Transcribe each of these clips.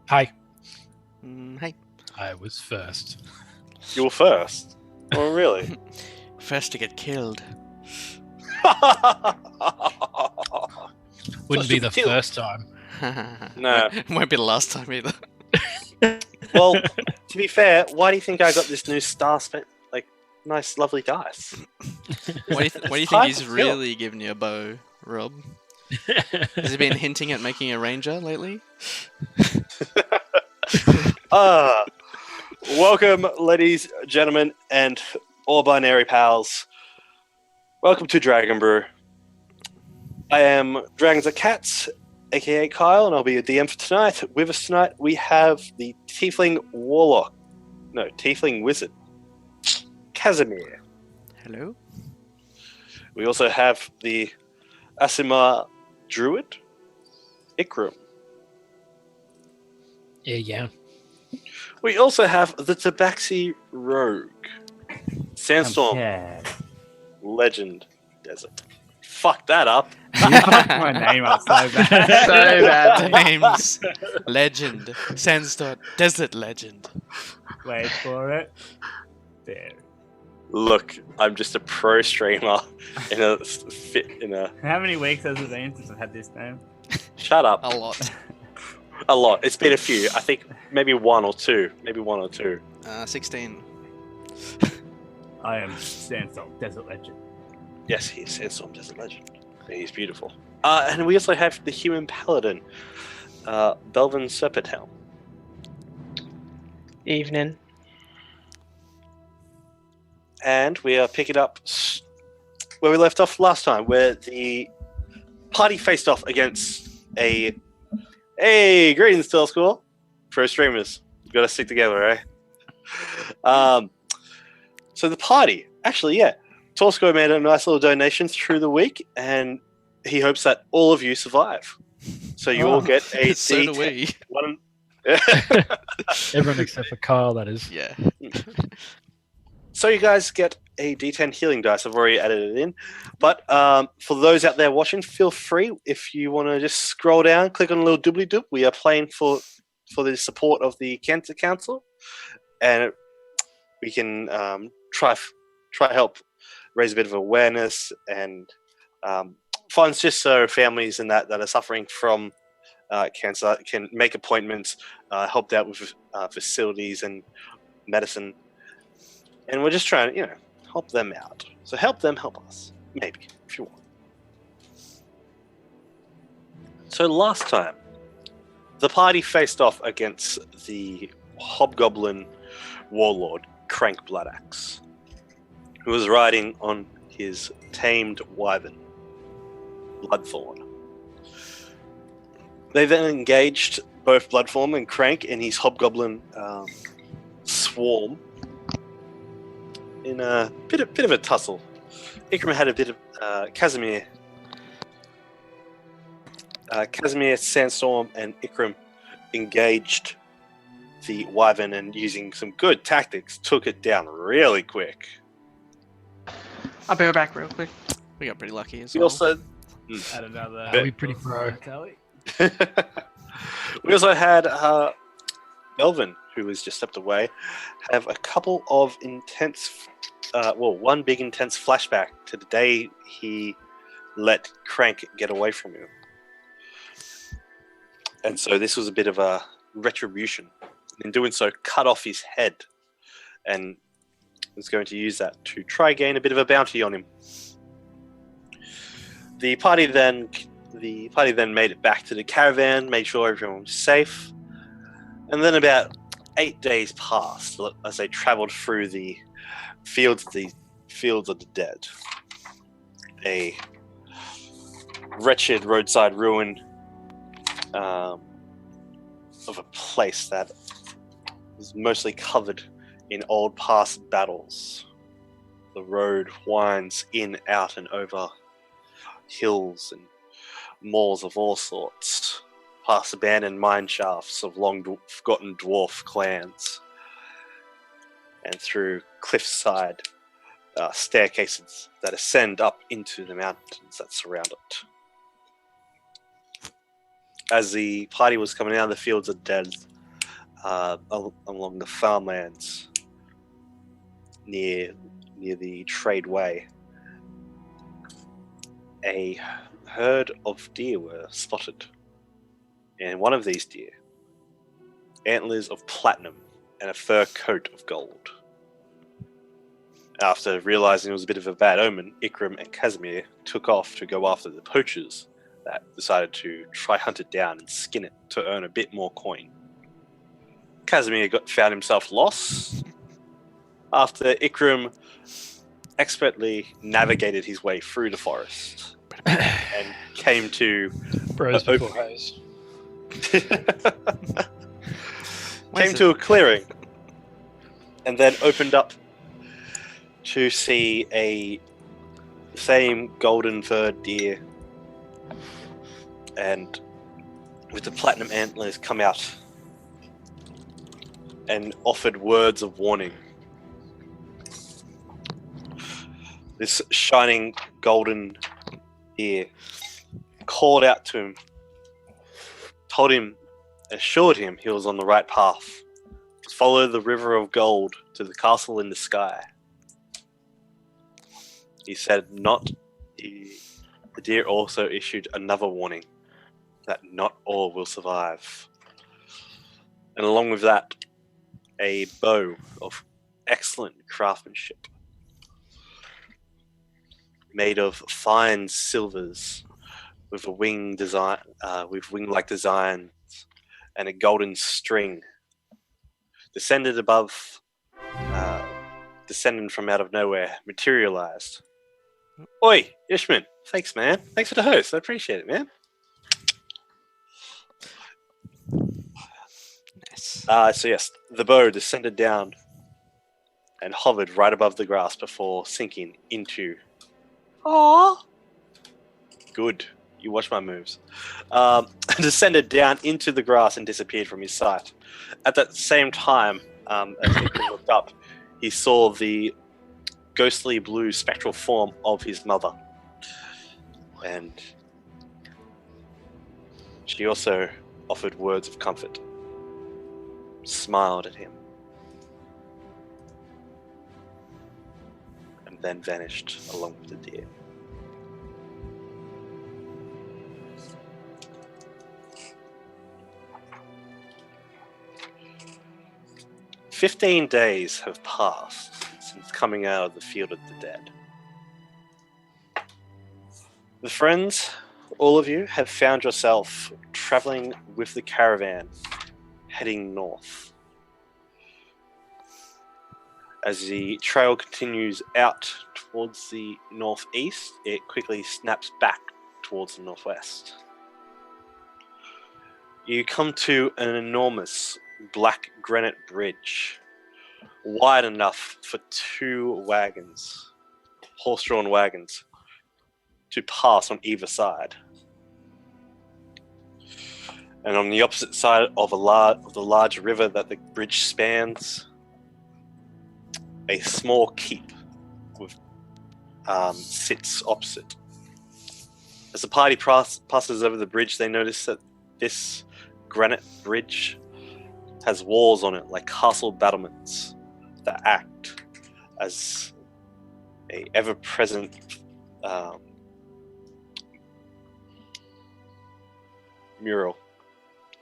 Hi. Hey. I was first. You were first? Oh, really? First to get killed. Wouldn't be the Still. first time. No. Won't be the last time either. Well, to be fair, why do you think I got this new nice, lovely dice? What do you think hard he's to kill. really giving you a bow, Rob? Has he been hinting at making a ranger lately? Welcome, ladies, gentlemen, and all binary pals. Welcome to Dragon Brew. I am Dragons are Cats, aka Kyle, and I'll be your DM for tonight. With us tonight, we have the Tiefling Wizard, Casimir. Hello? We also have the Aasimar Druid, Ikram. Yeah. We also have the Tabaxi Rogue, Sandstorm, Legend, Desert. Fuck that up. You fucked my name up so bad. So bad. The names. Legend. Sandstorm. Desert Legend. Wait for it. There. Look, I'm just a pro streamer in a. How many weeks has it been since I've had this name? Shut up. A lot. A lot. It's been a few. I think maybe one or two. 16. I am Sandstorm, Desert Legend. Yes, he's Sandstorm Desert Legend. He's beautiful. And we also have the Human Paladin, Belvin Serpenthelm. Evening. And we are picking up where we left off last time, where the party faced off against a... Hey, greetings, Tell School. Pro streamers. We've got to stick together, eh? So the party, actually, yeah. Torsko made a nice little donation through the week, and he hopes that all of you survive. So you all get a So do we. One... Everyone except for Kyle, that is. Yeah. So you guys get a D10 healing dice. I've already added it in. But for those out there watching, feel free. If you want to just scroll down, click on a little doobly-doop. We are playing for the support of the Cancer Council. And we can try help raise a bit of awareness and funds just so families and that are suffering from cancer can make appointments, helped out with facilities and medicine. And we're just trying to, help them out. So help them, help us. Maybe, if you want. So last time, the party faced off against the hobgoblin warlord, Crank Bloodaxe, who was riding on his tamed wyvern, Bloodthorn. They then engaged both Bloodthorn and Crank in his hobgoblin swarm in a bit of a tussle. Ikram had a bit of Casimir, Sandstorm, and Ikram engaged the wyvern and using some good tactics took it down really quick. I'll be back real quick. We got pretty lucky as We well. also Add another. Are we pretty pro? we also had Melvin, who was just stepped away, have a couple of intense, one big intense flashback to the day he let Crank get away from him. And so this was a bit of a retribution. In doing so, cut off his head and was going to use that to try gain a bit of a bounty on him. The party then made it back to the caravan, made sure everyone was safe, and then about 8 days passed as they travelled through the fields of the dead. A wretched roadside ruin of a place that was mostly covered in old past battles. The road winds in, out, and over hills and moors of all sorts, past abandoned mine shafts of long-forgotten dwarf clans, and through cliffside staircases that ascend up into the mountains that surround it. As the party was coming out of the fields of dead, along the farmlands near the tradeway, a herd of deer were spotted. And one of these deer, antlers of platinum and a fur coat of gold. After realizing it was a bit of a bad omen, Ikram and Casimir took off to go after the poachers that decided to try hunt it down and skin it to earn a bit more coin. Casimir found himself lost after Ikram expertly navigated his way through the forest and came to Bros before hoes. came to a clearing and then opened up to see a same golden furred deer and with the platinum antlers come out and offered words of warning. This shining golden deer called out to him, told him, assured him he was on the right path. Follow the river of gold to the castle in the sky. He said the deer also issued another warning that not all will survive. And along with that, a bow of excellent craftsmanship made of fine silvers with a wing design, with wing-like designs and a golden string descended from out of nowhere, materialized. Oi, Ishman, thanks, man. Thanks for the host. I appreciate it, man. Nice. So yes, the bow descended down and hovered right above the grass before sinking into. Aww. Good. You watch my moves. Descended down into the grass and disappeared from his sight. At that same time, as he looked up, he saw the ghostly blue spectral form of his mother. And she also offered words of comfort, smiled at him, and then vanished along with the deer. "15 days have passed since coming out of the field of the dead. The friends, all of you, have found yourself traveling with the caravan, heading north. As the trail continues out towards the northeast, it quickly snaps back towards the northwest. You come to an enormous black granite bridge, wide enough for 2 wagons, horse-drawn wagons, to pass on either side. And on the opposite side of the large river that the bridge spans, a small keep sits opposite. As the party passes over the bridge, they notice that this granite bridge has walls on it like castle battlements that act as a ever-present mural,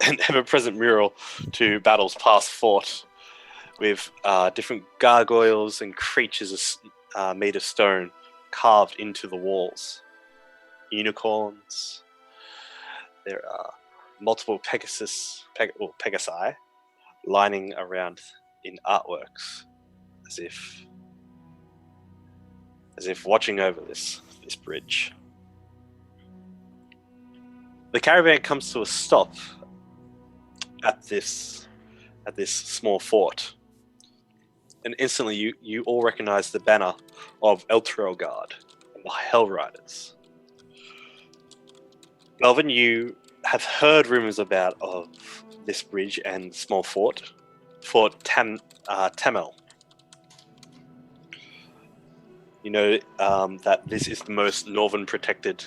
an ever-present mural to battles past fought, with different gargoyles and creatures made of stone carved into the walls. Unicorns. There are multiple Pegasi lining around in artworks, as if watching over this bridge. The caravan comes to a stop at this small fort, and instantly you all recognize the banner of Elturel Guard and the Hell Riders. Melvin, you have heard rumors of this bridge and small Fort Tamel. You know that this is the most northern protected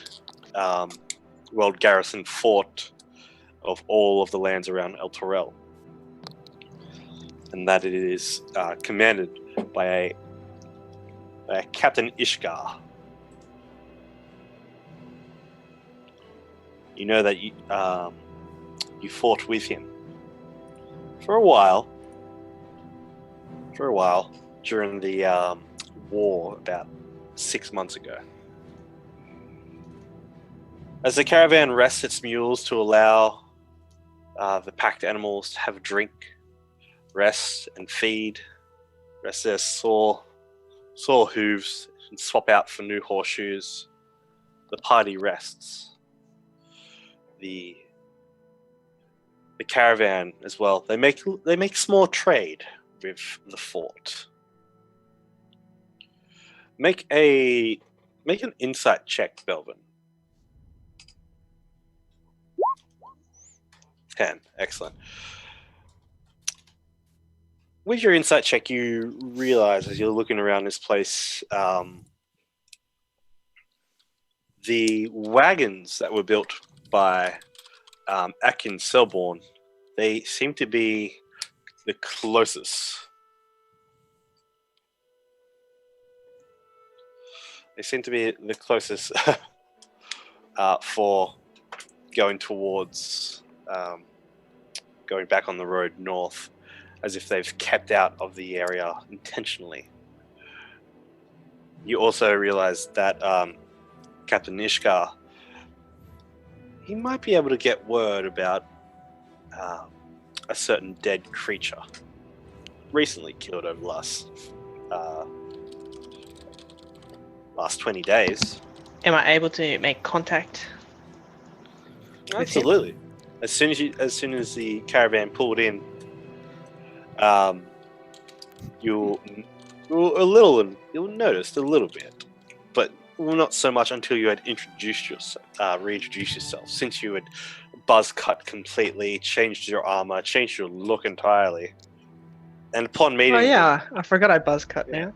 world garrison fort of all of the lands around El Torel. and that it is commanded by a Captain Ishgar. You know that you fought with him for a while during the war about 6 months ago. As the caravan rests its mules to allow the packed animals to have a drink, rest and feed, rest their sore hooves and swap out for new horseshoes, the party rests. The caravan as well. They make small trade with the fort. Make an insight check, Belvin. 10. Excellent. With your insight check, you realize as you're looking around this place, the wagons that were built by Akin Selborn, they seem to be the closest. They seem to be the closest for going towards going back on the road north, as if they've kept out of the area intentionally. You also realize that Captain Ishkar, he might be able to get word about a certain dead creature recently killed over the last 20 days. Am I able to make contact? Absolutely. As soon as the caravan pulled in, you'll notice a little bit, but not so much until you had reintroduced yourself. Since you had buzz cut completely, changed your armor, changed your look entirely, and upon meeting, Oh yeah, I forgot I buzz cut now.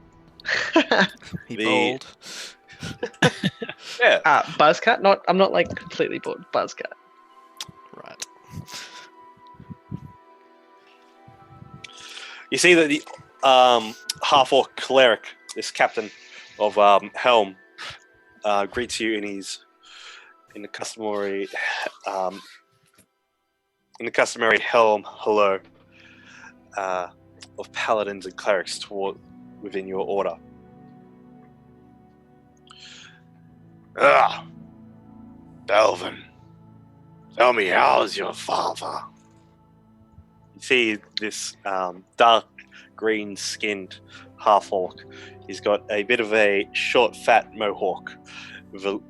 He The- bowled. yeah, Buzz cut? I'm not like completely bored. Buzz cut. Right. you see that the half-orc cleric, this captain of Helm, greets you in the customary Helm hello of paladins and clerics within your order. Belvin, tell me, how's your father? You see this dark green-skinned half-orc. He's got a bit of a short, fat mohawk with a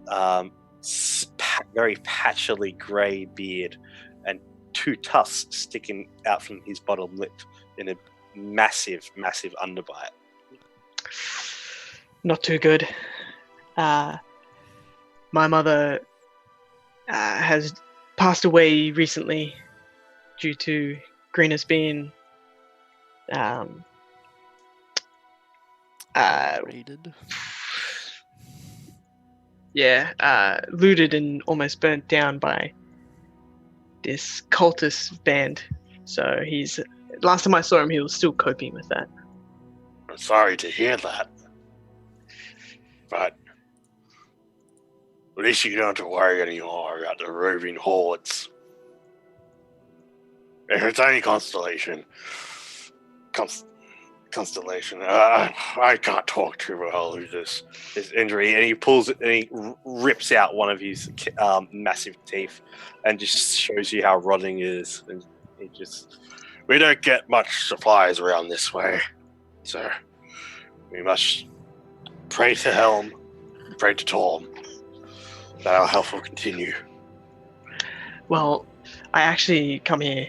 very patchily grey beard and 2 tusks sticking out from his bottom lip in a massive, massive underbite. Not too good. My mother has passed away recently due to Greenus being Raided. looted and almost burnt down by this cultist band. So last time I saw him, he was still coping with that. I'm sorry to hear that, but at least you don't have to worry anymore about the roving hordes. If it's any constellation, I can't talk too well with this injury, and he rips out one of his massive teeth, and just shows you how rotting it is. And we don't get much supplies around this way, so we must pray to Helm, pray to Torm, that our health will continue. Well, I actually come here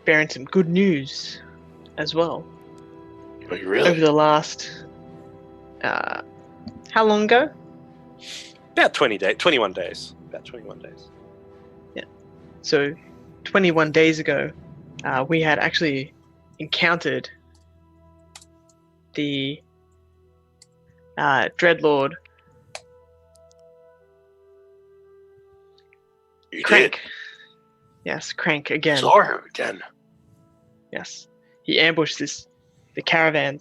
bearing some good news as well. Are you really? Over the last, how long ago? About 21 days. About 21 days. Yeah. So, 21 days ago, we had actually encountered the Dreadlord You Crank. Yes, Crank again. Saw him again. Yes. he ambushed the caravans.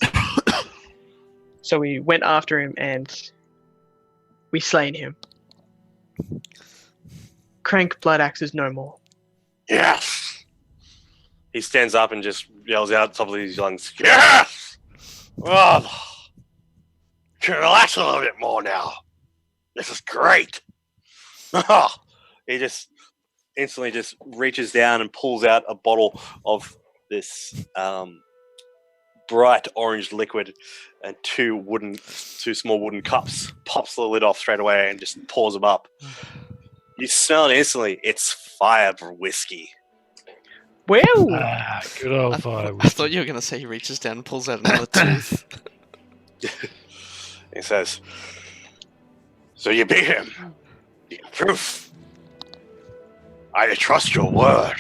So we went after him and we slain him. Crank blood axes no more. Yes! He stands up and just yells out at the top of his lungs, yes! Oh, can relax a little bit more now. This is great. He just instantly just reaches down and pulls out a bottle of this bright orange liquid and two small wooden cups, pops the lid off straight away and just pours them up. You smell it instantly. It's fire whiskey. Well, Good old fire. I thought you were going to say he reaches down and pulls out another tooth. He says, so you beat him. You got proof. I trust your word.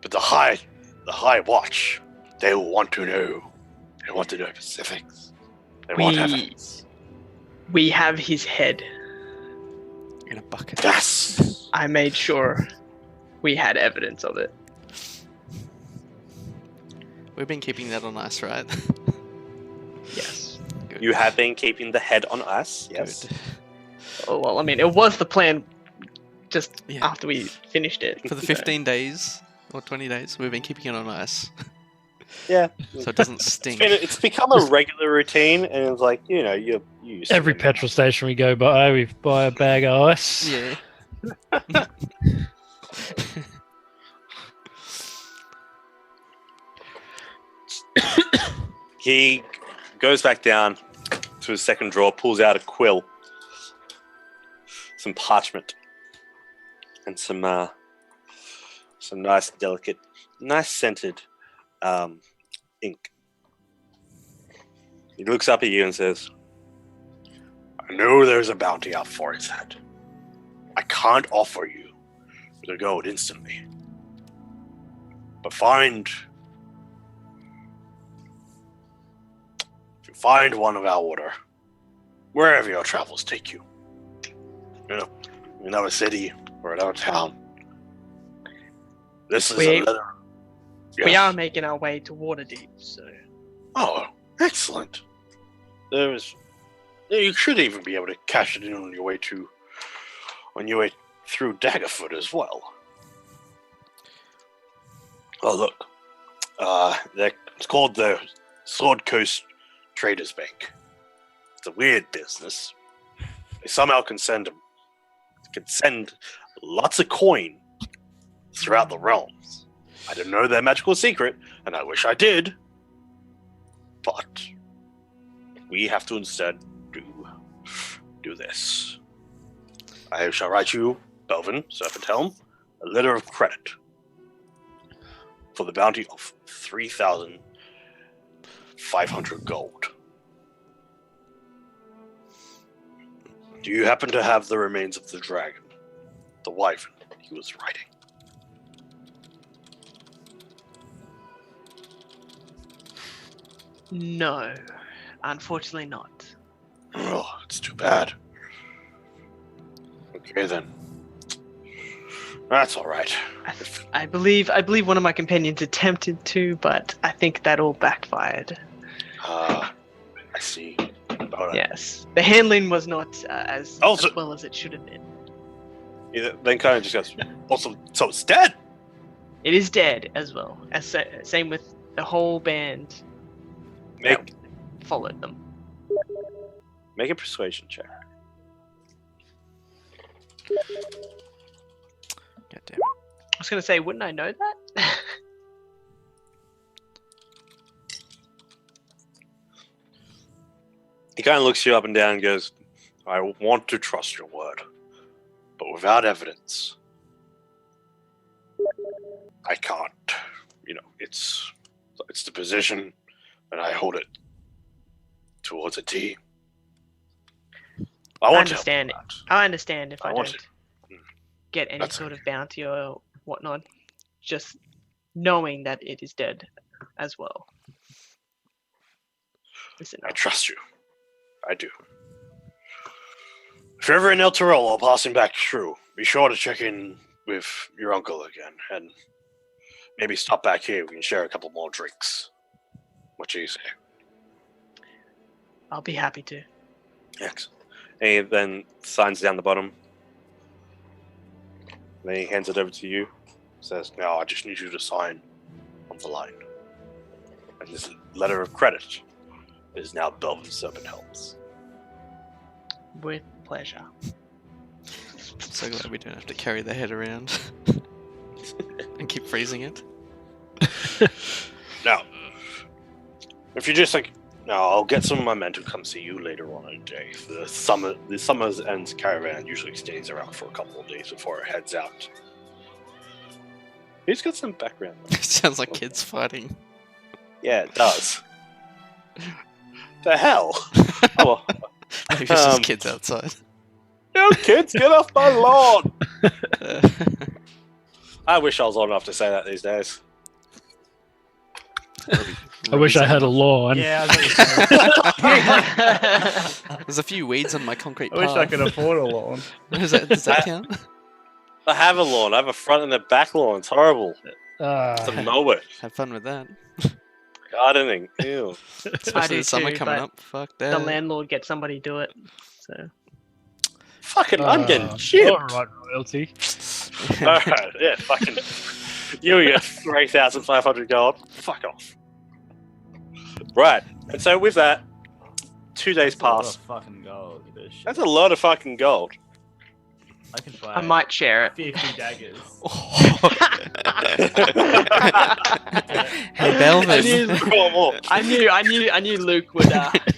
But the High Watch, they will want to know. They want to know specifics. They want evidence. we have his head. In a bucket. Yes! I made sure we had evidence of it. We've been keeping that on ice, right? Yes. Good. You have been keeping the head on us, yes. Good. Oh, well, I mean, it was the plan just Yeah. after we finished it. For the 15 days or 20 days, we've been keeping it on ice. Yeah. So it doesn't stink. It's become a regular routine, and it's like, you used to Every it. petrol station we go by, we buy a bag of ice. Yeah. He goes back down to his second drawer, pulls out a quill, some parchment, and some nice, delicate, nice scented ink. He looks up at you and says, I know there's a bounty out for his head. I can't offer you the gold instantly. But if you find one of our order, wherever your travels take you, another city or another town, this is a letter. We Yes. are making our way to Waterdeep, so Oh, excellent. You should even be able to cash it in on your way through Daggerfoot as well. Oh, look. It's called the Sword Coast Traders Bank. It's a weird business. They somehow can send lots of coin throughout the realms. I didn't know their magical secret, and I wish I did. But we have to instead do this. I shall write you, Belvin, Serpent Helm, a letter of credit for the bounty of 3,500 gold. Do you happen to have the remains of the dragon, the wyvern he was riding? no, unfortunately not. Oh, it's too bad. Okay then. That's all right. I believe one of my companions attempted to, but I think that all backfired. I see. All right. Yes, the handling was not as Also- well as it should have been. He then kind of just goes, also, so it's dead? It is dead as well. Same with the whole band Make followed them. a persuasion check. God damn. I was gonna say, wouldn't I know that? He kind of looks you up and down and goes, I want to trust your word, but without evidence, I can't. It's the position, and I hold it towards a T. I want to help understand you out. I understand if I I want don't to. get any That's sort okay. of bounty or whatnot. Just knowing that it is dead as well. Listen, I trust you. I do. If you're ever in El Tyrell or passing back through, be sure to check in with your uncle again. And maybe stop back here. We can share a couple more drinks. What do you say? I'll be happy to. Excellent. And he then signs down the bottom. Then he hands it over to you. Says, "Now I just need you to sign on the line. And this letter of credit is now Belvin Serpent Helms." With pleasure. I'm so glad we don't have to carry the head around and keep freezing it. Now, if you just like, no, I'll get some of my men to come see you later on in the day. The summer's ends caravan usually stays around for a couple of days before it heads out. He's got some background. It sounds like kids fighting. Yeah, it does. The hell? Oh, well. Maybe it's just kids outside. You kids, get off my lawn! I wish I was old enough to say that these days. I wish I had a lawn. Yeah, I was There's a few weeds on my concrete I wish I path. could afford a lawn. Does that count? I have a lawn. I have a front and a back lawn. It's horrible. To mow it. Have fun with that. Gardening. Ew. Especially do the summer too, coming but up. Fuck that. the landlord gets somebody to do it. So Fucking, I'm getting chipped. Alright, royalty. Alright, yeah, fucking. You get 3,500 gold. Fuck off. Right, and so with that, 2 days That's a lot pass. of fucking gold. This shit. That's a lot of fucking gold. I can buy I might share it. 50 daggers. Hey, Belvin. I knew Luke would react.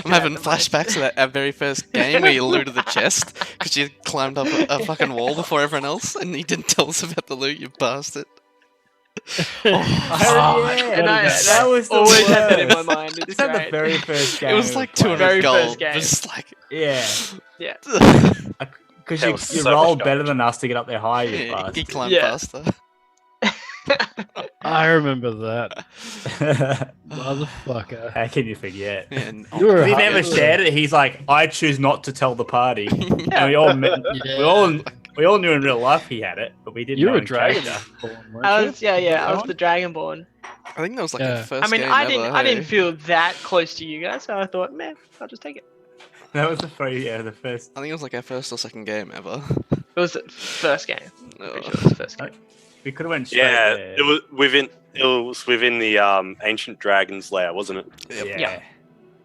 I'm having flashbacks of our very first game where you looted the chest because you climbed up a fucking wall before everyone else and you didn't tell us about the loot, you bastard. And that was the always had that in my worst. mind. It's This had the great. very first game. It was we like played. 200 Very gold. first game. Just like, Yeah. Yeah. Because That you was so rolled much better garbage. than us to get up there high, you he bastard. climbed Yeah. faster. I remember that. Motherfucker. How can you forget? And You were He hot- never you were- shared it. He's like, I choose not to tell the party. And Yeah. we all knew in real life he had it, but we didn't You know were in a dragon. character. I was I was the Dragonborn. I think that was like Yeah. the first I mean, game I ever, didn't hey? feel that close to you guys, so I thought, man, I'll just take it. That was the first. I think it was like our first or second game ever. It was the first game. Pretty Ugh. sure it was the first game. We could have went straight Yeah, there. it was within the ancient dragon's lair, wasn't it? Yep. Yeah.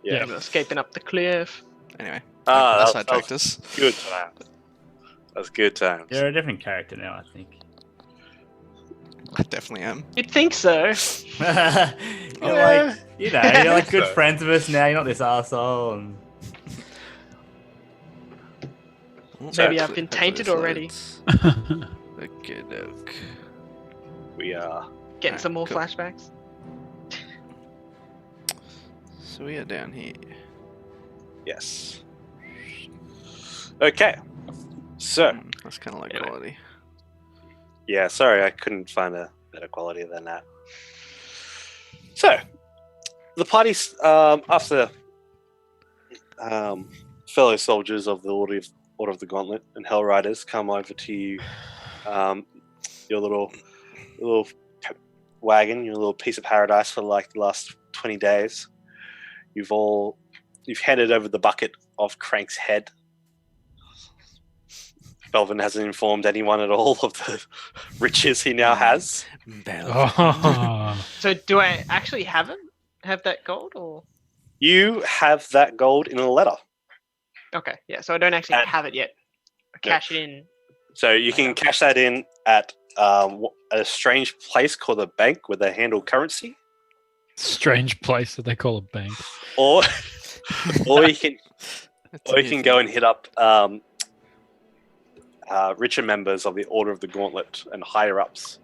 Yeah. We were escaping up the cliff. Anyway, Ah, I that sidetracked was us. good times. That's good times. You're a different character now, I think. I definitely am. You'd think so. you're Yeah. like, you're like good So- friends with us now. You're not this arsehole. And... Maybe I've been tainted already. Okay, doke. We are. Getting Alright, some more cool. flashbacks. So we are down here. Yes. Okay. So, That's kind of like Anyway. quality. yeah, sorry, I couldn't find a better quality than that. So, the party's after fellow soldiers of the Order of the Gauntlet and Hell Riders come over to you, your little wagon, your little piece of paradise for like the last 20 days. You've handed over the bucket of Crank's head. Belvin hasn't informed anyone at all of the riches he now has. Oh. So do I actually have it? Have that gold or? You have that gold in a letter. Okay, yeah. So I don't actually And- have it yet. I cash it in. So you can cash that in at a strange place called a bank where they handle currency. Strange place that they call a bank. Or or you can It's or you can amazing. go and hit up richer members of the Order of the Gauntlet and higher ups,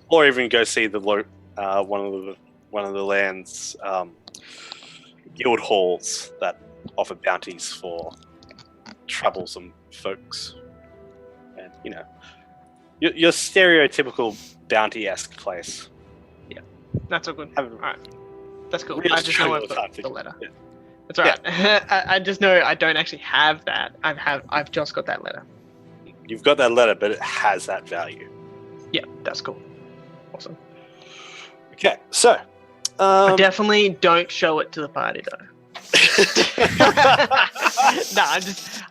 or even go see the one of the land's guild halls that offer bounties for troublesome folks, and your stereotypical bounty-esque place. That's all good. Have- Alright. That's cool. Real I just know struggle I've with got that the letter. Yeah. That's alright. I just know I don't actually have that. I've just got that letter. You've got that letter, but it has that value. Yeah, that's cool. Awesome. Okay, so I definitely don't show it to the party though. Nah,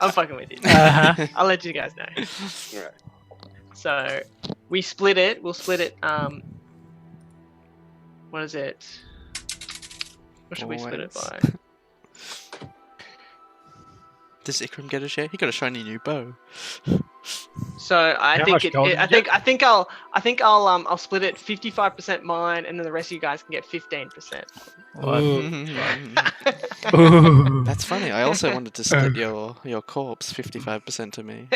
I'm fucking with you. Uh-huh. I'll let you guys know. Right. So we split it. We'll split it. What is it? What should we split it Always. by? Does Ikram get a share? He got a shiny new bow. So I How think much gold did you get? I think I'll split it 55% mine, and then the rest of you guys can get 15%. Ooh. That's funny. I also wanted to split your corpse 55% to me.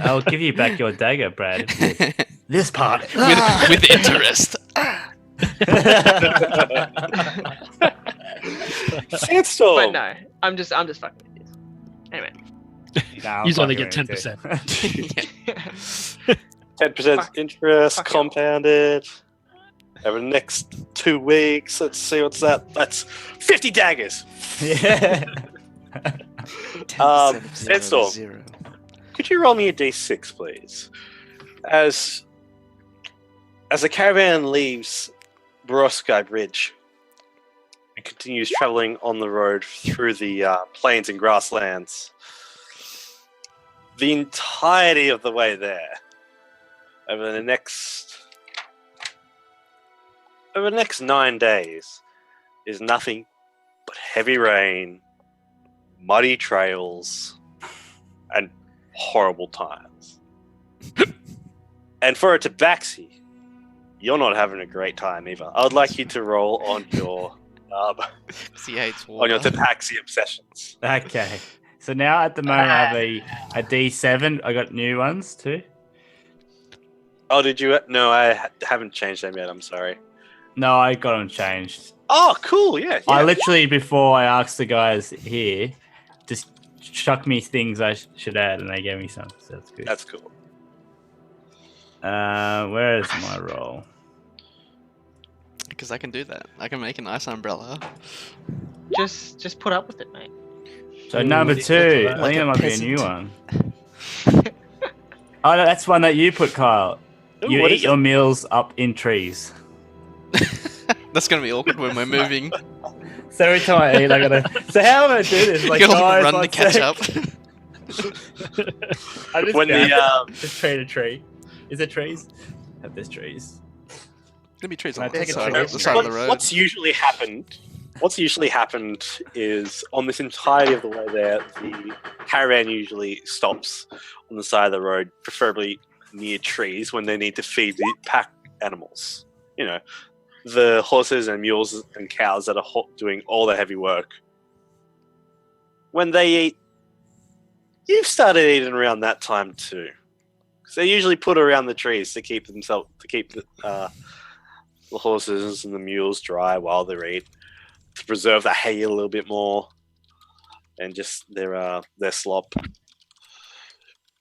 I'll give you back your dagger, Brad. This part. with interest. Sandstorm. But no, I'm just fucking with you. Anyway. Nah, You only fucking get with 10%. you. 10% Fuck. interest Fuck it. compounded over the next 2 weeks. Let's see what's that. That's 50 daggers. Yeah. 10% of 0 Sandstorm. is 0. Could you roll me a d6, please? As the caravan leaves Boroskai Bridge and continues traveling on the road through the plains and grasslands, the entirety of the way there, over the next 9 days, is nothing but heavy rain, muddy trails, and horrible times. And for a tabaxi, you're not having a great time either. I would like you to roll on your He hates on water. your tabaxi obsessions. Okay. So now at the moment I have a D7. I got new ones too. Oh, did you? No, I haven't changed them yet. I'm sorry. No, I got them changed. Oh, cool. Yeah. I literally, before I asked the guys here, just chuck me things I should add, and they gave me some. So that's good. That's cool. Where is my roll? Because I can do that. I can make an ice umbrella. Just put up with it, mate. So number 2, I Like think a that might be a new peasant. one. Oh, no, that's one that you put, Kyle. Ooh, You what eat is your it? meals up in trees. That's gonna be awkward when we're moving. So every time I eat, I gotta. So how am I do this? Like, you gotta guys, run one to catch sec. up. I just When just tree to tree. Is there trees? Have there's trees. There'll be trees Can I on the take a side, tree? the side of the road. What's usually happened is on this entirety of the way there, the caravan usually stops on the side of the road, preferably near trees, when they need to feed the pack animals. You know, the horses and mules and cows that are doing all the heavy work. When they eat, you've started eating around that time too. Because they usually put around the trees to keep the horses and the mules dry while they eat, to preserve the hay a little bit more, and just their slop.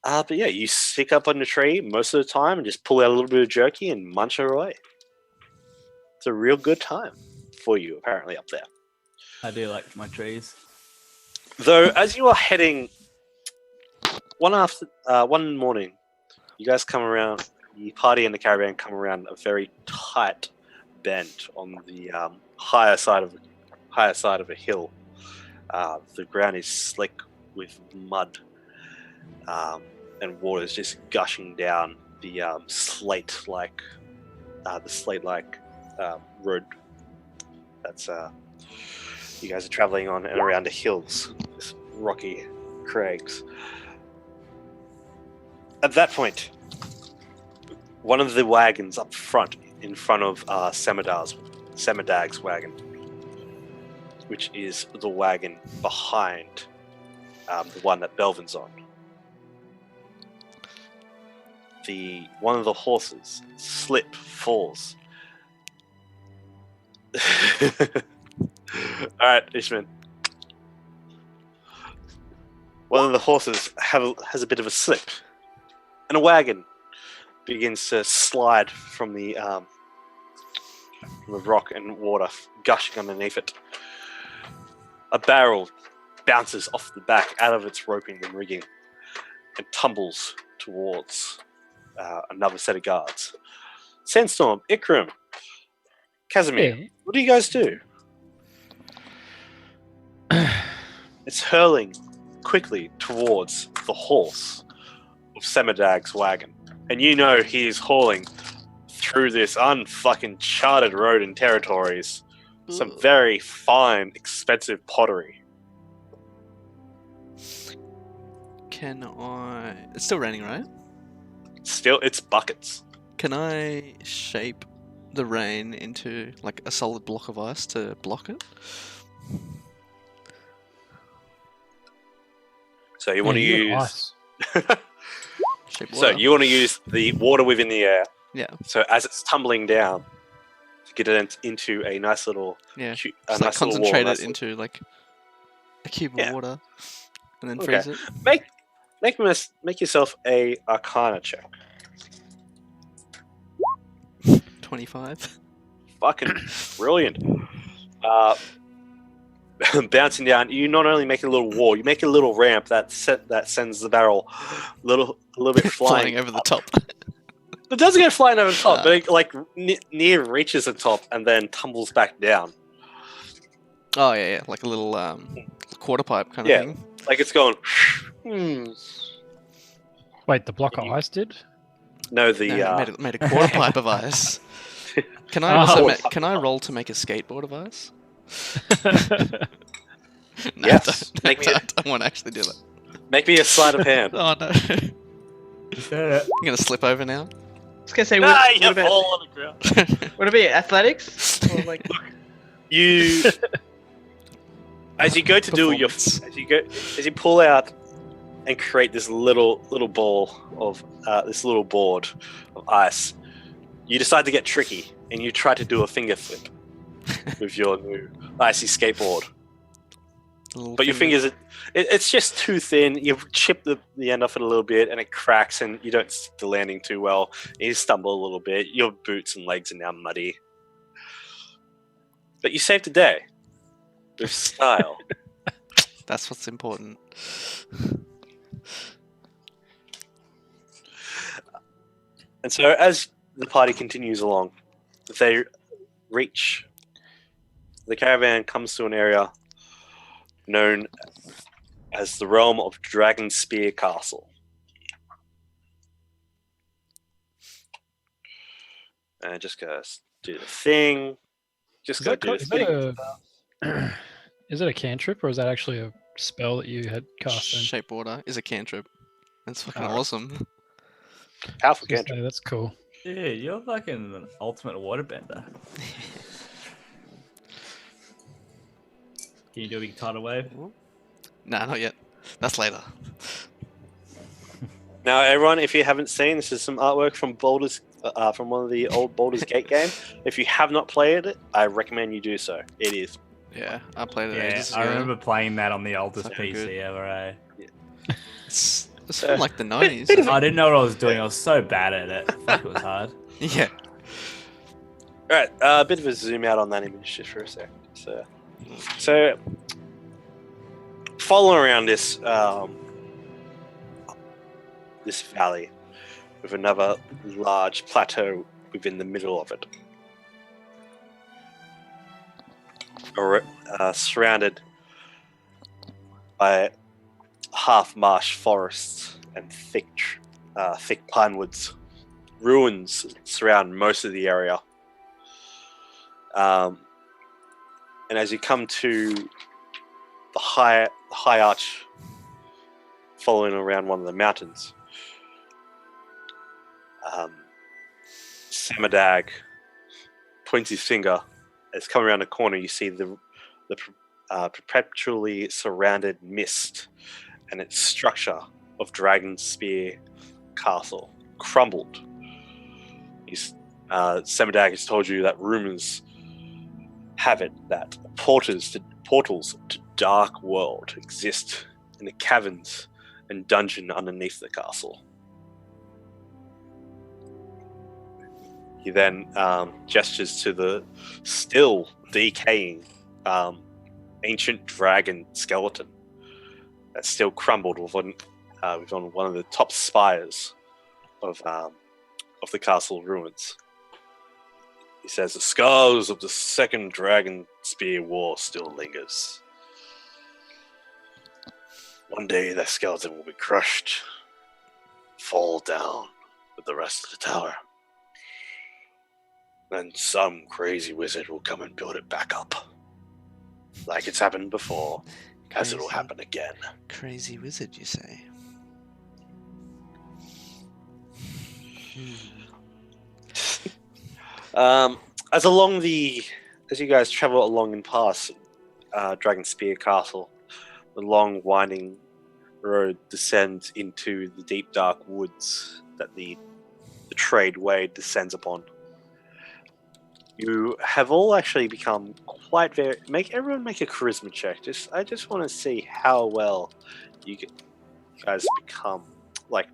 But yeah, you stick up on the tree most of the time and just pull out a little bit of jerky and munch it away. It's a real good time for you, apparently, up there. I do like my trees. Though, as you are heading, one morning, you guys come around. The party and the caravan come around a very tight bend on the higher side of a hill. The ground is slick with mud, and water is just gushing down the slate-like road. That's you guys are traveling on and around the hills, this rocky crags. At that point, one of the wagons up front, in front of Semadag's wagon, which is the wagon behind the one that Belvin's on. One of the horses falls. Alright, Ishman. One of the horses has a bit of a slip, and a wagon begins to slide from the rock and water gushing underneath it. A barrel bounces off the back out of its roping and rigging and tumbles towards another set of guards. Sandstorm, Ikram, Casimir. Yeah. What do you guys do? It's hurling quickly towards the horse of Semadag's wagon. And you know he is hauling through this unfucking charted road and territories. Some very fine, expensive pottery. Can I? It's still raining, right? Still, it's buckets. Can I shape the rain into like a solid block of ice to block it? So you want to use. Ice. Shape So water. you want to use the water within the air. Yeah. So as it's tumbling down, to get it into a nice little, Yeah. a Just nice like little concentrate wall, it into like a cube Yeah. of water, and then Okay. freeze it. Make yourself a Arcana check. 25. Fucking brilliant. Bouncing down, you not only make a little wall, you make a little ramp that sends the barrel a little bit Flying flying. over the top. It doesn't go flying over the top, Ah. but it like near reaches the top and then tumbles back down. Oh yeah, like a little quarter pipe kind of Yeah. thing. Like it's going. Wait, the block of ice did? No, the No, made a quarter pipe of ice. Can I Oh. also can I roll to make a skateboard of ice? No, Yes. I Make me don't want to actually do that. make me a sleight of hand. Oh no. I'm gonna slip over now. I was gonna say, Ah, what, you what about fall on the ground. what about athletics? Or like, You, as you go to do your, Performance. as you pull out and create this little ball of this little board of ice, you decide to get tricky and you try to do a finger flip with your new icy skateboard. Little But your fingers, it's just too thin. You've chipped the end off it a little bit, and it cracks, and you don't stick the landing too well. You stumble a little bit. Your boots and legs are now muddy. But you saved the day with style. That's what's important. And so, as the party continues along, they reach. The caravan comes to an area known as the realm of Dragon Spear Castle. And just go do the thing. Just Is go that, do the is, thing. that is it a cantrip or is that actually a spell that you had cast in? Shape water is a cantrip. That's fucking Oh. awesome. Powerful Just cantrip. say, that's cool. Dude, you're fucking an ultimate waterbender. Can you do a big tidal wave? Nah, not yet. That's later. Now, everyone, if you haven't seen, this is some artwork from from one of the old Baldur's Gate games. If you have not played it, I recommend you do so. It is. Yeah, I played it Yeah, ages I ago. remember playing that on the oldest Fucking PC good. ever. It's from like the 90s. I didn't know what I was doing. I was so bad at it. Fuck, it was hard. Yeah. All right, a bit of a zoom out on that image just for a second. So following around this this valley with another large plateau within the middle of it, surrounded by half marsh forests and thick pine woods. Ruins surround most of the area. And as you come to the high arch following around one of the mountains, Samadag points his finger. As come around the corner, you see the perpetually surrounded mist and its structure of Dragon Spear Castle crumbled. Samadag has told you that rumors have it that portals to dark world exist in the caverns and dungeon underneath the castle. He then gestures to the still decaying ancient dragon skeleton that's still crumbled within one of the top spires of the castle ruins. He says, the scars of the Second Dragon Spear War still lingers. One day that skeleton will be crushed, fall down with the rest of the tower. Then some crazy wizard will come and build it back up. Like it's happened before, as it'll Crazy. happen again. Crazy wizard, you say? As you guys travel along and pass Dragon Spear Castle, the long winding road descends into the deep dark woods that the trade way descends upon. You have all actually become quite very. Everyone make a charisma check. I just want to see how well you guys become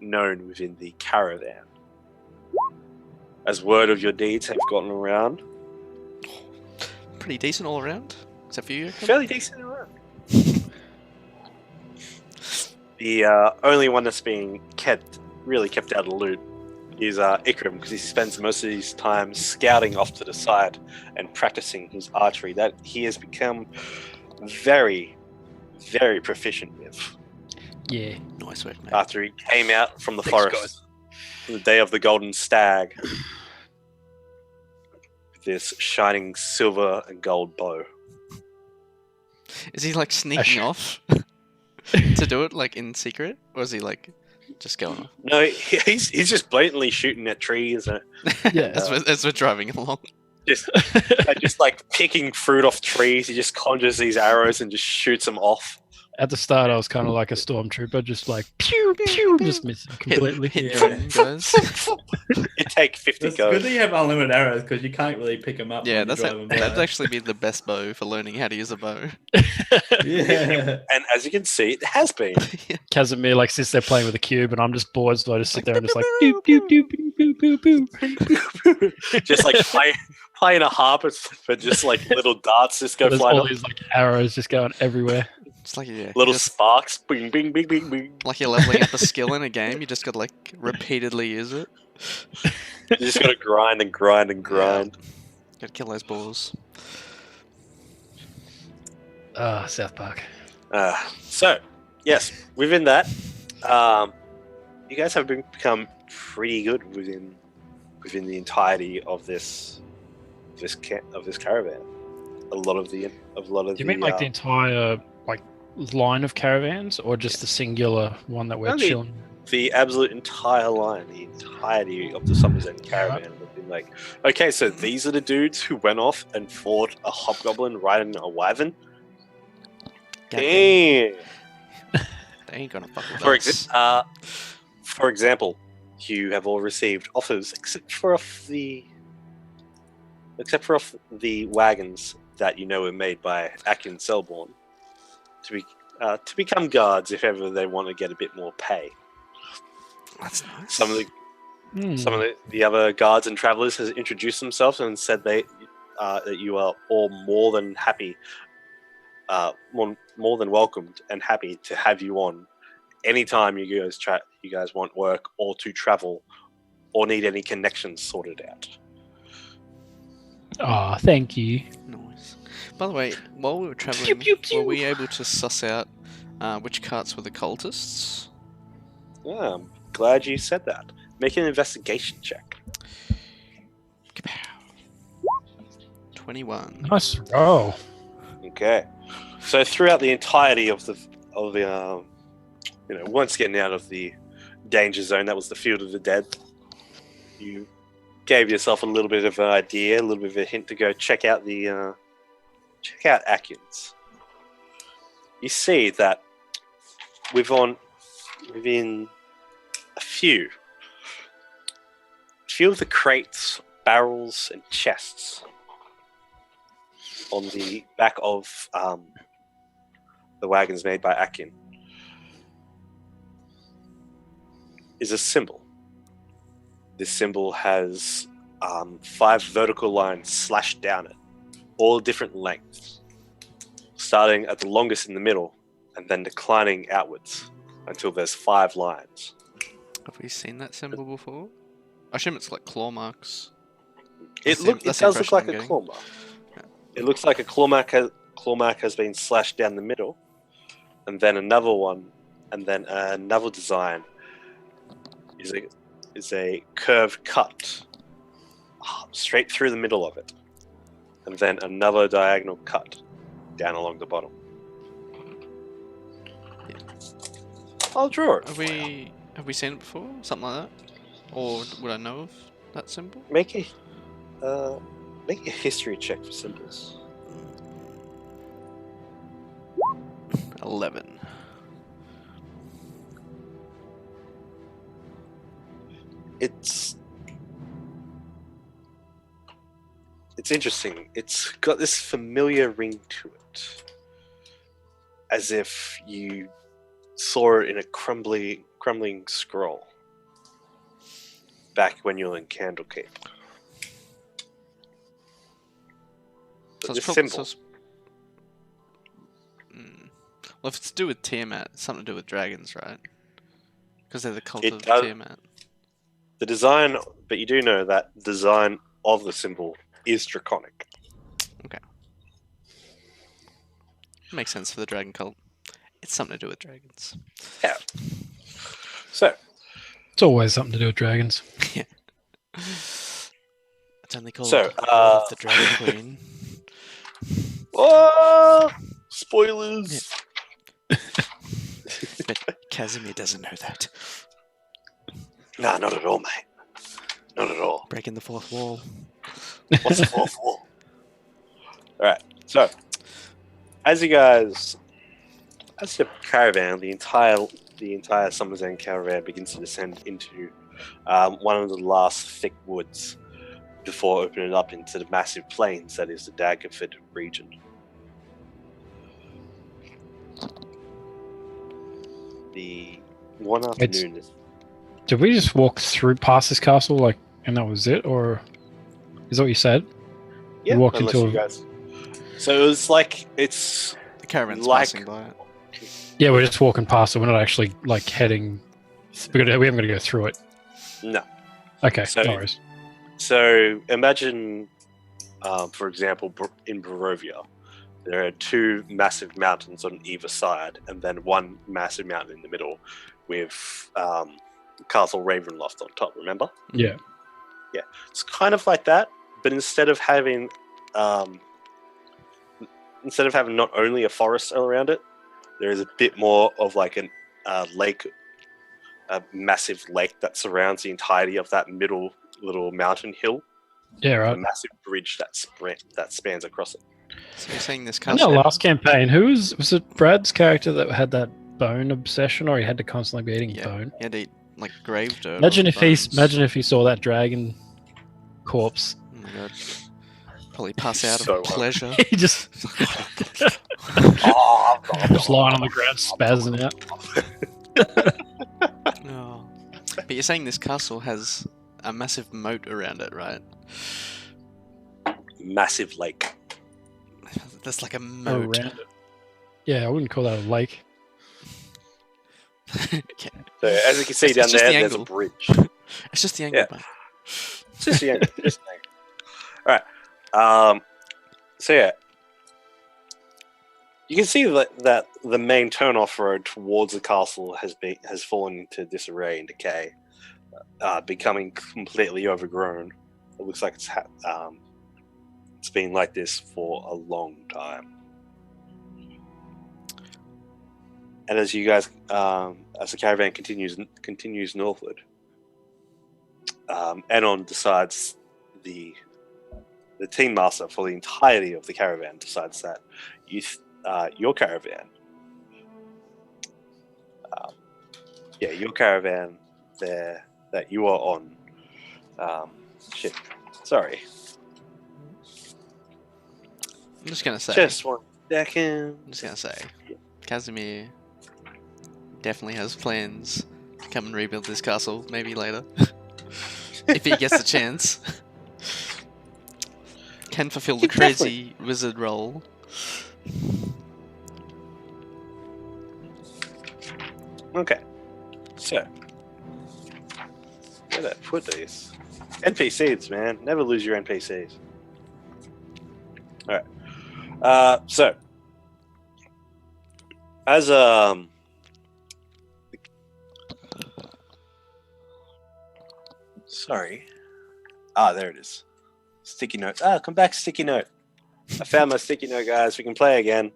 known within the caravan. As word of your deeds have gotten around, Pretty decent all around, except for you. fairly decent around. The only one that's being really kept out of the loot is Ikram, because he spends most of his time scouting off to the side and practicing his archery that he has become very, very proficient with. Yeah. Nice work, mate. After he came out from the Thanks, forest on the day of the golden stag with this shining silver and gold bow. Is he like sneaking off to do it in secret, or is he just going off? No, he's just blatantly shooting at trees and Yeah. As we're driving along. just picking fruit off trees. He just conjures these arrows and just shoots them off. At the start, I was kind of like a stormtrooper, just pew pew, just missing completely. Hit Yeah. guys. It takes 50 It's goes. good that you have unlimited arrows because you can't really pick them up. Yeah, when that'd you're driving by. actually be the best bow for learning how to use a bow. Yeah. And as you can see, it has been. Casimir sits there playing with a cube, and I'm just bored, so I just sit there and just pew pew pew pew pew pew pew. Just playing a harp, but just little darts just go There's flying all up. these Little arrows just going everywhere. It's just sparks. Bing, bing, bing, bing, bing. like you're leveling up a skill in a game. You just got to repeatedly use it. You just got to grind and grind and grind. Got to kill those balls. South Park. So, yes, within that, you guys have become pretty good within the entirety of this caravan. A lot of the. Do you mean the entire line of caravans, or just the singular one that we're No, the- chilling? the absolute entire line, the entirety of the Summer's End caravan have been okay, so these are the dudes who went off and fought a hobgoblin riding a wyvern. Goddamn. Damn. They ain't gonna fuck with us. For example, you have all received offers, except for off the wagons that were made by Akin Selborn, to become guards if ever they want to get a bit more pay. That's nice. Some of the other guards and travelers has introduced themselves and said that you are all more than happy, more than welcomed and happy to have you on anytime you guys want work or to travel or need any connections sorted out. Oh, thank you. Nice. By the way, while we were traveling, Pew, pew, pew. were we able to suss out which carts were the cultists? Yeah, I'm glad you said that. Make an investigation check. Kapow. 21. Nice roll. Okay. So throughout the entirety of the once getting out of the danger zone, that was the field of the dead. You gave yourself a little bit of an idea, a little bit of a hint to go check out Atkins. You see that within a few of the crates, barrels, and chests on the back of the wagons made by Akin is a symbol. This symbol has 5 vertical lines slashed down it, all different lengths, starting at the longest in the middle and then declining outwards until there's 5 lines. Have we seen that symbol before? I assume it's like claw marks. It That's the does look impression like I'm a getting. claw mark. It looks like a claw mark has been slashed down the middle, and then another one, and then another design is a curved cut straight through the middle of it, and then another diagonal cut down along the bottom. I'll draw it. Have we seen it before? Something like that? Or would I know of that symbol? Make a history check for symbols. 11. It's interesting. It's got this familiar ring to it, as if you saw it in a crumbling scroll back when you were in Candlekeep. So But it's this probably. symbol, Well, if it's to do with Tiamat, it's something to do with dragons, right? Because they're the cult It of does- Tiamat. the design, but you do know that design of the symbol is draconic. Makes sense for the dragon cult. It's something to do with dragons. So, It's always something to do with dragons. It's only called So, Lord of the Dragon Queen. oh, spoilers. But Casimir doesn't know that. Nah, not at all, mate. Not at all. Breaking the fourth wall. What's the fourth wall? Alright, so as the caravan, the entire Summer's End caravan begins to descend into one of the last thick woods before opening up into the massive plains that is the Daggerford region. The one afternoon is Did we just walk past this castle, like, and that was it, or is that what you said? yeah, walked unless into you guys. So it was like it's The caravan's Like- passing by it. Yeah, we're just walking past it. We're not actually like heading. We haven't got to go through it. no. Okay, So- no worries. So imagine, for example, in Barovia, there are two massive mountains on either side, and then one massive mountain in the middle, with Castle Ravenloft on top. Remember? Yeah. It's kind of like that, but instead of having not only a forest around it, there is a bit more of like a lake, a massive lake that surrounds the entirety of that middle little mountain hill. Yeah, A right. massive bridge that spans across it. So you're saying this In the castle. last campaign, was it Brad's character that had that bone obsession, or he had to constantly be eating Yeah, bone? he had to eat like grave dirt. Imagine or if bones. he saw that dragon corpse. Oh my god. Probably pass out So of pleasure. He just Oh, just lying on the ground, spazzing out. Oh. But you're saying this castle has a massive moat around it, right? massive lake. That's like a moat. Around it. Yeah, I wouldn't call that a lake. Okay. So as you can see It's down just there, the there's a angle. bridge. It's just the angle, Yeah. man. It's just the angle. Just the angle. All right. So yeah, you can see that the main turn-off road towards the castle has fallen into disarray and decay, becoming completely overgrown. It looks like it's been like this for a long time. And as you guys, as the caravan continues northward, Anon decides the team master for the entirety of the caravan decides that your caravan, your caravan there that you are on, sorry, I'm just gonna say. just 1 second. I'm just gonna say. Casimir definitely has plans to come and rebuild this castle, maybe later. If he gets the chance. Can fulfill the He definitely- crazy wizard role. Okay, so where did I put these? NPCs, man. Never lose your NPCs. All right. So, as sorry. There it is. Sticky note. Come back, sticky note. I found my sticky note, guys. We can play again.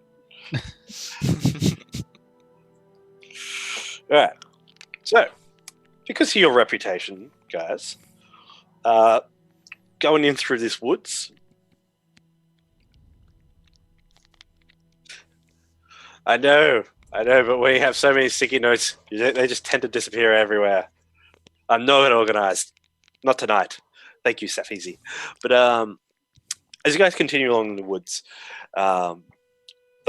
All right. So, because of your reputation, guys, going in through this woods. I know, but we have so many sticky notes, they just tend to disappear everywhere. I'm not organized. Not tonight. Thank you, Safizi. But as you guys continue along in the woods, the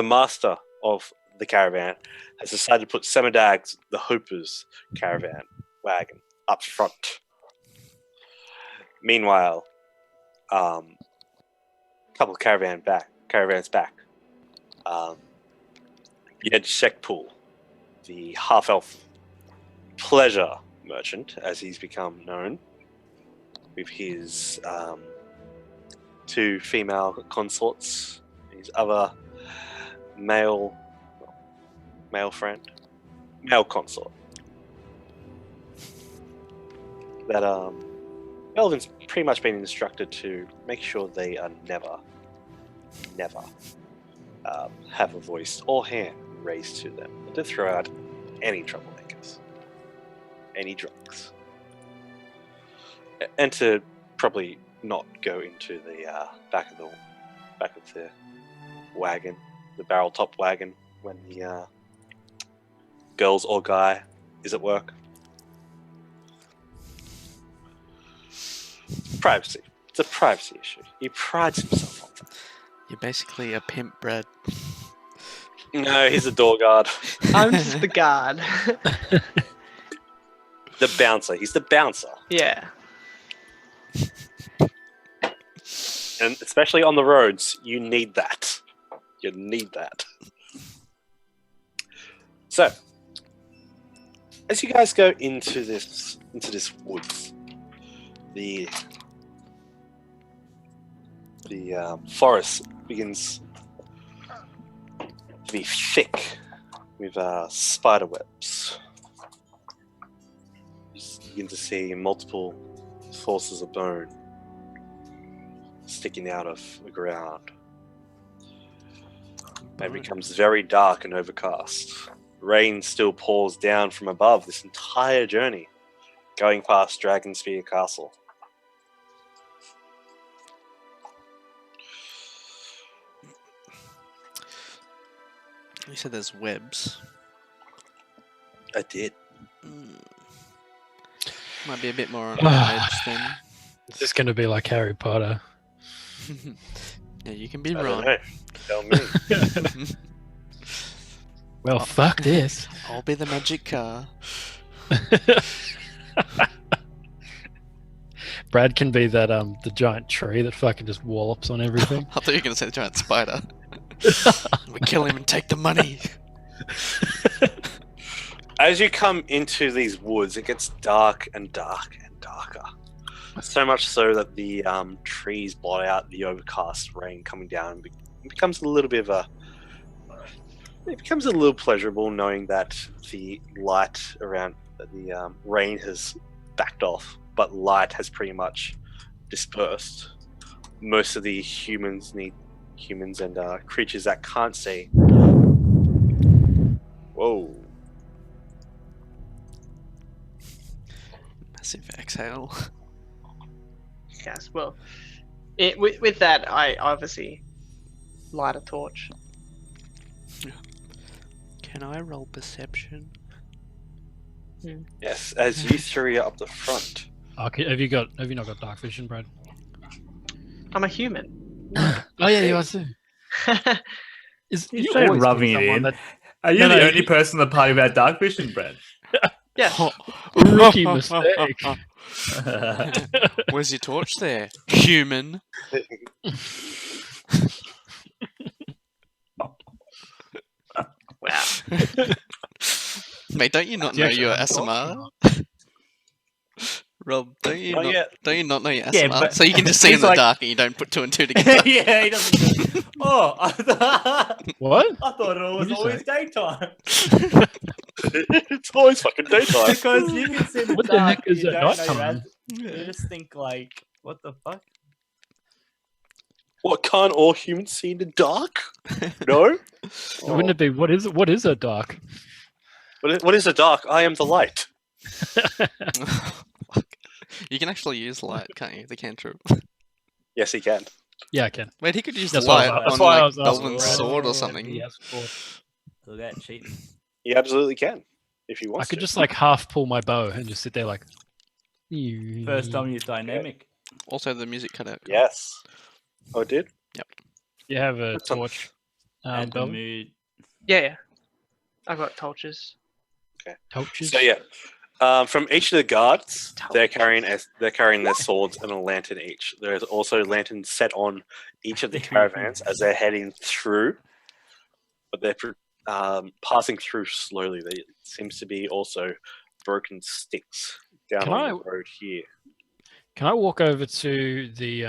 master of the caravan has decided to put Semadag's, the Hooper's caravan wagon, up front. Meanwhile, a couple of caravans back, Yed Shekpool, the half-elf pleasure merchant, as he's become known, with his two female consorts, his other male consort. That Melvin's pretty much been instructed to make sure they are never have a voice or hand raised to them, and to throw out any troublemakers, any drunks, and to probably not go into the back of the wagon, the barrel top wagon, when the girls or guy is at work. Privacy. It's a privacy issue. He prides himself on that. You're basically a pimp, Brad. No, he's a door guard. I'm just the guard. The bouncer. He's the bouncer. Yeah. And especially on the roads, you need that. You need that. So, as you guys go into this woods, the forest begins to be thick with spider webs. You begin to see multiple sources of bone sticking out of the ground. It becomes very dark and overcast. Rain still pours down from above this entire journey, going past Dragonspear Castle. You said there's webs. I did. Might be a bit more on the edge then. Is this going to be like Harry Potter? Yeah, you can be I wrong. don't know. Tell me. Well, fuck this. I'll be the magic car. Brad can be that the giant tree that fucking just wallops on everything. I thought you were going to say the giant spider. We kill him and take the money. As you come into these woods, it gets dark and dark and darker. So much so that the trees blot out the overcast rain coming down. It becomes a little bit of a... It becomes a little pleasurable knowing that the light around the rain has backed off, but light has pretty much dispersed. Most of the humans and creatures that can't see. Whoa. Massive exhale. Yes. Well, with that, I obviously light a torch. Can I roll perception? Yes, as you three are up the front. Okay, have you not got dark vision, Brad? I'm a human. Oh yeah, you are too. You started rubbing it in. Are you the only person in the party without dark vision, Brad? Yeah. Rookie mistake. Where's your torch there? Human. Wow. Mate, don't you not know you're SMR? Rob, don't you Not not, yet. don't you not know your Yeah, ASMR? but So you can just see in he's the like- dark and you don't put 2 and 2 together. Yeah, he doesn't. Oh, What? I thought it was What'd you always daytime. It's always fucking daytime. Because you can see the What the dark heck and is you at don't know your nighttime? You just think like, what the fuck? What, can't all humans see in the dark? No? Wouldn't it be? What is it? What is a dark? What is the dark? I am the light. Fuck. You can actually use light, can't you? The cantrip. Yes, he can. Yeah, I can. Wait, he could use That's why light I was- that's on why I like was asking Belvin's Brad. sword or Oh, something. Yes, for- Look at that cheating. He absolutely can. If he I wants could to. just like half pull my bow and just sit there like. First time use dynamic. Also, the music cut out. Yes. Oh, it did? You have a That's not- torch. Add the Belvin? mood. Yeah. I've got torches. Torches. So yeah, from each of the guards, they're carrying their swords and a lantern each. There's also lanterns set on each of the caravans as they're heading through, but they're passing through slowly. There seems to be also broken sticks down Can on I- the road here. Can I walk over to the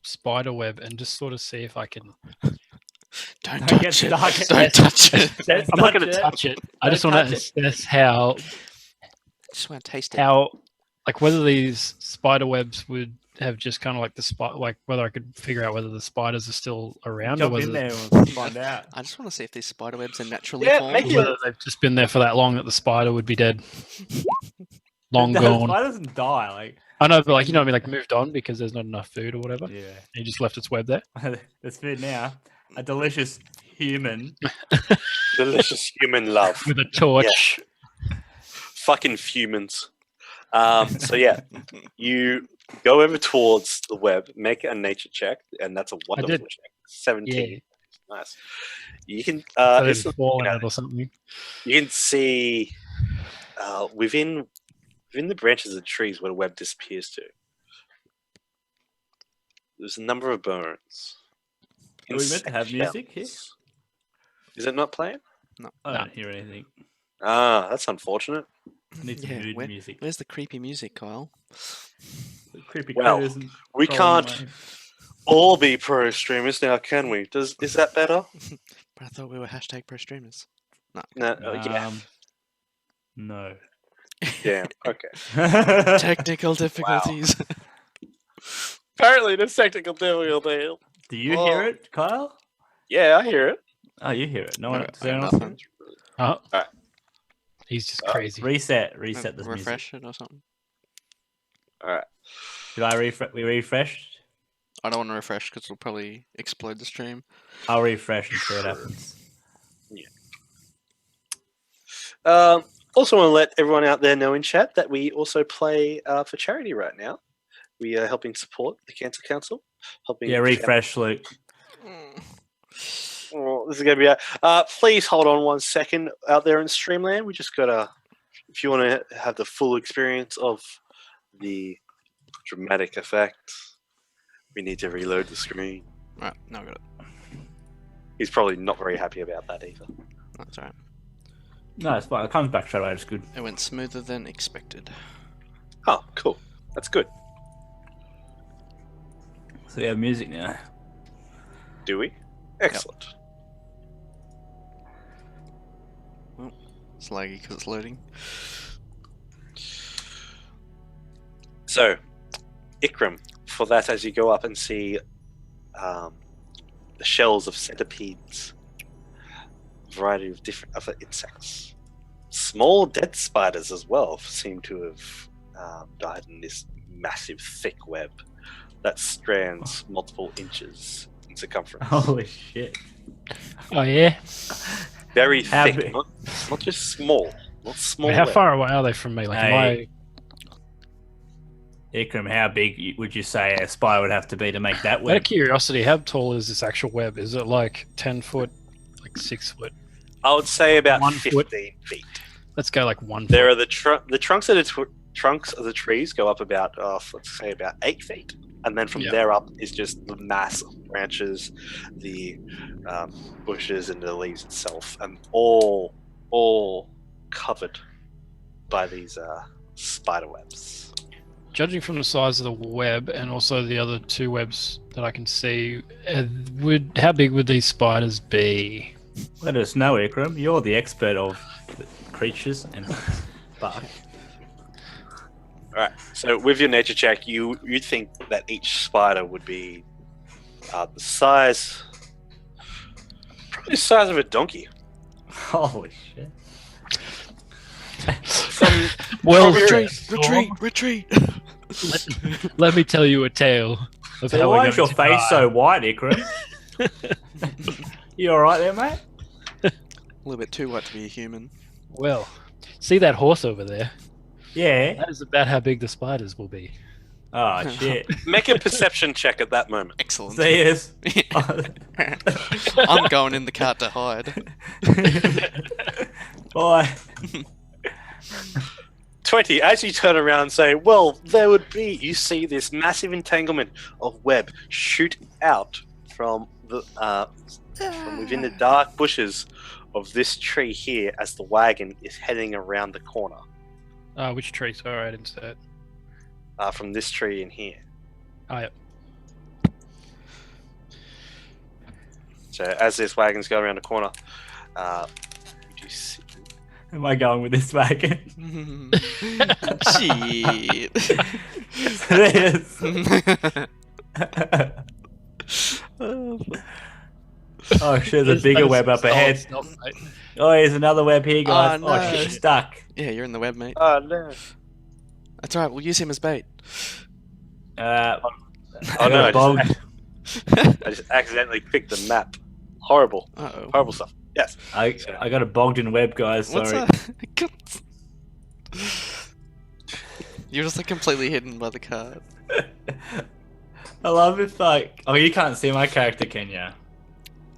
spider web and just sort of see if I can? Don't Don't get touch it. stuck. Don't touch it. Don't I'm not touch going to it. touch it. I Don't just want to touch assess how Just want to taste it. like whether these spider webs would have just kind of like the spot, like whether I could figure out whether the spiders are still around or Jump whether, in there and we'll find out. I just want to see if these spider webs are naturally Yeah, formed. make it- whether they've just been there for that long that the spider would be dead, long The gone. spider doesn't die. Like, I know, but like you know what I mean, like moved on because there's not enough food or whatever. yeah. And he just left its web there. There's food now. A delicious human. Delicious human love. With a torch. Fucking humans. So yeah, you go over towards the web, make a nature check, and that's a wonderful did. check. 17. Yeah. Nice. You can So it's- they've fallen you know, out or something. you can see within the branches of the trees where the web disappears to. There's a number of bones. Are we meant to have music here? Is it not playing? I don't hear anything. Ah, that's unfortunate. Need some Yeah, mood where- music. Where's the creepy music, Kyle? The creepy Well, critters and we crawling can't away. all be pro streamers now, can we? Is that better? But I thought we were hashtag pro streamers. No. No. Yeah. No. Damn. Okay. Technical difficulties. Apparently, there's technical difficulty. Do you hear it, Kyle? Yeah, I hear it. Oh, you hear it. No one. No, Does anyone else hear nothing. Oh, Alright. he's just Uh, crazy. it? Reset this music. Refresh it or something. All right. Did I refresh? We refreshed. I don't want to refresh because it'll probably explode the stream. I'll refresh and see what happens. Also, want to let everyone out there know in chat that we also play for charity right now. We are helping support the Cancer Council. Helping. Yeah, refresh, Luke. Oh, this is going to be. Please hold on 1 second out there in Streamland. We just got to. If you want to have the full experience of the dramatic effect, we need to reload the screen. Right, now I got it. He's probably not very happy about that either. That's alright. No, it's fine. It comes back straight away. It's good. It went smoother than expected. Oh, cool. That's good. So we have music now. Do we? Excellent. It's laggy because it's loading. So, Ikram, for that, as you go up and see the shells of centipedes, a variety of different other insects, small dead spiders as well seem to have died in this massive, thick web that strands multiple inches in circumference. Holy shit! Oh yeah. Very How thick, big? not just small, not small. How web. far away are they from me? Like, am Hey. Ikram, how big would you say a spider would have to be to make that Out of web? curiosity, how tall is this actual web? Is it like 10 foot, like 6 foot? I would say about 1 15 foot. feet. Let's go like 1 There foot. are the trunks of the trunks of the trees go up about let's say about 8 feet, and then from Yeah. there up is just the mass of branches, the bushes, and the leaves itself, and all covered by these spider webs. judging from the size of the web and also the other two webs that I can see, how big would these spiders be? Let us know, Ikram. You're the expert of creatures and bark. All right. So with your nature check, you'd think that each spider would be the size, probably the size of a donkey. Holy shit. Well, Retreat! let me tell you a tale of So how why we're is your going to face die. so white, Ikram? You alright there, mate? A little bit too white to be a human. Well, see that horse over there? Yeah. That is about how big the spiders will be. Oh, shit. Make a perception check at that moment. Excellent. See us. I'm going in the cart to hide. Bye. 20. As you turn around and say, well, there would be, you see this massive entanglement of web shoot out from from within the dark bushes of this tree here as the wagon is heading around the corner. Which tree? Sorry, I didn't say it. From this tree in here. Oh, yep. So as this wagon's going around the corner, you see, Am I going with this wagon? Shit. Yes. Oh shit, there's a bigger web up ahead. Stop, mate. Oh, there's another web here, guys. Oh, Oh, no. shit, you're stuck. Yeah, you're in the web, mate. oh no. That's alright, we'll use him as bait. I Oh no, got I bogged. just accidentally picked the map. Horrible. Uh-oh. Horrible stuff. Yes. I got a bogged in web, guys. What's Sorry. that? You're just like completely hidden by the cart. I love it. Like, oh, you can't see my character, can you?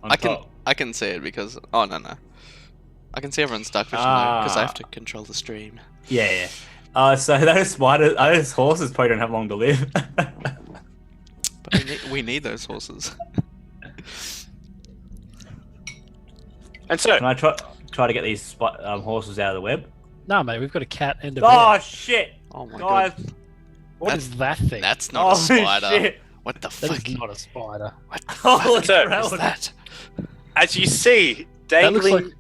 On I can top. I can see it because no. I can see everyone's dark vision because I have Ah. to control the stream. Yeah. So those spiders, those horses probably don't have long to live. But we need those horses. And so, Can I try to get these horses out of the web? No, mate, we've got a cat and a Oh bear. shit, Oh my guys! god. What is that thing? That's not a spider. Shit. What the That fuck? is not a spider. What the Holy So- crap. fuck is that? as you see, That looks dangling,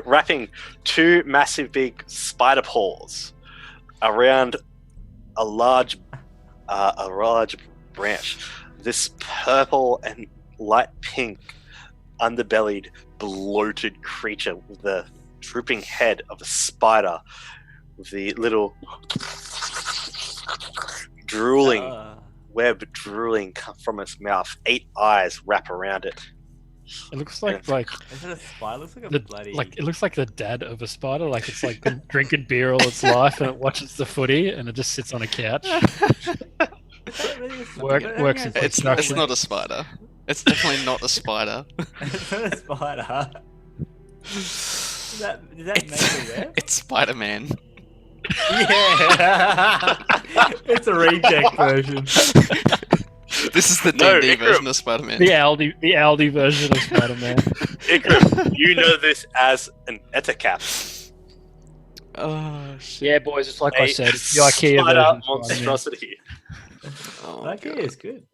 wrapping two massive big spider paws around a large branch. This purple and light pink, underbellied, bloated creature with the drooping head of a spider, with the little drooling web drooling from its mouth. 8 eyes wrap around it. It looks like Is it a spider? It looks like a the bloody. it looks like the dad of a spider. Like it's like been drinking beer all its life and it watches the footy and it just sits on a couch. Works in It's construction. not a spider. It's definitely not a spider. It's not a spider. Does that make a web? It's Spider-Man. Yeah. It's a reject version. This is the No, D&D Ikram. version of Spider-Man. the Aldi version of Spider-Man. Ikram, you know this as an etacap. Oh shit. Yeah, boys, it's like I A said, it's the IKEA spider version. of Spider-Man. monstrosity. Oh, That God. is good.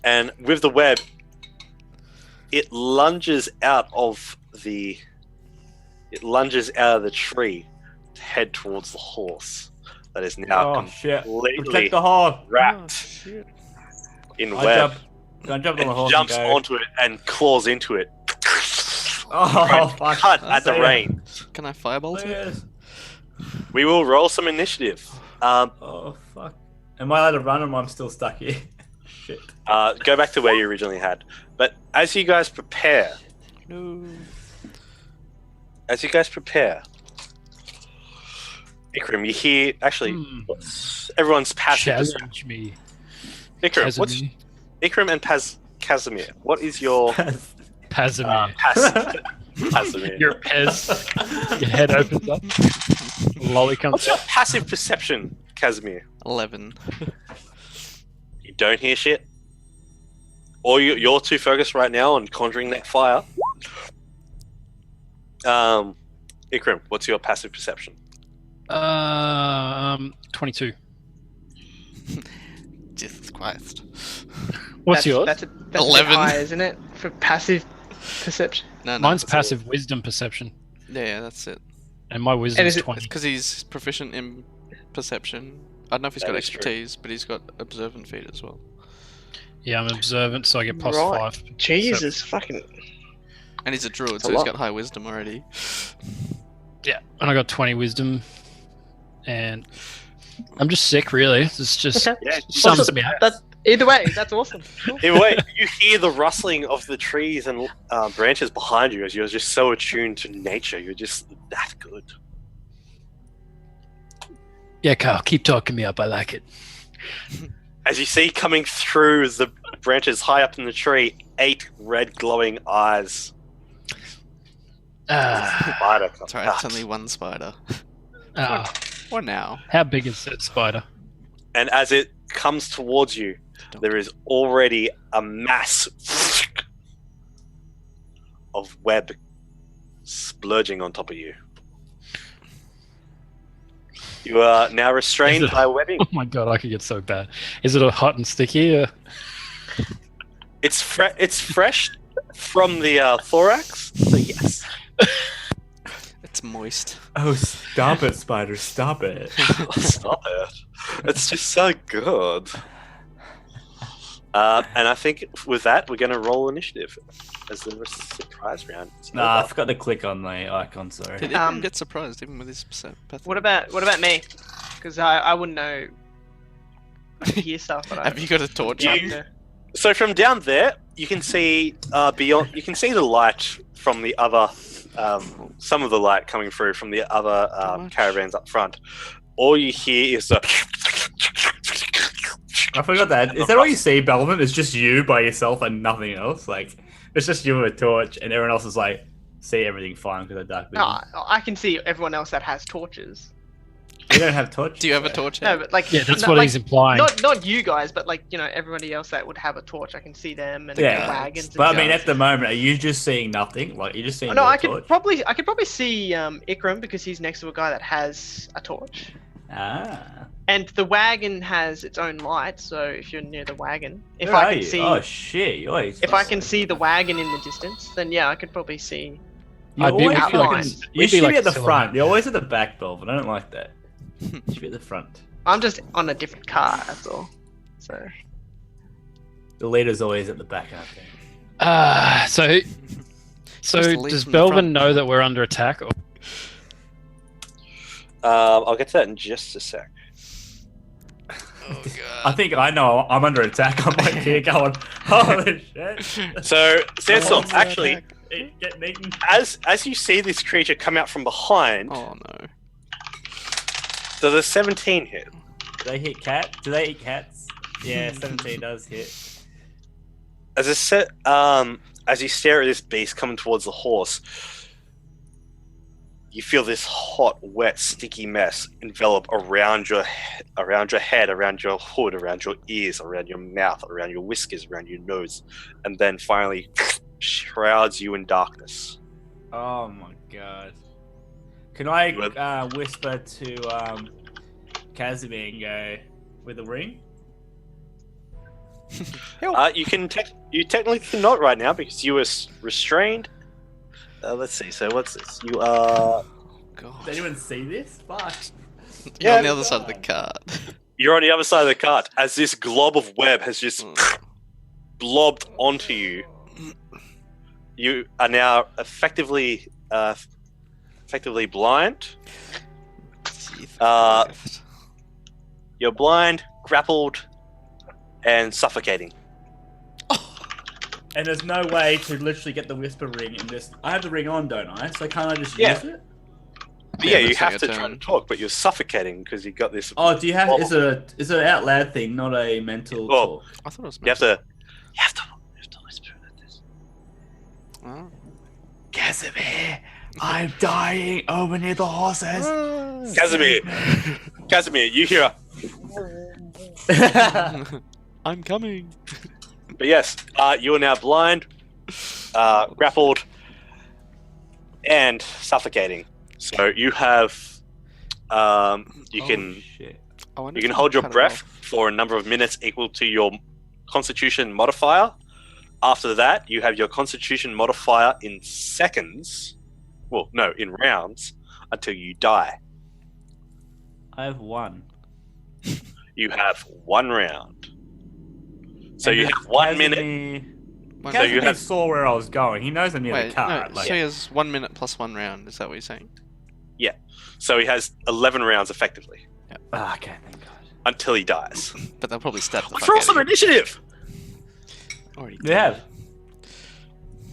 And with the web, it lunges out of the tree to head towards the horse that is now Oh shit! completely Protect the horse. Oh, wrapped shit. in I web. jump on the And horse. jumps and go. onto it and claws into it. Oh fuck! Cut at the See ya. rein. Can I firebolt it? Yes. We will roll some initiative. Oh fuck! Am I allowed to run or am I still stuck here? Shit. Go back to where you originally had. But as you guys prepare, No. Ikram, you hear actually what's everyone's passive. Challenge me. Ikram, what's Casimir. Ikram and Casimir? What is your Casimir. passive? Casimir. Your Pez. Your head opens up. Lolly comes What's your out. passive perception, Casimir? 11. You don't hear shit? Or you're too focused right now on conjuring that fire? Ikram, what's your passive perception? 22. Jesus Christ. What's yours? That's a bit 11. high, isn't it? For passive perception. No, Mine's that's passive wisdom perception, Yeah, that's it. and my wisdom's is it- 20. Because he's proficient in perception. I don't know if he's That got is true. expertise, but he's got observant feat as well. Yeah, I'm observant, so I get plus Right. 5. Jesus, fucking. And he's a druid, That's so a he's lot. got high wisdom already. Yeah, and I got 20 wisdom, and I'm just sick, really. It's just Okay. Yeah. sums me out. That's either way. That's awesome. Either way, you hear the rustling of the trees and branches behind you as you're just so attuned to nature. You're just that good. Yeah, Carl, keep talking me up. I like it. As you see coming through the branches high up in the tree, 8 red glowing eyes. Spider comes That's right, out. it's only one spider. For now. How big is that spider? And as it comes towards you, there is already a mass of web splurging on top of you. You are now restrained Is it- by webbing. Oh my god, I could get so bad. Is it a hot and sticky? It's fresh from the thorax, so yes. It's moist. Oh, stop it, Spider! Stop it! Stop it. It's just so good. And I think with that, we're going to roll initiative as the surprise round. Nah, I forgot to click on the icon. Sorry. Did everyone get surprised, even with his path? What about me? Because I wouldn't know. I can hear stuff, but I Have you got a torch? You- up? So from down there, you can see beyond. You can see the light from the other. Some of the light coming through from the other much? caravans up front. All you hear is the. I forgot that. Is that all you see, Belvin? It's just you by yourself and nothing else. Like it's just you with a torch, and everyone else is like see everything fine because of dark vision. No, I can see everyone else that has torches. You don't have torch. Do you have a torch? No, but like Yeah, that's no, what like, he's implying. Not you guys, but like everybody else that would have a torch. I can see them and Yeah, the wagons. And But I mean, stuff. at the moment, are you just seeing nothing? Like you're just seeing. No, your I could torch? probably see Ikram because he's next to a guy that has a torch. Ah. And the wagon has its own light, so if you're near the wagon, if Where I are can you? see, Oh shit! Oi, if I can see the wagon in the distance, then yeah, I could probably see. You I'd be- always we'd be fucking- like- you we'd be should like be at the silhouette. front. You're always at the back, Belvin. I don't like that. You should be at the front. I'm just on a different car, that's all. So The leader's always at the back, I think. So Just the lead does from the front. Belvin know that we're under attack? Or... I'll get to that in just a sec. Oh god. I think I know I'm under attack. I'm like here going, holy shit. So, Sandstorm, Under actually, attack. Get eaten. as you see this creature come out from behind, Oh no. does a 17 hit? Do they hit cat? Do they eat cats? Yeah, 17 does hit. As you stare at this beast coming towards the horse, you feel this hot, wet, sticky mess envelop around your head, around your hood, around your ears, around your mouth, around your whiskers, around your nose, and then finally shrouds you in darkness. Oh my god. Can I whisper to Casimir and go with a ring? You technically cannot right now because you are restrained. Let's see. So what's this? You are. God. Does anyone see this? Fuck. You're Yeah, on the other side of the card. You're on the other side of the cart as this glob of web has just blobbed onto you. You are now effectively blind. Teeth. You're blind, grappled, and suffocating. And there's no way to literally get the whisper ring and just. I have the ring on, don't I? So can't I just Yeah. use it? But yeah, you that's have not to your try turn. to talk, but you're suffocating because you got this. Oh, do you have? Oh. Is it an out loud thing, not a mental Well, talk? I thought it was. You have to whisper like this. Oh. Casimir, I'm dying over near the horses. Casimir, you hear. I'm coming. But yes, you are now blind, grappled, and suffocating. So you have You Holy can shit. I wonder you if can hold your cut it breath off. for a number of minutes equal to your Constitution modifier. After that, you have your Constitution modifier in seconds. Well, no, in rounds until you die. I have one. You have 1 round. So And you does have 1 minute. One- So you Casimir have- saw where I was going. He knows I'm near Wait, the car. no, like, so he has 1 minute plus 1 round. Is that what you're saying? So he has 11 rounds effectively okay, thank God. until he dies. But they'll probably stab the Let's fuck roll out some of you. initiative. Already We have,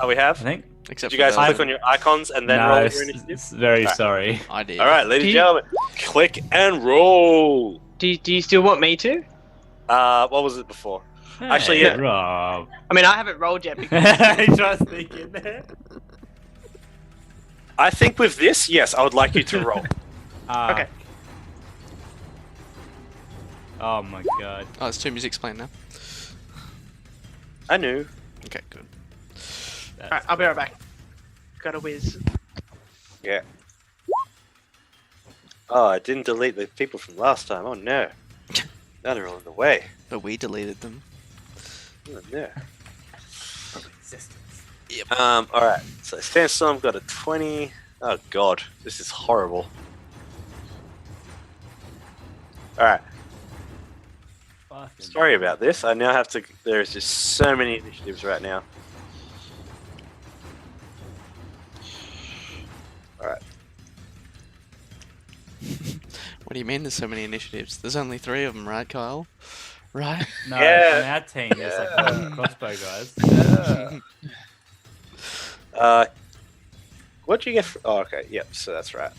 Oh, we I have. think. Except Did you guys for click on your icons and then roll your initiative? it's very Alright. sorry. I did. All right, ladies and Do you- gentlemen, click and roll. Do you still want me to? What was it before? Actually, Hey, yeah. Rob. I mean, I haven't rolled yet because He tries to sneak in there. I think with this, yes, I would like you to roll. Okay. Oh my God. Oh, it's 2 music's playing now. I knew. Okay, good. Alright, I'll be right back. Gotta whiz. Yeah. Oh, I didn't delete the people from last time. Oh no. Now they're all in the way. But we deleted them. Oh no. Resistance. Alright. So Sandstorm got a 20. Oh god. This is horrible. Alright. Sorry about this. I now have to. There's just so many initiatives right now. Alright. What do you mean there's so many initiatives? There's only 3 of them, right, Kyle? Right? No, Yeah. on our team, there's like one crossbow guys. What'd you get? Oh, okay. Yep. So that's right.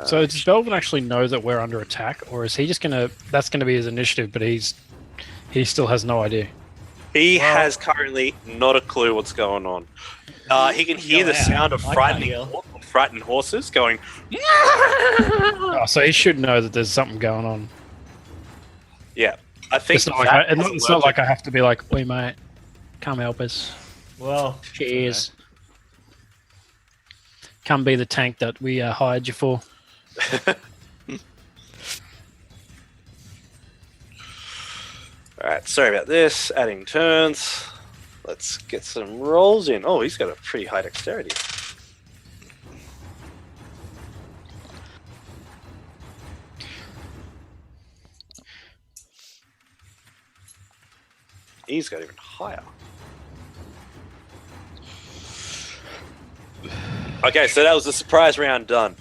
So does Belvin actually know that we're under attack, or is he just gonna? That's gonna be his initiative, but he still has no idea. He Well- has currently not a clue what's going on. He can hear the Yell out. sound of I frightening, can't frightened horses going. Oh, so he should know that there's something going on. Yeah, I think It's not like that it's not like I have to be like, "Wait, mate, come help us. Well, Cheers. Come be the tank that we hired you for." All right, sorry about this. Adding turns. Let's get some rolls in. Oh, he's got a pretty high dexterity. He's got even higher. Okay, so that was the surprise round done.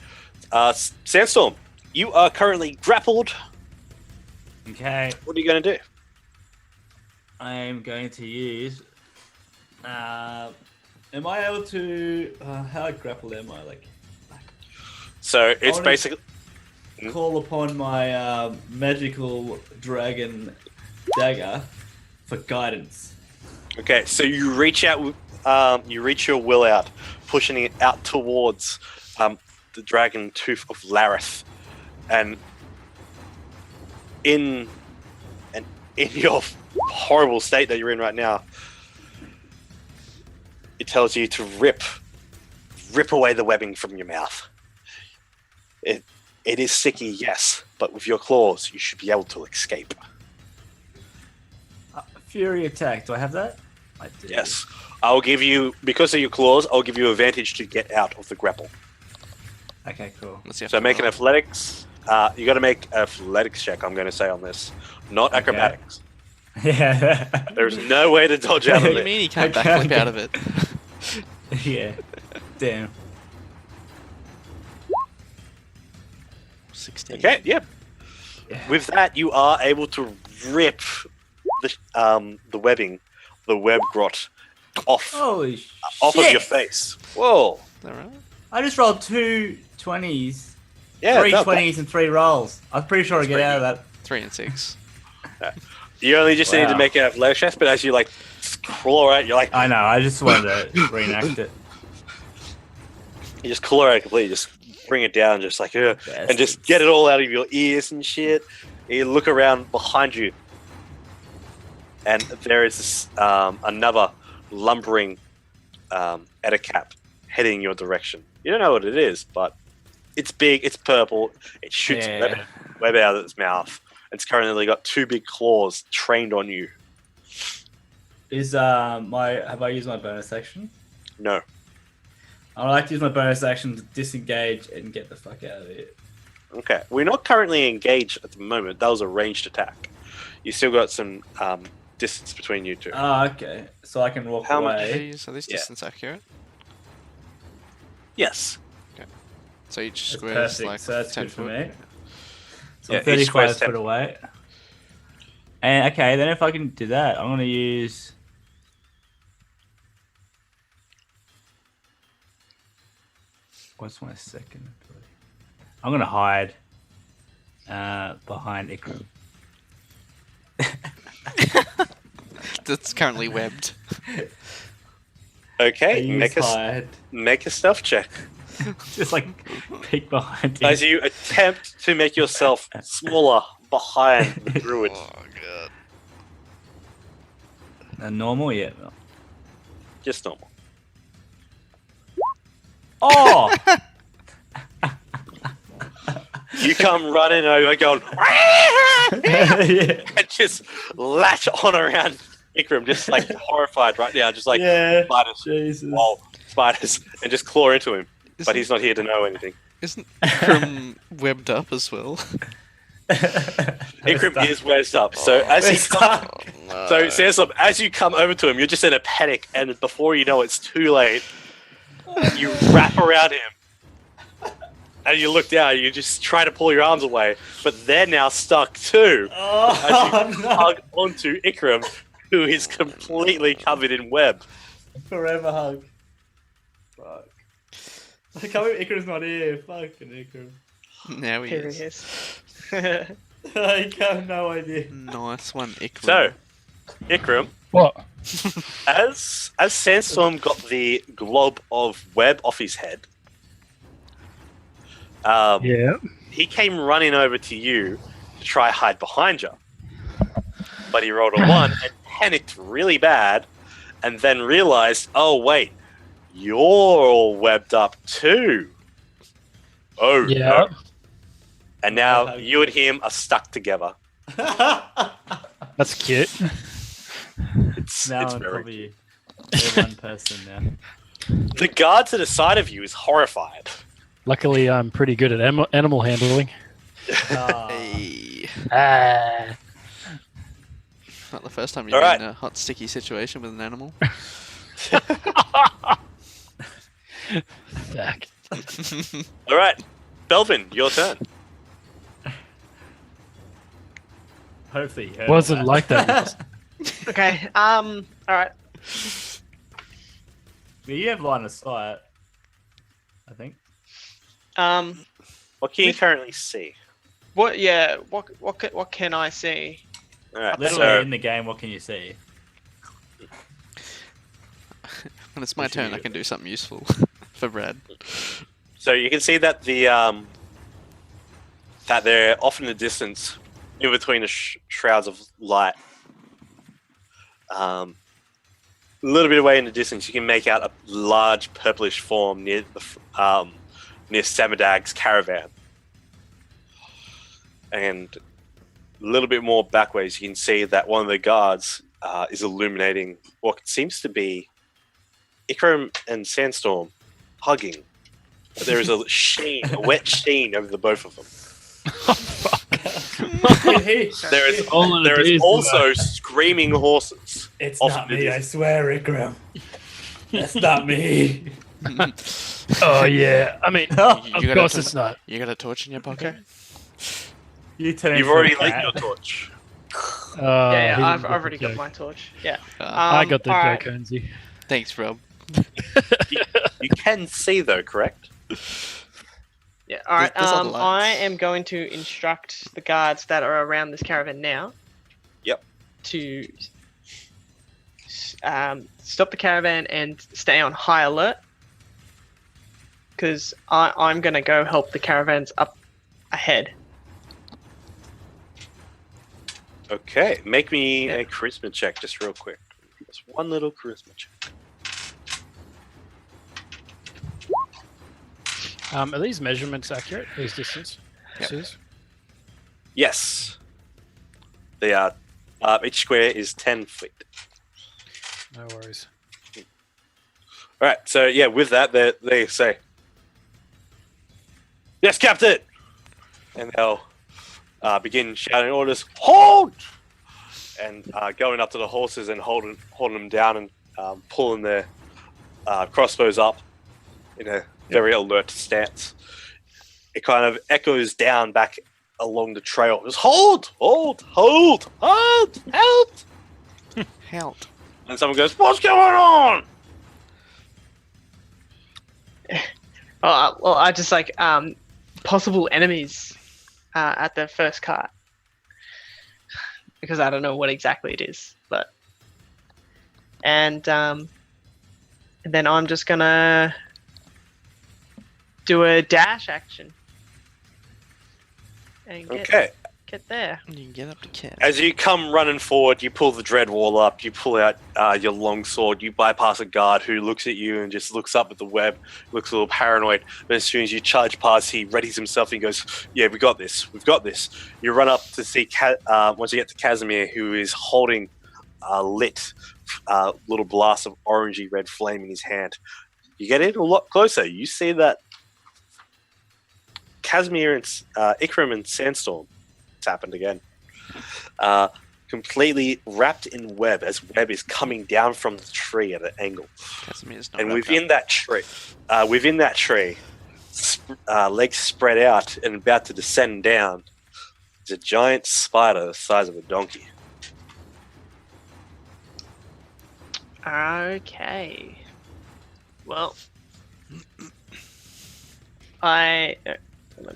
Sandstorm, you are currently grappled. okay. What are you going to do? I am going to use. Am I able to? How grappled am I? Like, So it's wanna- basically call upon my magical dragon dagger for guidance. okay. So you reach out, you reach your will out, pushing it out towards the dragon tooth of Lareth, and in your horrible state that you're in right now, it tells you to rip away the webbing from your mouth. It is sticky, yes, but with your claws, you should be able to escape. Fury attack. Do I have that? I do. Yes, I'll give you, because of your claws, I'll give you advantage to get out of the grapple. Okay, cool. Let's see. So make an athletics. You got to make an athletics check. I'm going to say on this, not acrobatics. Yeah. There's no way to dodge out What of do you it. mean he can't Okay. backflip out of it? Yeah. Damn. 16. Okay, yeah. With that, you are able to rip the webbing, the web grot, off Holy shit. of your face. Whoa. Is that right? I just rolled 2 20s, Yeah. 3 no, 20s, and 3 rolls. I'm pretty sure I That's get pretty out of that. 3 and 6. you only just need to Wow. make an athletics check, but as you like claw out, you're like I know. I just wanted to reenact it. you just claw out completely, just bring it down, just like and just get it all out of your ears and shit. You look around behind you, and there is this, another lumbering Ettercap heading your direction. You don't know what it is, but It's big. It's purple. It shoots Yeah. web out of its mouth. It's currently got 2 big claws trained on you. Have I used my bonus action? No. I'd like to use my bonus action to disengage and get the fuck out of here. Okay. We're not currently engaged at the moment. That was a ranged attack. You still got some distance between you two. Oh, okay. So I can walk How much- away. Are these Yeah. distance accurate? Yes. So each That's square is perfect. like So that's 10 good for foot. me. So Yeah, I'm each square's 35 10 foot away. And okay, then if I can do that, I'm gonna use. What's my second ability? I'm gonna hide behind Ikram. That's currently webbed. Okay. Hide. Make a stealth check. Just like peek behind him. As you attempt to make yourself smaller behind the druid. Oh god. Normal, yeah. Just normal. Oh! You come running over going yeah. and just latch on around Ikram, just like horrified right now, just like Yeah. spiders. Jesus. Whoa, spiders, and just claw into him. But Isn't- he's not here to know anything. Isn't Ikram webbed up as well? Ikram is webbed up, so as he stuck. so Sansom, as you come over to him, you're just in a panic, and before you know it's too late, you wrap around him, and you look down. You just try to pull your arms away, but they're now stuck too. Oh, no. Hug onto Ikram, who is completely covered in web. Forever hug. Fuck. I can't believe Ikram's not here. Fucking Ikram. Now he Here is. he is. I have no idea. Nice one, Ikram. So, Ikram, What? as Sandstorm got the glob of web off his head, Yeah. he came running over to you to try hide behind you. But he rolled a 1 and panicked really bad, and then realized, oh wait, you're all webbed up too. Oh Yeah. no. And now Oh, you and him are stuck together. That's cute. It's Now it's I'm very probably only one person now. The guard to the side of you is horrified. Luckily, I'm pretty good at animal handling. Ah. Hey. Ah. Not the first time you've All right. been in a hot, sticky situation with an animal. Back. All right, Belvin, your turn. Hopefully you heard Wasn't all like that. Okay. All right. Yeah, you have line of sight, I think. What can you currently see? What? Yeah. What can I see? All right, Literally so in the game, what can you see? When it's my turn, I can do something useful for Brad. So you can see that that they're off in the distance, in between the shrouds of light. A little bit away in the distance, you can make out a large purplish form near the near Samadag's caravan. And a little bit more backways, you can see that one of the guards is illuminating what seems to be Ikram and Sandstorm hugging. But there is a sheen, a wet sheen over the both of them. There is All it there is is also screaming horses. It's Off not the me, I distance. swear, Ikram. That's not me. Oh yeah. I mean, You of gotta course t- it's not. You got a torch in your pocket? You turn You've into a already lit cat. your torch. Yeah, he I've didn't get already the got joke. my torch. Yeah. I got the alright. joke, Honzi. Thanks, Rob. You can see though, correct? Yeah. All right. There's other I lights. am going to instruct the guards that are around this caravan now. Yep. To stop the caravan and stay on high alert. Because I'm going to go help the caravans up ahead. Okay, make me a charisma check just real quick. Just one little charisma check. Are these measurements accurate? These distance? Yep. Yes. They are. Each square is 10 feet. No worries. All right. So yeah, with that, they say, "Yes, Captain," and they'll begin shouting orders. Hold! And going up to the horses and holding them down and pulling their crossbows up in a very alert stance. It kind of echoes down back along the trail. Just hold! Help! Help. And someone goes, "What's going on?" Well, I just like possible enemies at the first cart because I don't know what exactly it is, but and then I'm just gonna do a dash action and get there. You can get up to Cat. As you come running forward, you pull the dread wall up, you pull out your long sword, you bypass a guard who looks at you and just looks up at the web, looks a little paranoid. But as soon as you charge past, he readies himself and he goes, "Yeah, we've got this. You run up to see, once you get to Casimir, who is holding a lit little blast of orangey red flame in his hand. You get in a lot closer. You see that Casimir and Ikram and Sandstorm, it's happened again. Completely wrapped in web as web is coming down from the tree at an angle. Casimir's not And wrapped within that tree, legs spread out and about to descend down, is a giant spider the size of a donkey. Okay. Well, let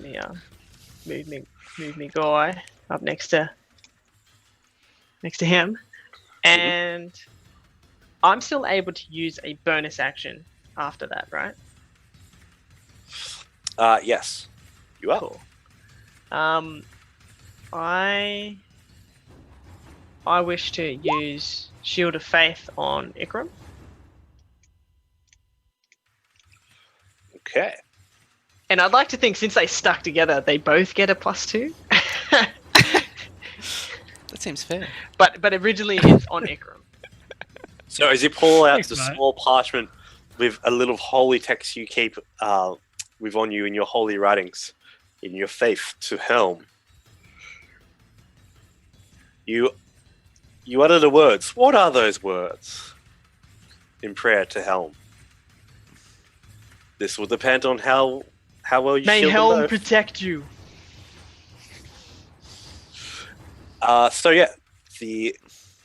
me move me guy up next to him, and I'm still able to use a bonus action after that, right? Yes, you are. Cool. I wish to use Shield of Faith on Ikram. Okay. And I'd like to think since they stuck together, they both get a +2. That seems fair. But originally it's on Ikram. So as you pull out Thanks, the mate. small parchment with a little holy text you keep with on you in your holy writings, in your faith to Helm, you utter the words. What are those words? In prayer to Helm. This will depend on how well you May shield them Helm both. protect you. So yeah, the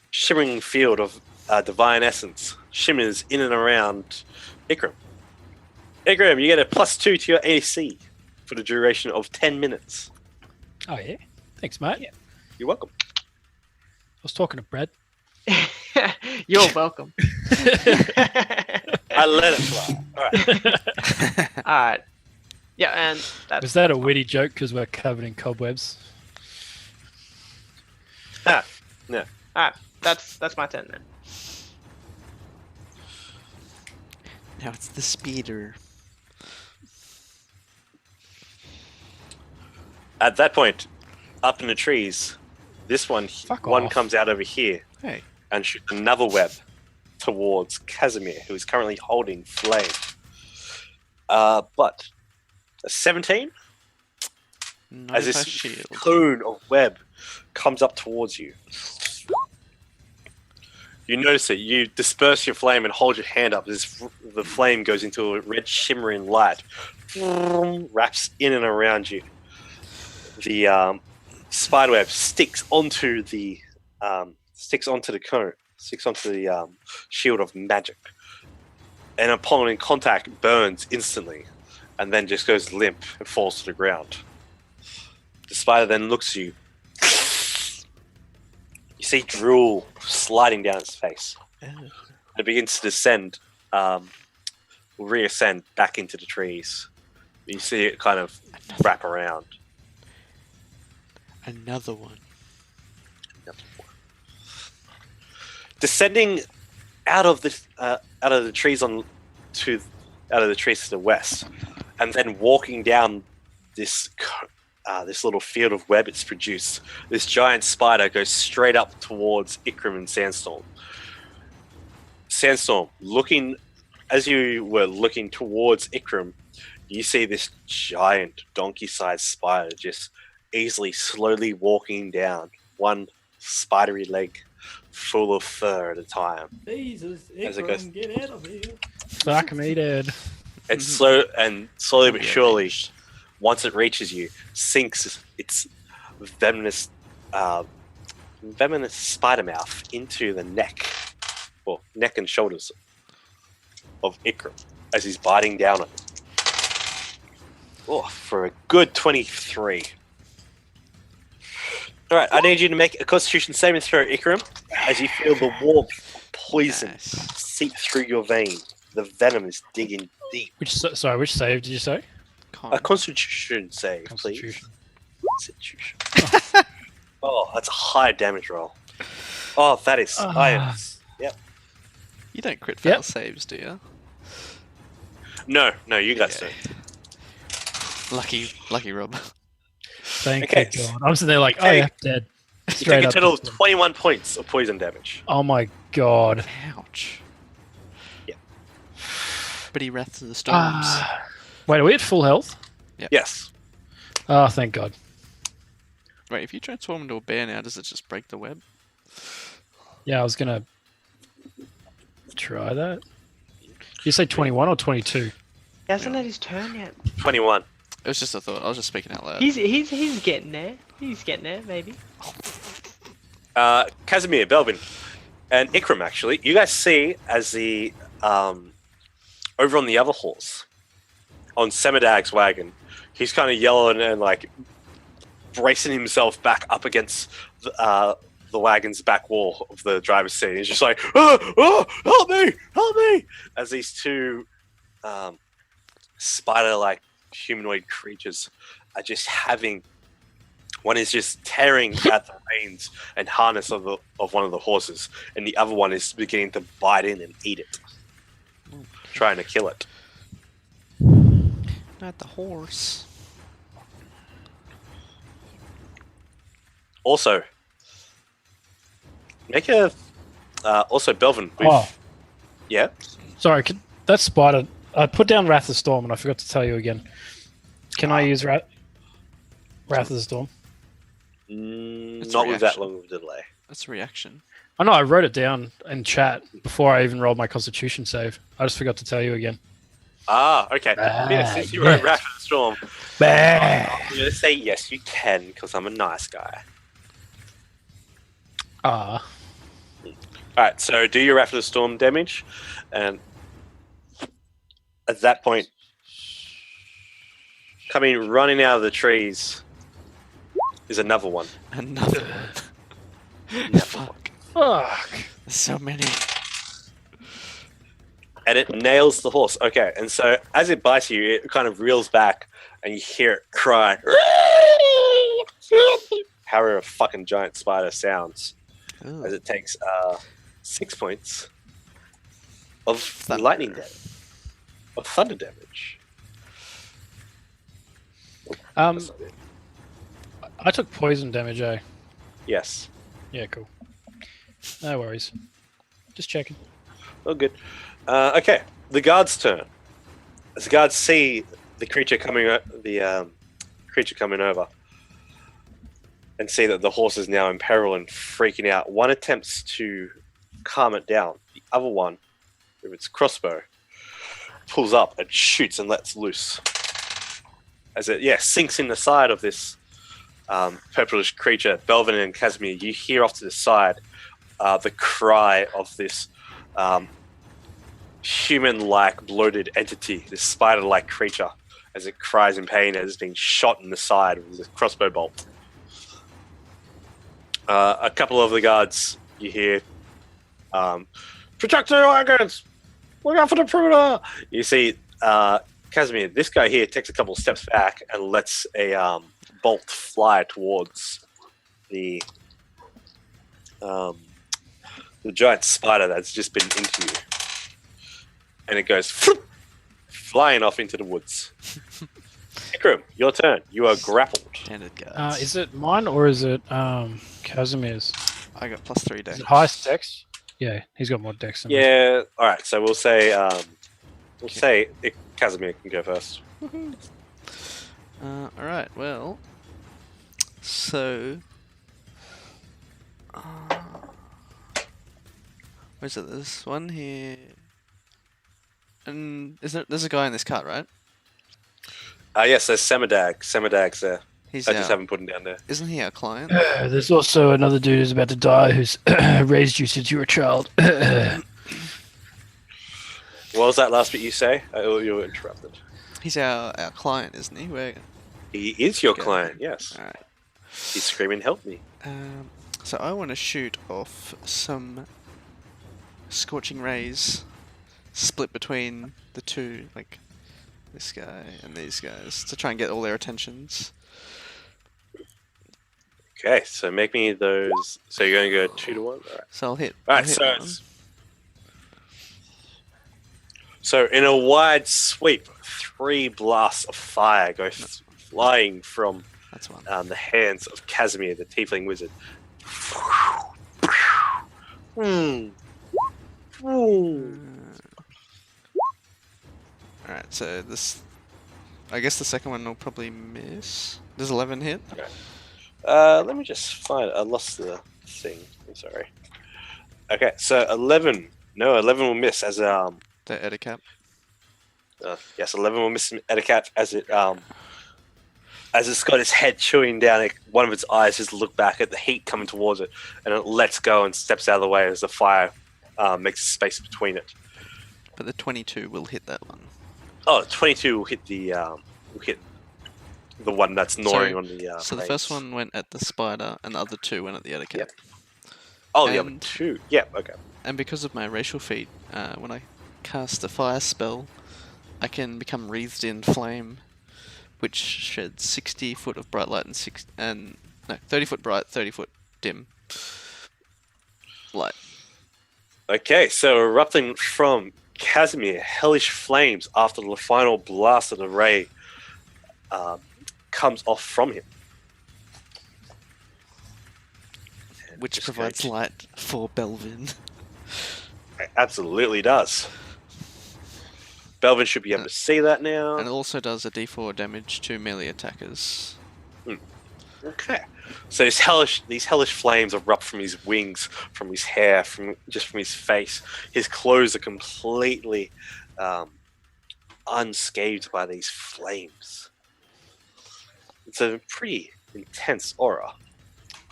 shimmering field of divine essence shimmers in and around Ikram. Ikram, you get a +2 to your AC for the duration of 10 minutes. Oh yeah. Thanks, mate. You're welcome. I was talking to Brad. You're welcome. I let it fly. All right. Alright. Yeah, and that's Was that a witty joke because we're covered in cobwebs? alright. That's my turn then. Now it's the speeder. At that point, up in the trees, this one Fuck one off. comes out over here Hey. and shoots another web towards Casimir, who is currently holding flame. But a 17, Not as if I this shield. cone of web comes up towards you. You notice it. You disperse your flame and hold your hand up as the flame goes into a red shimmering light, wraps in and around you. The spiderweb sticks onto the cone, sticks onto the shield of magic, and upon contact, burns instantly, and then just goes limp and falls to the ground. The spider then looks at you. You see drool sliding down its face. Oh. It begins to descend, reascend back into the trees. You see it kind of wrap around. Another one. Descending out of the trees to the west, and then walking down this little field of web it's produced, this giant spider goes straight up towards Ikram and Sandstorm. Sandstorm, as you were looking towards Ikram, you see this giant donkey-sized spider just easily, slowly walking down, one spidery leg full of fur at a time. Jesus, As it goes- get out of here. Fuck me, dead. It's slowly but surely, once it reaches you, sinks its venomous spider mouth into the neck and shoulders of Ikram as he's biting down on it. Oh, for a good 23. All right, I need you to make a Constitution saving throw, Ikram, as you feel the warmth of poison Nice. seep through your vein. The venom is digging deep. Which save did you say? A Constitution save, Constitution. please. Constitution. Oh, that's a high damage roll. Oh, that is. Yep. You don't crit fail Yep. saves, do you? No, you guys Yeah. don't. Lucky Rob. Thank Okay. you, God. I'm sitting there like, oh Okay. yeah, dead. You Straight take a up. total of 21 points of poison damage. Oh my God. Ouch. Yeah. But he wrath to the storms. Wait, are we at full health? Yes. Oh, thank God. Wait, if you transform into a bear now, does it just break the web? Yeah, I was gonna try that. You say 21 or 22? He hasn't had his turn yet. 21. It was just a thought. I was just speaking out loud. He's getting there. He's getting there, maybe. Casimir, Belvin, and Ikram, actually, you guys see as the over on the other horse, on Semadag's wagon, he's kind of yelling and like bracing himself back up against the wagon's back wall of the driver's seat. He's just like, oh, help me! As these two spider-like humanoid creatures are just having. One is just tearing at the reins and harness of one of the horses, and the other one is beginning to bite in and eat it, trying to kill it. Not the horse. Also, make a also Belvin. Oh. Yeah. Sorry, that spider. I put down Wrath of the Storm and I forgot to tell you again. Can I use Wrath of the Storm? It's Not a with that reaction. long of a delay. That's a reaction. I know I wrote it down in chat before I even rolled my Constitution save. I just forgot to tell you again. Okay. Yeah, since you wrote Wrath of the Storm, I'm going to say yes, you can, because I'm a nice guy. Alright, so do your Wrath of the Storm damage, and at that point, coming running out of the trees is another one. Another one. Fuck. Fuck. There's so many. And it nails the horse. Okay, and so as it bites you, it kind of reels back, and you hear it cry. However a fucking giant spider sounds, Ooh. as it takes 6 points of Thunder. lightning damage, of thunder damage. I took poison damage, eh? Yes. Yeah, cool. No worries. Just checking. Oh, good. Okay, the guard's turn. As the guards see the creature coming, creature coming over, and see that the horse is now in peril and freaking out, one attempts to calm it down. The other one, with its crossbow, pulls up and shoots and lets loose. As it, sinks in the side of this purplish creature. Belvin and Casimir, you hear off to the side the cry of this human-like bloated entity, this spider-like creature, as it cries in pain as it's being shot in the side with a crossbow bolt. A couple of the guards, you hear, protect the wagons! Look out for the pruner! You see, Casimir, this guy here takes a couple of steps back and lets a bolt fly towards the giant spider that's just been into you. And it goes, flying off into the woods. Ikram, your turn. You are grappled. Standard guards. Is it mine or is it Casimir's? I got +3 Is dex. it highest dex? Yeah, he's got more dex than me. Yeah. All right. So we'll say Casimir can go first. All right. Well, so where's it? There's one here, and there's a guy in this cart, right? Yes, there's Semadag. Semadag's there. He's I just our, haven't put him down there. isn't he our client? There's also another dude who's about to die who's raised you since you were a child. What was that last bit you say? You were interrupted. He's our client, isn't he? He is your Okay. client, yes. All right. He's screaming, help me. So I want to shoot off some scorching rays, split between the two, like this guy and these guys, to try and get all their attentions. Okay, so make me those. So you're going to go 2 to 1? All right. So I'll hit. All I'll right, hit so one. So in a wide sweep, 3 blasts of fire go flying from That's one. the hands of Casimir, the tiefling wizard. Alright, so this. I guess the second one will probably miss. Does 11 hit? Let me just find. I lost the thing. I'm sorry. Okay, so 11. No, 11 will miss as The Edicap. yes, 11 will miss Eticat as it's got its head chewing down. One of its eyes just look back at the heat coming towards it, and it lets go and steps out of the way as the fire makes space between it. But the 22 will hit that one. Oh, 22 will hit the one that's gnawing on the. So the first one went at the spider, and the other 2 went at the Edicap. Yep. Oh, the other And- 2. Yeah. Okay. And because of my racial feat, when I cast a fire spell, I can become wreathed in flame, which sheds 60 foot of bright light and 30 foot bright, 30 foot dim light. Okay, so erupting from Casimir, hellish flames after the final blast of the ray comes off from him. Which Just provides going light for Belvin. It absolutely does. Belvin should be able to see that now. And it also does a d4 damage to melee attackers. Okay. So these hellish flames erupt from his wings, from his hair, from his face. His clothes are completely unscathed by these flames. It's a pretty intense aura.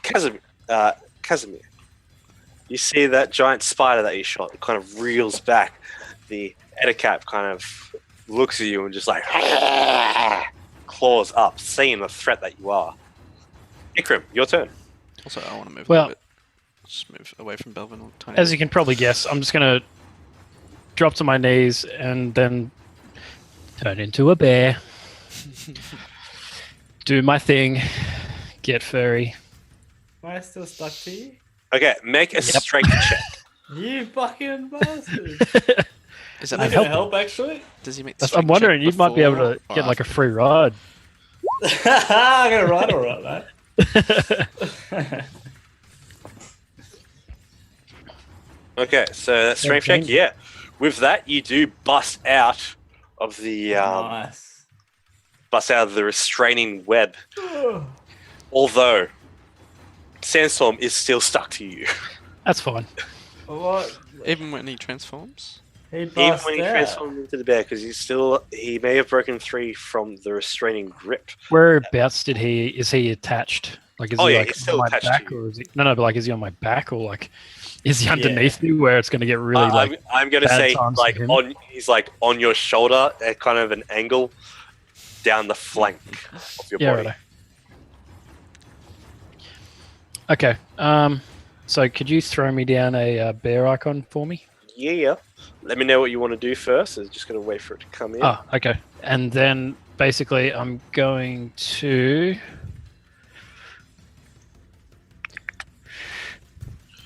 Casimir, you see that giant spider that you shot. It kind of reels back. The Edicap kind of looks at you and just like claws up, seeing the threat that you are. Ikram, your turn. Also, I want to move a Well- little bit. Just move away from Belvin. a tiny As bit. you can probably guess, I'm just going to drop to my knees and then turn into a bear. Do my thing. Get furry. Am I still stuck to you? Okay, make a strength check. You fucking bastard. Is that I I make, help help, help actually? does he make the I'm strength wondering, check you might be able before to or get like a after? free ride. I'm gonna ride alright, mate. Okay, so that strength check, Okay. yeah. With that, you do bust out of the Nice. restraining web. Although Sandstorm is still stuck to you. That's fine. What? Even when he transforms? He Even bust when he out. transformed into the bear, because he may have broken free from the restraining grip. Whereabouts is he attached? Like, is Oh, he yeah, like he's still on my attached to back, you. or is he? No, but like, is he on my back, or like, is he underneath me where it's going to get really like? I'm gonna bad say times like for him. he's like on your shoulder at kind of an angle down the flank of your Yeah, body. right. Okay. So could you throw me down a bear icon for me? Yeah. Let me know what you want to do first. I'm just gonna wait for it to come in. Oh, okay. And then basically, I'm going to.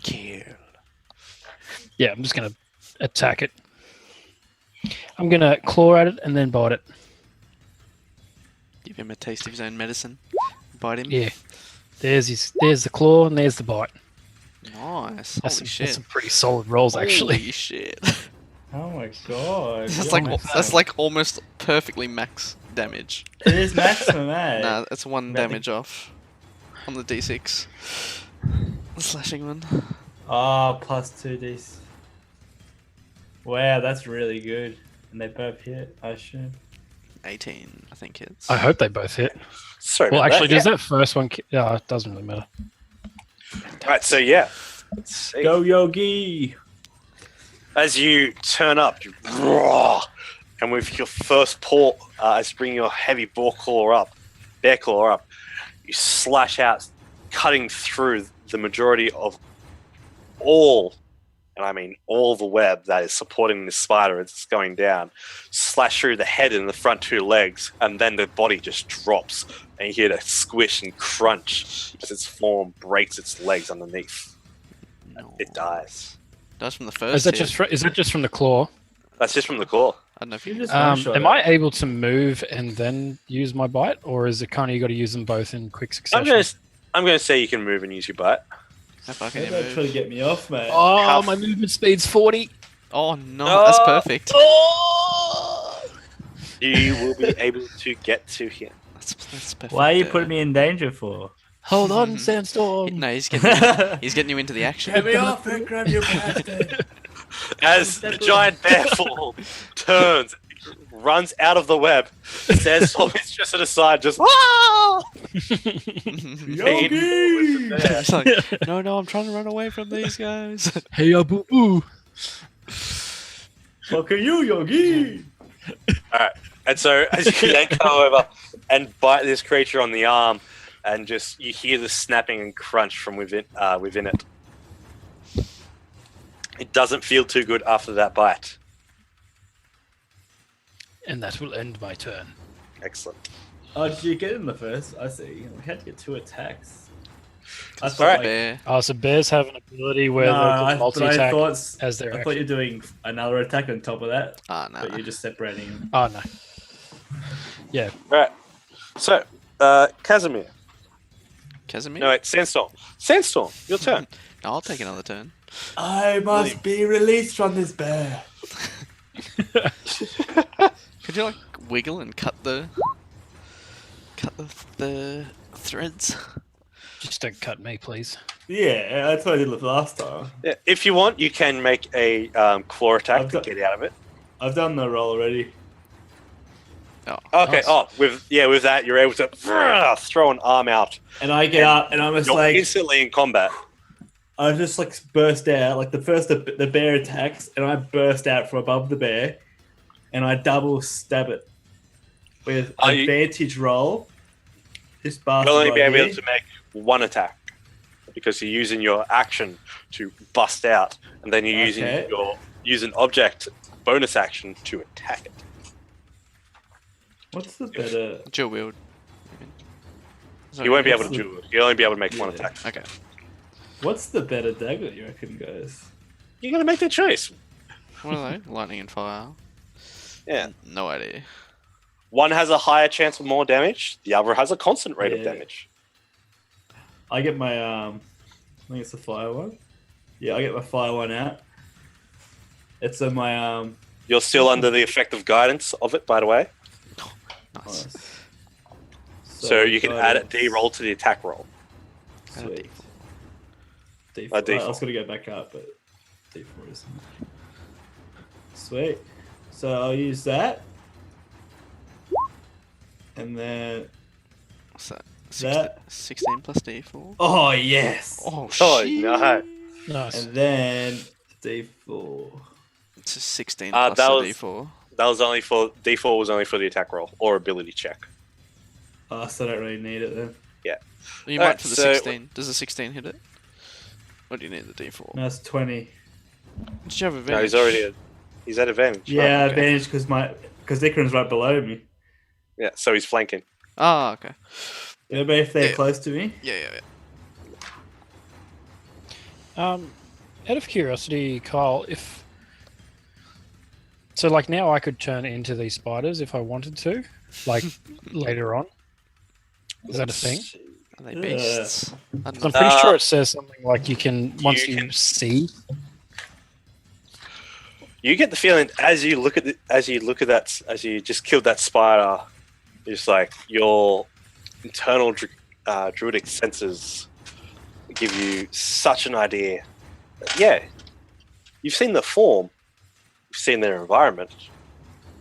Kill. Yeah, I'm just going to attack it. I'm gonna claw at it and then bite it. Give him a taste of his own medicine. Bite him. Yeah. There's the claw and there's the bite. Nice. That's Holy some, shit. That's some pretty solid rolls, actually. Holy shit. Oh my god. That's like almost perfectly max damage. It is maximum, eh? Nah, that's one About to- damage off on the d6. The slashing one. Oh, plus 2d. Wow, that's really good. And they both hit, I assume. 18, I think hits. I hope they both hit. Sorry Well, about actually, that. does that first one... Yeah, it doesn't really matter. Right, so yeah. Let's see. Go Yogi! As you turn up, you roar, and with your first paw, as you bring your heavy bear claw up, you slash out, cutting through the majority of all, and I mean all the web that is supporting this spider as it's going down, slash through the head and the front two legs, and then the body just drops, and you hear the squish and crunch as its form breaks its legs underneath. No. It dies. Dies from the Is first that hit. is that just from the claw? That's just from the claw. I don't know if You you just just... one-shot Am it. I able to move and then use my bite, or is it kind of you got to use them both in quick succession? I'm gonna say you can move and use your bite. How far can you They're trying to move? get me off, mate. Oh, How my movement speed's 40. Oh no, that's perfect. You will be able to get to him. That's perfect. Why are you putting me in danger for? Hold on, Sandstorm. No, he's getting you into the action. Get me off it, grab your bastard! As the giant bear form turns, runs out of the web, says is just to the side, just Yogi! It's like, no, I'm trying to run away from these guys. Hey, Abu. Ooh. Fuck you, Yogi! Alright. And so as you then come over and bite this creature on the arm, and just you hear the snapping and crunch from within it. It doesn't feel too good after that bite. And that will end my turn. Excellent. Oh, did you get in the first? I see. We had to get 2 attacks. I It's thought, Alright. like, bear. Oh, so bears have an ability where no, they'll I, do but I multi-attack thought, as their I action. thought you're doing another attack on top of that, Ah, no. but you're just separating them. Oh, no. Yeah. Alright. So, Casimir. Casimir? No, wait, Sandstorm. Sandstorm, your turn. I'll take another turn. I must be released from this bear. Could you like wiggle and cut the threads? Just don't cut me, please. Yeah, that's what I did last time. Yeah, if you want, you can make a claw attack I've to got- get out of it. I've done the roll already. Oh, Okay. Nice. Oh, with that, you're able to throw an arm out. And I get up and I'm just You're like, instantly in combat. I just like burst out, like the bear attacks, and I burst out from above the bear, and I double stab it with Are you- advantage roll. This bastard You'll only right be able here. to make one attack because you're using your action to bust out, and then you're Okay. use an object bonus action to attack it. What's the better? dual wield. You won't be able to what's the- do it. You'll only be able to make one Yeah. attack. Okay. What's the better dagger you reckon, guys? You're gonna make that choice. What are they? Lightning and fire. Yeah. No idea. One has a higher chance of more damage. The other has a constant rate of Yeah. damage. I get my I think it's the fire one. Yeah, I get my fire one out. It's in my You're still under the effect of guidance of it, by the way. Nice. nice. So you can add a guidance. D roll to the attack roll. Add a Sweet. D4. D4. D4. I was gonna go back up, but D4 isn't. Sweet. So I'll use that, and then What's that? That- 16 plus D4. oh yes, Oh, Oh, shit. no. Nice. and then D4. It's a 16 that plus a was- D4. That was only for D4 was only for the attack roll or ability check. Oh, so I don't really need it then. You Alright, might for the so- 16. Does the 16 hit it? Or do you need the D4? No, it's 20. Did you have advantage? No, he's at advantage. Yeah, okay. advantage because Ikran's right below me. Yeah, so he's flanking. Ah, okay. Maybe if they're Yeah. close to me. Yeah. Out of curiosity, Kyle, So like now I could turn into these spiders if I wanted to, like later on. Is that a thing? Are they beasts? I don't 'Cause I'm know. pretty sure it says something like you can once you can- see. You get the feeling as you look at that, as you just killed that spider, it's like your internal druidic senses give you such an idea. That, yeah, you've seen the form, you've seen their environment.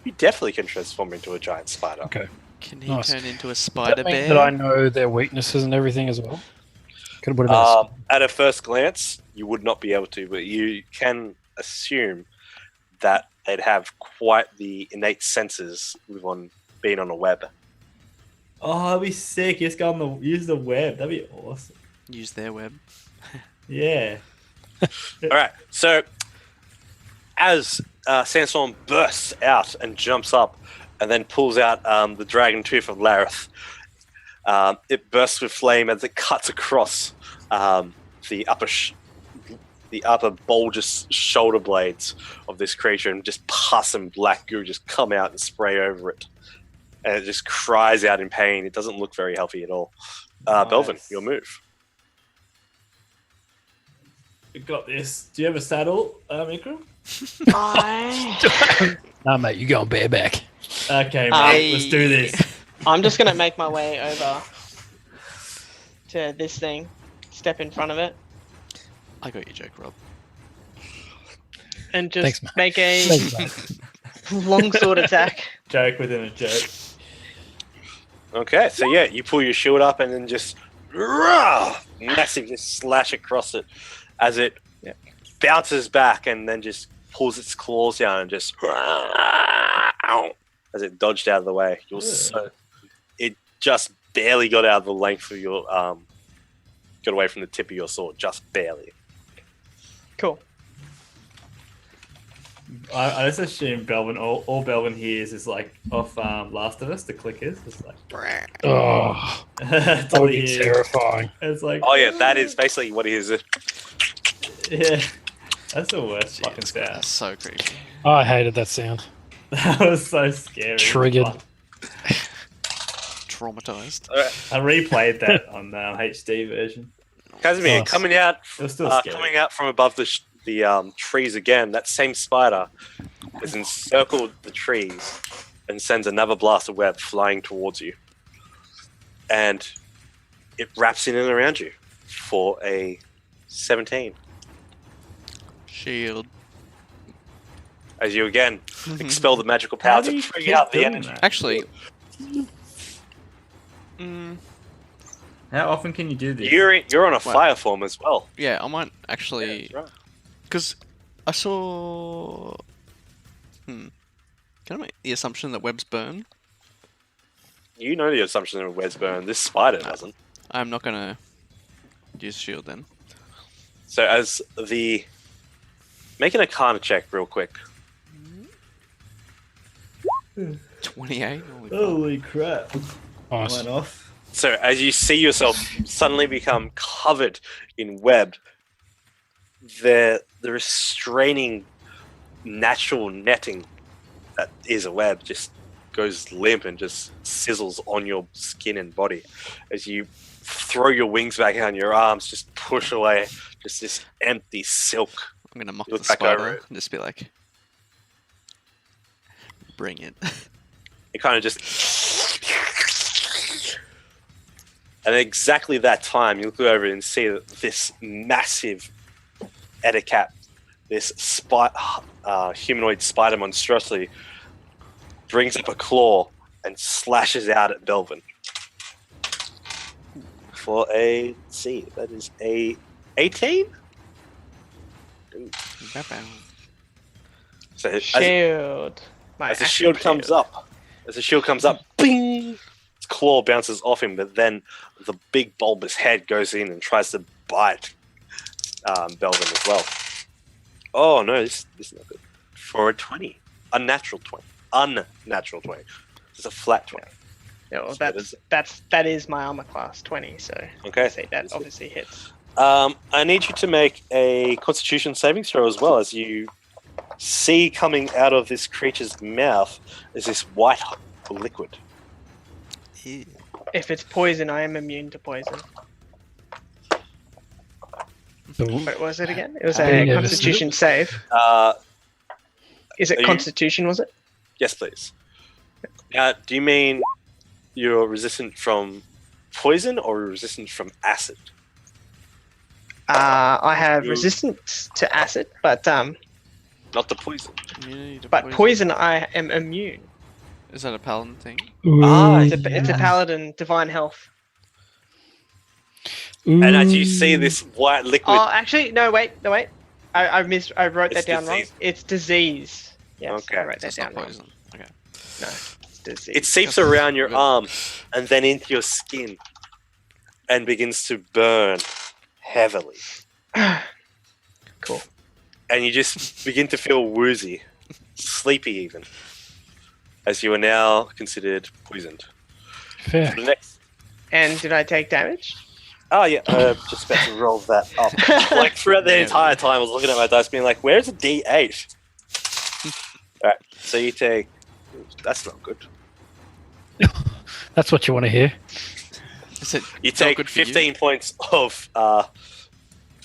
You definitely can transform into a giant spider. Okay. Can he Nice. turn into a Does spider that mean bear? that I know their weaknesses and everything as well? Could have been At a first glance, you would not be able to, but you can assume that they'd have quite the innate senses with being on a web. Oh, that'd be sick. Just go on use the web. That'd be awesome. Use their web. Yeah. All right, so as Sandstorm bursts out and jumps up and then pulls out the dragon tooth of Lareth, it bursts with flame as it cuts across the upper bulbous shoulder blades of this creature, and just pus and black goo just come out and spray over it. And it just cries out in pain. It doesn't look very healthy at all. Belvin, your move. We got this. Do you have a saddle, Mikro? Nah, mate, you're going bareback. Okay, mate. Let's do this. I'm just gonna make my way over to this thing, step in front of it, I got your joke, Rob. and just Thanks, mate. make a Thanks, mate. longsword attack. Joke within a joke. Okay, so yeah, you pull your shield up and then just massive just slash across it as it bounces back and then just pulls its claws down and just as it dodged out of the way. It just barely got out of the length of your got away from the tip of your sword, just barely. Cool. I just assume Belvin, all Belvin hears is like off Last of Us, the clickers. It's like, Oh, that's that all would he be hears. terrifying. It's like, Oh yeah, that is basically what it is. yeah, that's the worst Jesus fucking Christ, sound. so creepy. Oh, I hated that sound. That was so scary. Triggered. Traumatized. I replayed that on the HD version. Casimir, Nice. coming out It was still scary. coming out from above the trees again, that same spider has encircled the trees and sends another blast of web flying towards you. And it wraps in and around you for a 17. Shield. As you again expel the magical How power do to you bring keep out the doing energy. that? Actually, How often can you do this? You're on a fire form as well. yeah, I might actually, That's right. because I saw. Can I make the assumption that webs burn? You know the assumption of webs burn. This spider doesn't. I'm not gonna use shield then. So as the make an Arcana check real quick. 28. Holy fuck. Holy crap. Nice. Went off. So as you see yourself suddenly become covered in web, the restraining natural netting that is a web just goes limp and just sizzles on your skin and body. As you throw your wings back out and your arms just push away just this empty silk. I'm gonna mock You the look back over spider it. and just be like, "Bring it." It kind of just... And at exactly that time, you look over and see that this massive Edicat, this humanoid spider monstrosity, brings up a claw and slashes out at Belvin. For a, let's see, that is a 18? So Shield. as the shield comes up, bing! Its claw bounces off him, but then the big bulbous head goes in and tries to bite Belvin as well. Oh no, this is not good. For a 20. Unnatural 20. Unnatural 20. It's a flat 20. Yeah, well, So that is my armor class 20, so Okay. I say that obviously hits. I need you to make a Constitution saving throw as well as you see coming out of this creature's mouth is this white liquid. Ew. If it's poison, I am immune to poison. What was it again? It was Have a you never Constitution save. Is it Are you- Constitution? Was it? Yes, please. Now, do you mean you're resistant from poison or resistant from acid? I have You- resistance to acid, but Not the poison. Immunity to poison I am immune. Is that a paladin thing? It's a paladin, divine health. And as you see this white liquid, Oh, actually, no, wait. I missed. I wrote It's that down wrong. disease. It's disease. Yes, Okay. I wrote that That's down not wrong. poison. Okay. No, it's disease. it seeps around your Good. arm and then into your skin and begins to burn heavily. Cool. And you just begin to feel woozy, sleepy even, as you are now considered poisoned. Fair. The next, And did I take damage? oh yeah, just about to roll that up. Like throughout the entire time, I was looking at my dice, being like, "Where's a D8?" All right, so you take. That's not good. That's what you want to hear. Is it You not take good for you? 15 points of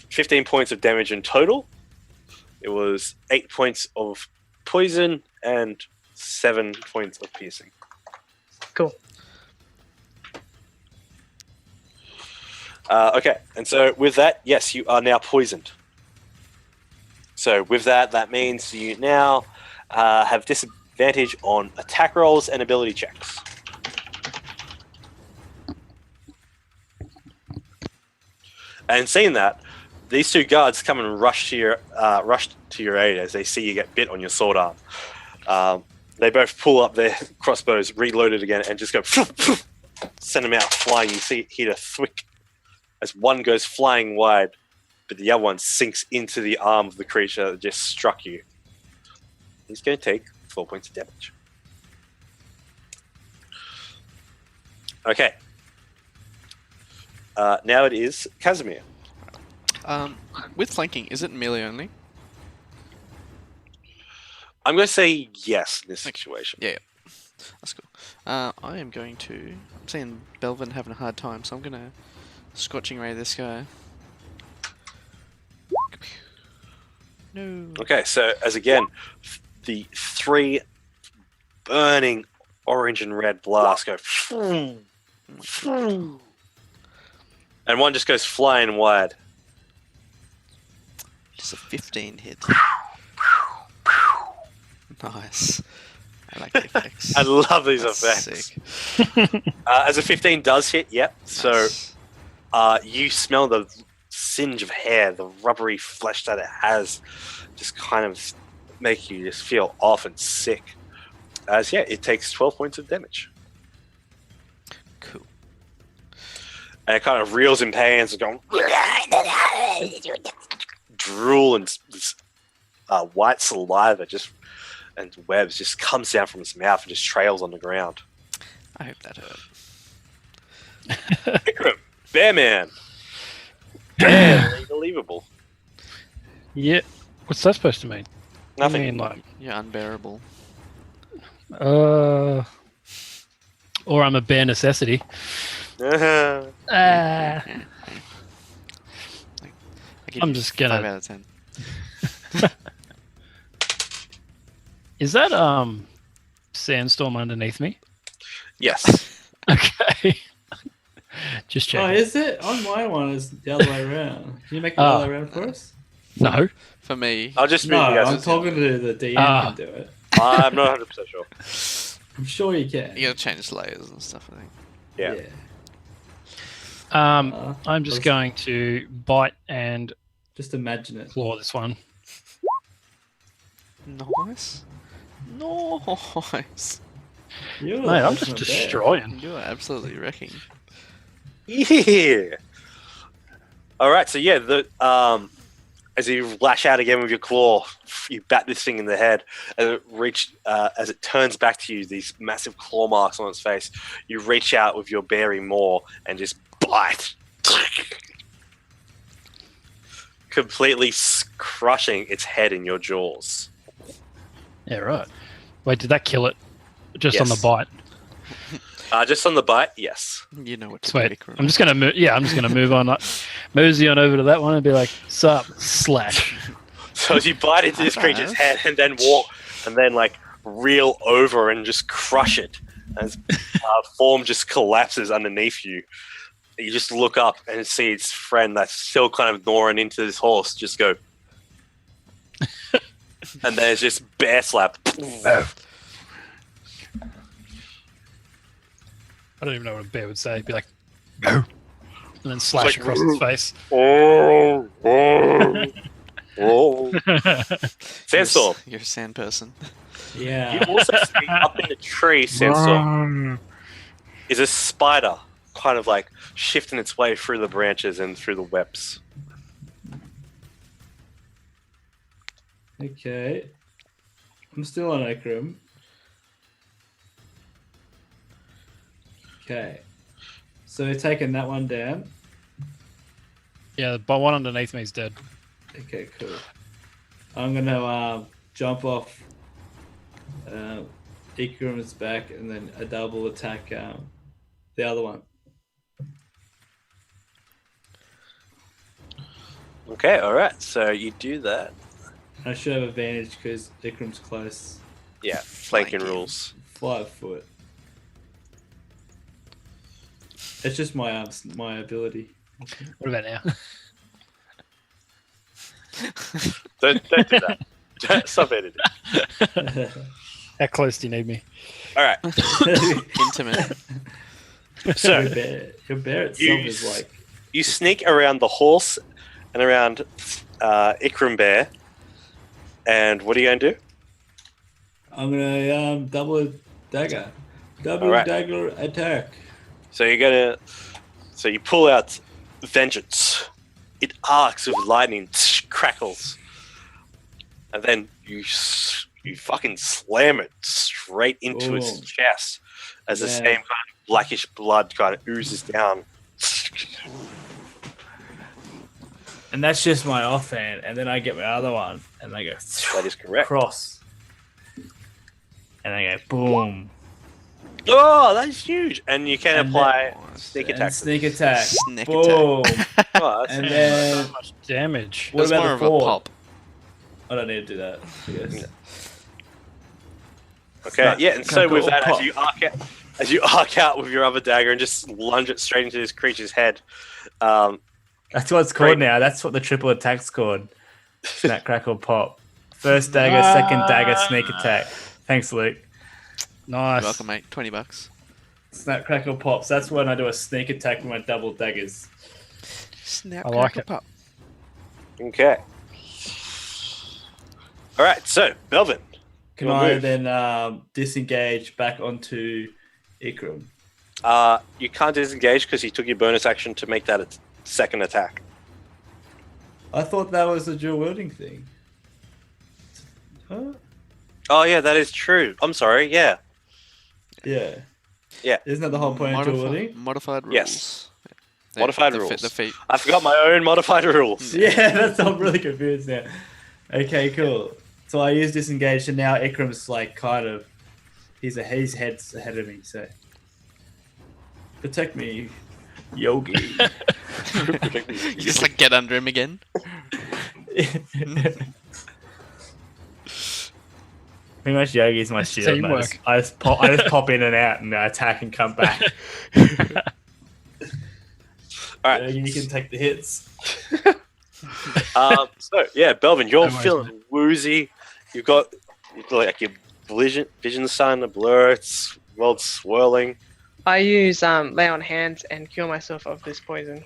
15 points of damage in total. It was 8 points of poison and 7 points of piercing. Cool. Okay, and so with that, yes, you are now poisoned. So with that, that means you now have disadvantage on attack rolls and ability checks. And seeing that, these two guards come and rush to your aid as they see you get bit on your sword arm. They both pull up their crossbows, reload it again, and just go send them out flying. You see hear a thwick as one goes flying wide, but the other one sinks into the arm of the creature that just struck you. He's going to take 4 points of damage. Okay. Now it is Casimir. With flanking, is it melee only? I'm going to say yes in this situation. Yeah, that's cool. I am going to. I'm seeing Belvin having a hard time, so I'm gonna scorching ray this guy. No. Okay, so as again, the 3 burning orange and red blasts go, and one just goes flying wide. Just a 15 hit. Nice. I like the effects. I love these That's effects. sick. As a 15 does hit, yep. So Nice. you smell the singe of hair, the rubbery flesh that it has, just kind of make you just feel off and sick. As yeah, it takes 12 points of damage. Cool. And it kind of reels in pain and going drool and white saliva just and webs just comes down from its mouth and just trails on the ground. I hope that hurt. Vikram, Bear Man. Barely believable. Yeah. What's that supposed to mean? Nothing. I mean, like, You're unbearable. or I'm a bare necessity. Uh-huh. Ah. I give I'm you just gonna- 5 out of 10. Is that sandstorm underneath me? Yes. Okay. Just Oh, checking. is it? On my one, it's the other way around. Can you make it the Oh. other way around for us? No. For me, I'll just No, move you I'm guys. talking to the DM Ah. can do it. I'm not 100% sure. I'm sure you can. you gotta change layers and stuff, I think. Yeah. I'm just going to bite and Just imagine it. claw this one. Nice. Nice. You're Mate, I'm the just ultimate bear. destroying. You are absolutely wrecking. Yeah. All right. So yeah, as you lash out again with your claw, you bat this thing in the head, and as it turns back to you, these massive claw marks on its face. You reach out with your berry maw and just bite, completely crushing its head in your jaws. Yeah, right. Wait, did that kill it? Just on the Yes. bite. Just on the bite, yes. You know what to Sweet. do, Ikram. I'm just gonna move on. Mosey on over to that one and be like, "Sup, slash." So as you bite into this creature's head and then like reel over and just crush it, as form just collapses underneath you. You just look up and see its friend that's still kind of gnawing into this horse just go. And there's just bear slap. I don't even know what a bear would say. It'd be like, "No," and then slash Like, across its face. Oh, oh, oh. Sandstorm. You're a sand person. You Yeah. also see up in the tree, Sandstorm, is a spider kind of like shifting its way through the branches and through the webs. Okay. I'm still on Ikram. Okay. So we're taking that one down. Yeah, the one underneath me is dead. Okay, cool. I'm gonna jump off Ikram's back and then a double attack the other one. Okay, alright, so you do that. I should have advantage because Ikram's close. Yeah, flanking Flanking. rules. 5 foot. It's just my ability. What about now? Don't do that. Stop editing. How close do you need me? Alright, Intimate. so your bear itself You is like you sneak around the horse and around Ikram Bear. And what are you going to do? I'm gonna double dagger. Double Alright. dagger attack. So you're going to... So you pull out Vengeance. It arcs with lightning, crackles. And then you fucking slam it straight into its Ooh. chest as the Yeah. same kind of blackish blood kind of oozes down. And that's just my offhand, and then I get my other one, and I go That is correct. cross, and I go boom. Oh, that's huge! And you can And apply sneak And attack. sneak attack. Sneak boom. Oh, that's And So then much damage. what It's about more the of a four? pop. I don't need to do that. I guess. okay. Yeah, and so with that, Pop. as you arc out with your other dagger and just lunge it straight into this creature's head. That's what it's Great. called now. That's what the triple attack's called. Snap, crackle, pop. First dagger, second dagger, sneak attack. Thanks, Luke. Nice. You're welcome, mate. 20 bucks. Snap, crackle, pops. That's when I do a sneak attack with my double daggers. Snap, I like crackle, it. pop. Okay. All right. So, Melvin. Can Your I move. then disengage back onto Ikram? You can't disengage because he took your bonus action to make that a second attack. I thought that was a dual wielding thing. Huh? Oh yeah, that is true. I'm sorry. Yeah. Yeah. Yeah. Isn't that the whole point of dual wielding? Modified rules. Yes. Yeah, Modified the rules. The feet. I forgot my own modified rules. Yeah, that's I'm really confused now. Okay, cool. So I use disengage, and now Ikram's like kind of his head's ahead of me. So protect me, Yogi. You just like get under him again. Pretty much Yogi's my That's shield. Man. teamwork. I just pop in and out and attack and come back. All right. Yogi, you can take the hits. So yeah, Belvin, you're No worries, feeling woozy. You've got like your vision's starting to blur. It's world swirling. I use lay on hands and cure myself of this poison.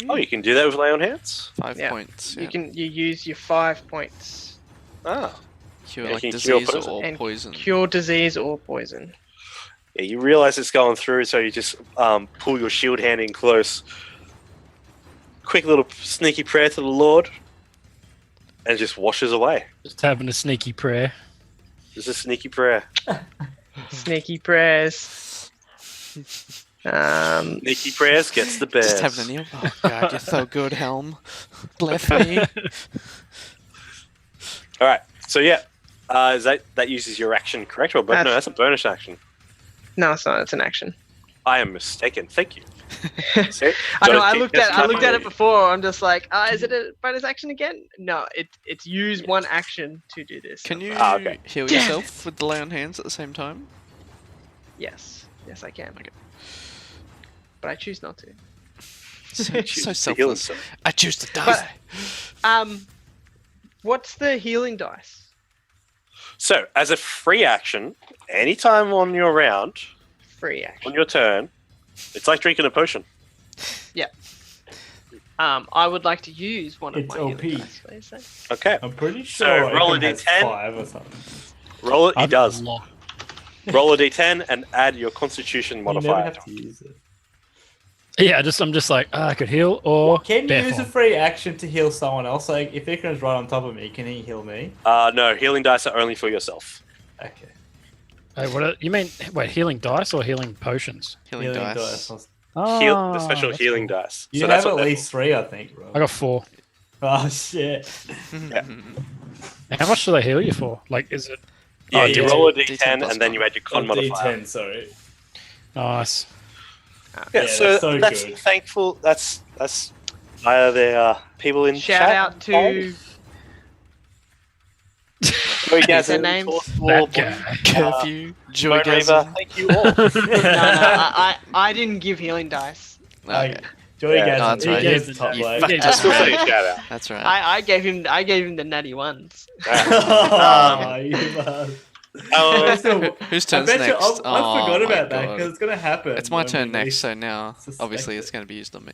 Oh, you can do that with lay on hands. 5 Yeah. points. You Yeah. can use your 5 points. Ah, Cure Yeah, like can you cure disease poison? or And poison. Cure disease or poison. yeah. You realize it's going through, so you just pull your shield hand in close. Quick little sneaky prayer to the Lord, and it just washes away. Just having a sneaky prayer. It's a sneaky prayer. Sneaky prayers. Sneaky prayers gets the bears. Just having a kneel. Oh god, you're so good, Helm. Bless me. All right. So yeah, Is that uses your action, correct? Or no, that's a bonus action. No, it's not. It's an action. I am mistaken. Thank you. See? I know. Gotta I keep looked this at it in before. I'm just like, is it a bonus action again? No, it's use one action to do this. Can you okay. heal Damn yourself with the lay on hands at the same time? Yes, I can. Okay. But I choose not to. So chooses to heal selfless. himself. I choose to die. What's the healing dice? So, as a free action, anytime on your round, Free action. on your turn, it's like drinking a potion. I would like to use one of It's my OP. healing dice, please. Then. Okay. I'm pretty So, sure roll a Ekam has D10. 5 or something. Roll it. He I've does. lost. Roll a d10 and add your Constitution You never modifier. have to use it. Yeah, I'm just like, I could heal or Can you bear use a form. free action to heal someone else? Like, if Ikram's right on top of me, can he heal me? No, healing dice are only for yourself. Okay. Wait, you mean? Wait, healing dice or healing potions? Healing dice. Heal the special that's healing cool. dice. You So have that's at what they're least 3, I think, bro. I got 4. Oh, shit. How much do they heal you for? Like, is it? for. Yeah, Oh, you D10. roll a D10 d10 plus and then you add your Oh, con modifier. D10, sorry. Nice. Yeah, Yeah, so that's that's so good. thankful. That's either there people in Shout chat. out to Joey their Gazin, names. Torstall, That guy. Curfew. Bone Reaver. Joygasm. Thank you all. no, I didn't give healing dice. Okay. Joey Yeah, Gazin, that's he right. gets You top You lane. fucked Yeah, I still us, say man. shout out. That's right. I gave him the natty ones. Oh, you must. Whose I turn's bet next? you, I forgot Oh my about that God. because it's gonna happen. It's my when turn we next, least so now suspect obviously it. it's going to be used on me.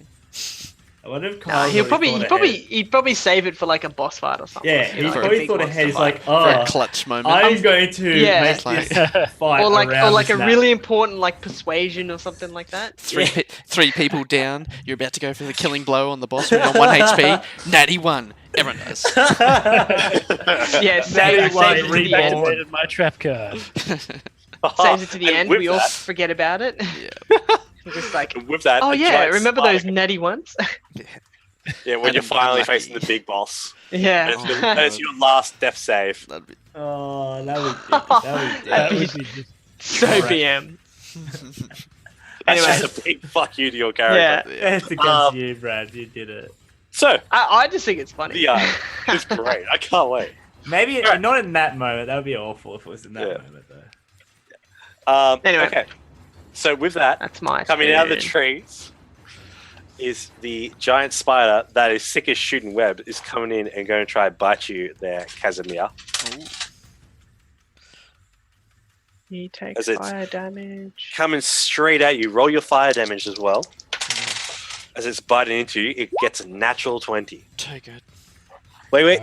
I wonder if Kyle's He'd already thought ahead. probably save it for like a boss fight or something. Yeah, you know, he like a probably big thought monster ahead. He's fight. like, For a oh, clutch moment. I'm going to Yeah. make this fight or like around a this map. really important like persuasion or something like that. Three people down. You're about to go for the killing blow on the boss when you're on 1 HP. Natty 1. Everyone knows. Yeah, Natty save one it to the reborn. end. Activated my trap card. Saves it to the And end. with We all that- forget about it. Yeah. We're just like, and with that, oh a yeah, giant remember spider- those natty ones? Yeah, when And you're finally unlucky. facing the big boss. Yeah. And it's your last death save. That'd be... Oh, that would be That That'd would be- be just So Alright. BM. That's Anyway. just a big fuck you to your character. Yeah. It's against Um, you, Brad. You did it. So, I just think it's funny. yeah, it's great. I can't wait. Maybe Alright. not in that moment. That would be awful if it was in that Yeah. moment, though. Anyway. Okay. So with that, That's my coming out of the turn. trees is the giant spider that is sick as shooting web is coming in and going to try and bite you there, Casimir. He takes As it's- fire damage. Coming straight at you. Roll your fire damage as well. As it's biting into you, it gets a natural 20. So good. Wait.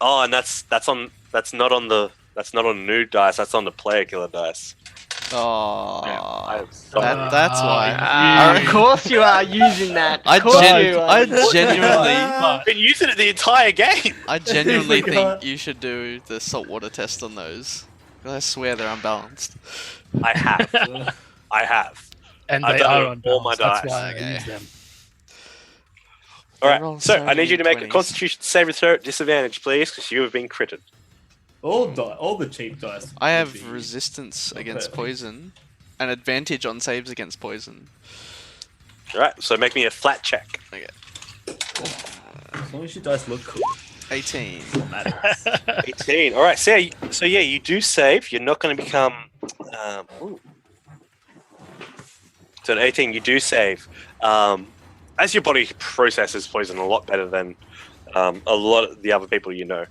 Oh, and that's not on new dice. That's on the player killer dice. Oh. I'm sorry. That's why. Of course you are using that. I Of course you are. genuinely, I've been using it the entire game. I genuinely forgot. think you should do the saltwater test on those. I swear they're unbalanced. I have. I have. and I've they done are it on all my That's dice. why I Okay. use them. All roll right. So I need you to make a 70 Constitution saving throw at disadvantage, please, because you have been critted. All the cheap dice. I would have be- resistance not against perfect. poison, and advantage on saves against poison. All right. So make me a flat check. Okay. As long as your dice look cool. 18. It matters. 18. All right. So yeah, you do save. You're not going to become. Ooh. So at 18, you do save. As your body processes poison a lot better than a lot of the other people you know.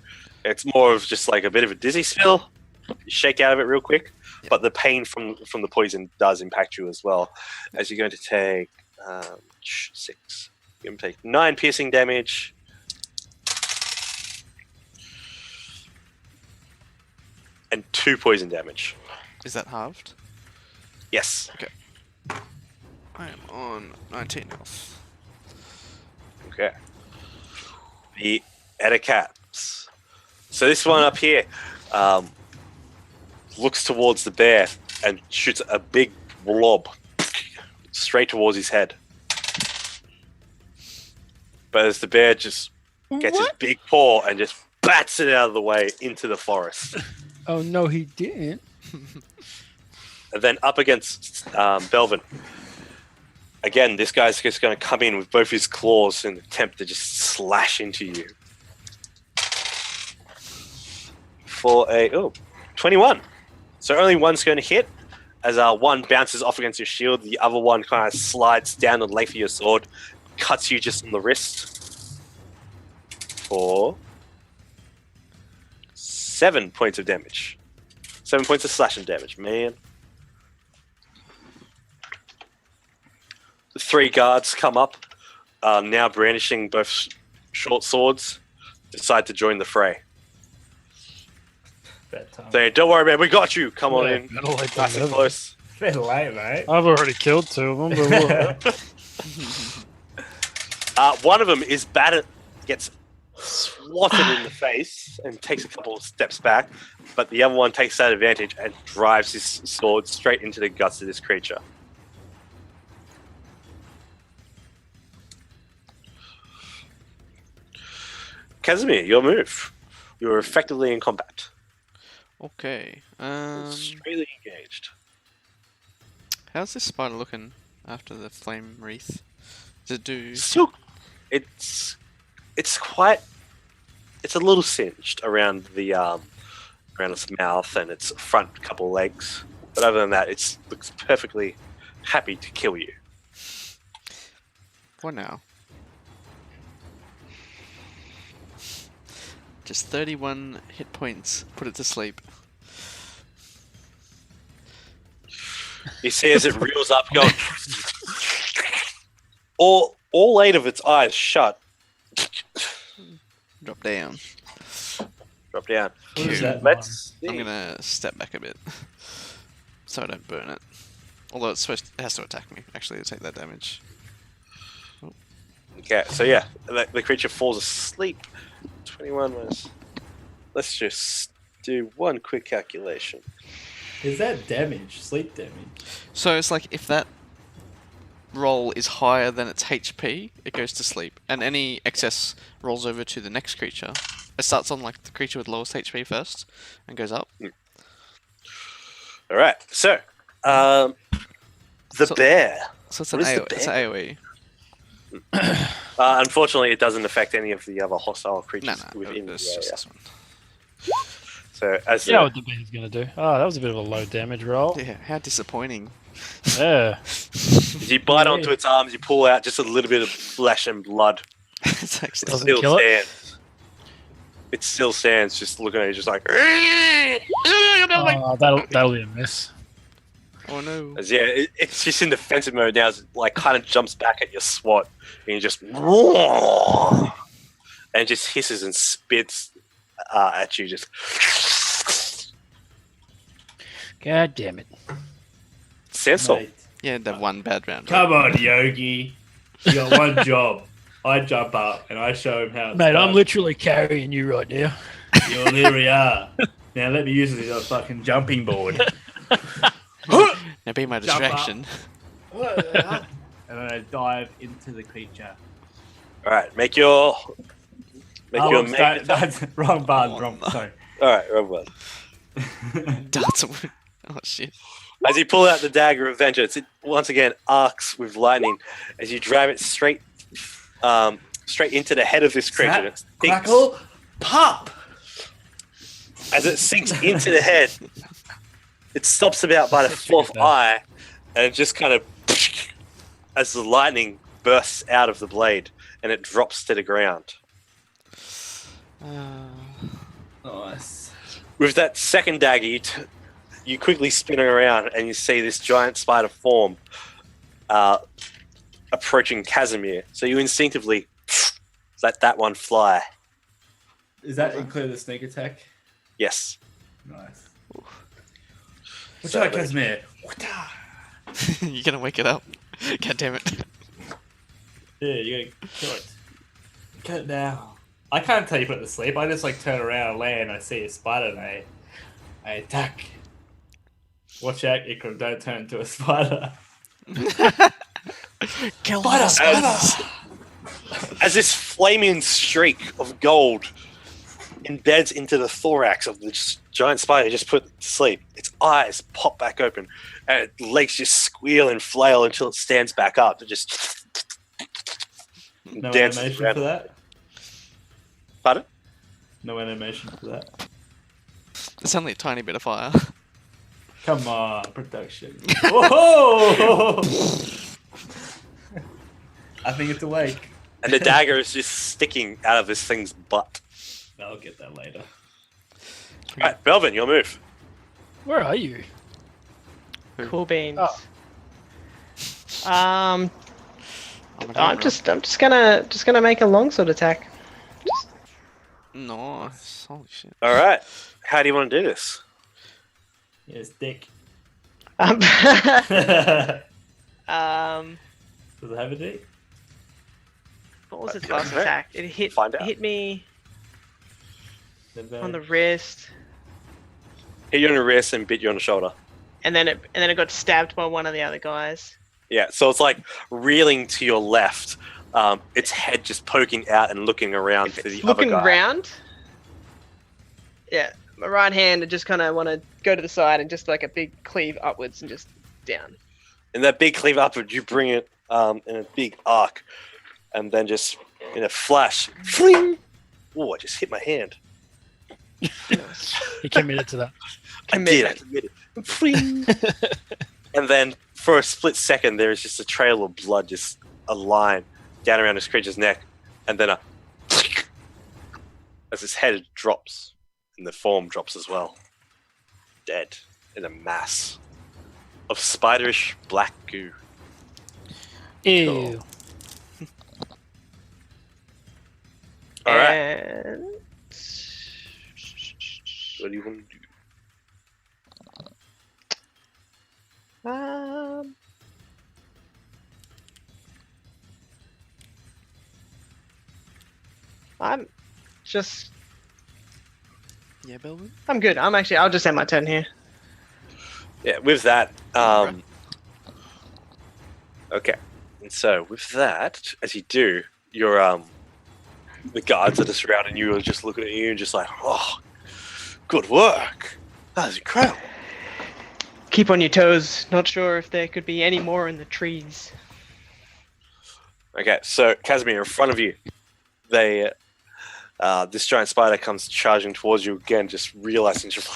It's more of just like a bit of a dizzy spell. You shake out of it real quick, but the pain from the poison does impact you as well. As you're going to take 6. You're going to take 9 piercing damage. And 2 poison damage. Is that halved? Yes. I am on 19 health. Okay. The Eticaps. So this one up here looks towards the bear and shoots a big blob straight towards his head. But as the bear just gets his big paw and just bats it out of the way into the forest. Oh no, he didn't. And then up against Belvin. Again, this guy's just going to come in with both his claws and attempt to just slash into you. For a 21. So only one's going to hit. As one bounces off against your shield, the other one kind of slides down the length of your sword, cuts you just on the wrist. For 7 points of damage. 7 points of slashing damage, man. The 3 guards come up, now brandishing both short swords, decide to join the fray. They don't worry, man. We got you. Come on in. Nice and close. Bit late, mate. I've already killed 2 of them. But One of them is battered, gets swatted in the face and takes a couple of steps back, but the other one takes that advantage and drives his sword straight into the guts of this creature. Casimir, your move. You're effectively in combat. Okay. Extremely engaged. How's this spider looking after the flame wreath? Does it do? Still, it's quite. It's a little singed around the around its mouth and its front couple legs, but other than that, it looks perfectly happy to kill you. For now. Just 31 hit points. Put it to sleep. You see as it reels up, going. all 8 of its eyes shut. Drop down. Drop down. What is that? Let's see. I'm gonna step back a bit, so I don't burn it. Although it has to attack me, actually, to take that damage. Okay, so yeah, the creature falls asleep. 21 minus. Let's just do one quick calculation. Is that damage? Sleep damage? So it's like if that roll is higher than its HP, it goes to sleep, and any excess rolls over to the next creature. It starts on like the creature with lowest HP first, and goes up. All right, so the bear. So it's What an, is the it's an AOE. Unfortunately, it doesn't affect any of the other hostile creatures No, within the it's just area. this one. So as yeah, what the bear's gonna do? Oh, that was a bit of a low damage roll. Yeah, how disappointing. Yeah. as you bite onto its arms, you pull out just a little bit of flesh and blood. It's actually It Doesn't still kill it? stands. It still stands, just looking at you, just like. Oh, that'll be a miss. oh no. As, yeah, it's just in defensive mode now. It like kind of jumps back at your SWAT, and you just and just hisses and spits at you. Just God damn it. Cecil. Mate, Yeah, that one bad round. come on, Yogi. You got one job. I jump up and I show him how it's Mate, I'm done. literally carrying you right now. Well, there we are. Now let me use it as a fucking jumping board. Now be my Jump up. distraction. And then I dive into the creature. All right, make your Oh, make sorry, that's wrong button. Wrong. Sorry. All right, wrong one. Darts. Oh shit. As you pull out the dagger of vengeance, it once again arcs with lightning as you drive it straight into the head of this creature. Snap, It sinks- crackle, pop. As it sinks into the head, it stops about by the fourth eye, and it just kind of as the lightning bursts out of the blade, and it drops to the ground. Nice. With that second dagger, you quickly spin it around, and you see this giant spider form approaching Casimir. So you instinctively let that one fly. Does that include the sneak attack? Yes. Nice. What's So up, many- Casimir? You're gonna wake it up. God damn it. Yeah, you gotta kill it. Kill it now. I can't tell you put it to sleep. I just like turn around and land. I see a spider and I attack. Watch out, Ikram, don't turn into a spider. Kill Spider, us. spider! As this flaming streak of gold embeds into the thorax of the giant spider just put to sleep. Its eyes pop back open, and its legs just squeal and flail until it stands back up. It just No dances animation around. for that. Pardon? No animation for that. It's only a tiny bit of fire. Come on, production. Whoa! I think it's awake. And the dagger is just sticking out of this thing's butt. I'll get that later. All right, Belvin, your move. Where are you? Cool beans. Oh. Oh my God, I'm just gonna make a longsword attack. Nice. Holy shit. All right. How do you want to do this? Yes, dick. Um, Does um, it have a dick? what was its Okay. last attack? It hit Find out. hit me Then on the wrist, Hit you on the wrist and bit you on the shoulder. and then it got stabbed by one of the other guys. Yeah, so it's like reeling to your left. Its head just poking out and looking around If for the it's other looking guy. round, yeah, my right hand, I just kind of want to go to the side and just like a big cleave upwards and just down. And that big cleave upward, you bring it in a big arc, and then just in a flash, fling! Oh, I just hit my hand. He committed to that. I committed. Fling! And then for a split second, there is just a trail of blood, just a line down around this creature's neck, and then as his head drops, and the form drops as well, dead in a mass of spiderish black goo. Ew. All right, And what do you want to do? I'm just Yeah, Belvin? I'm good. I'll just end my turn here. Yeah, with that, okay. And so with that, as you do, your the guards that are surrounding you are just looking at you and just like, oh, good work. That was incredible. Keep on your toes. Not sure if there could be any more in the trees. Okay, so Casimir, in front of you, they this giant spider comes charging towards you again, just realizing just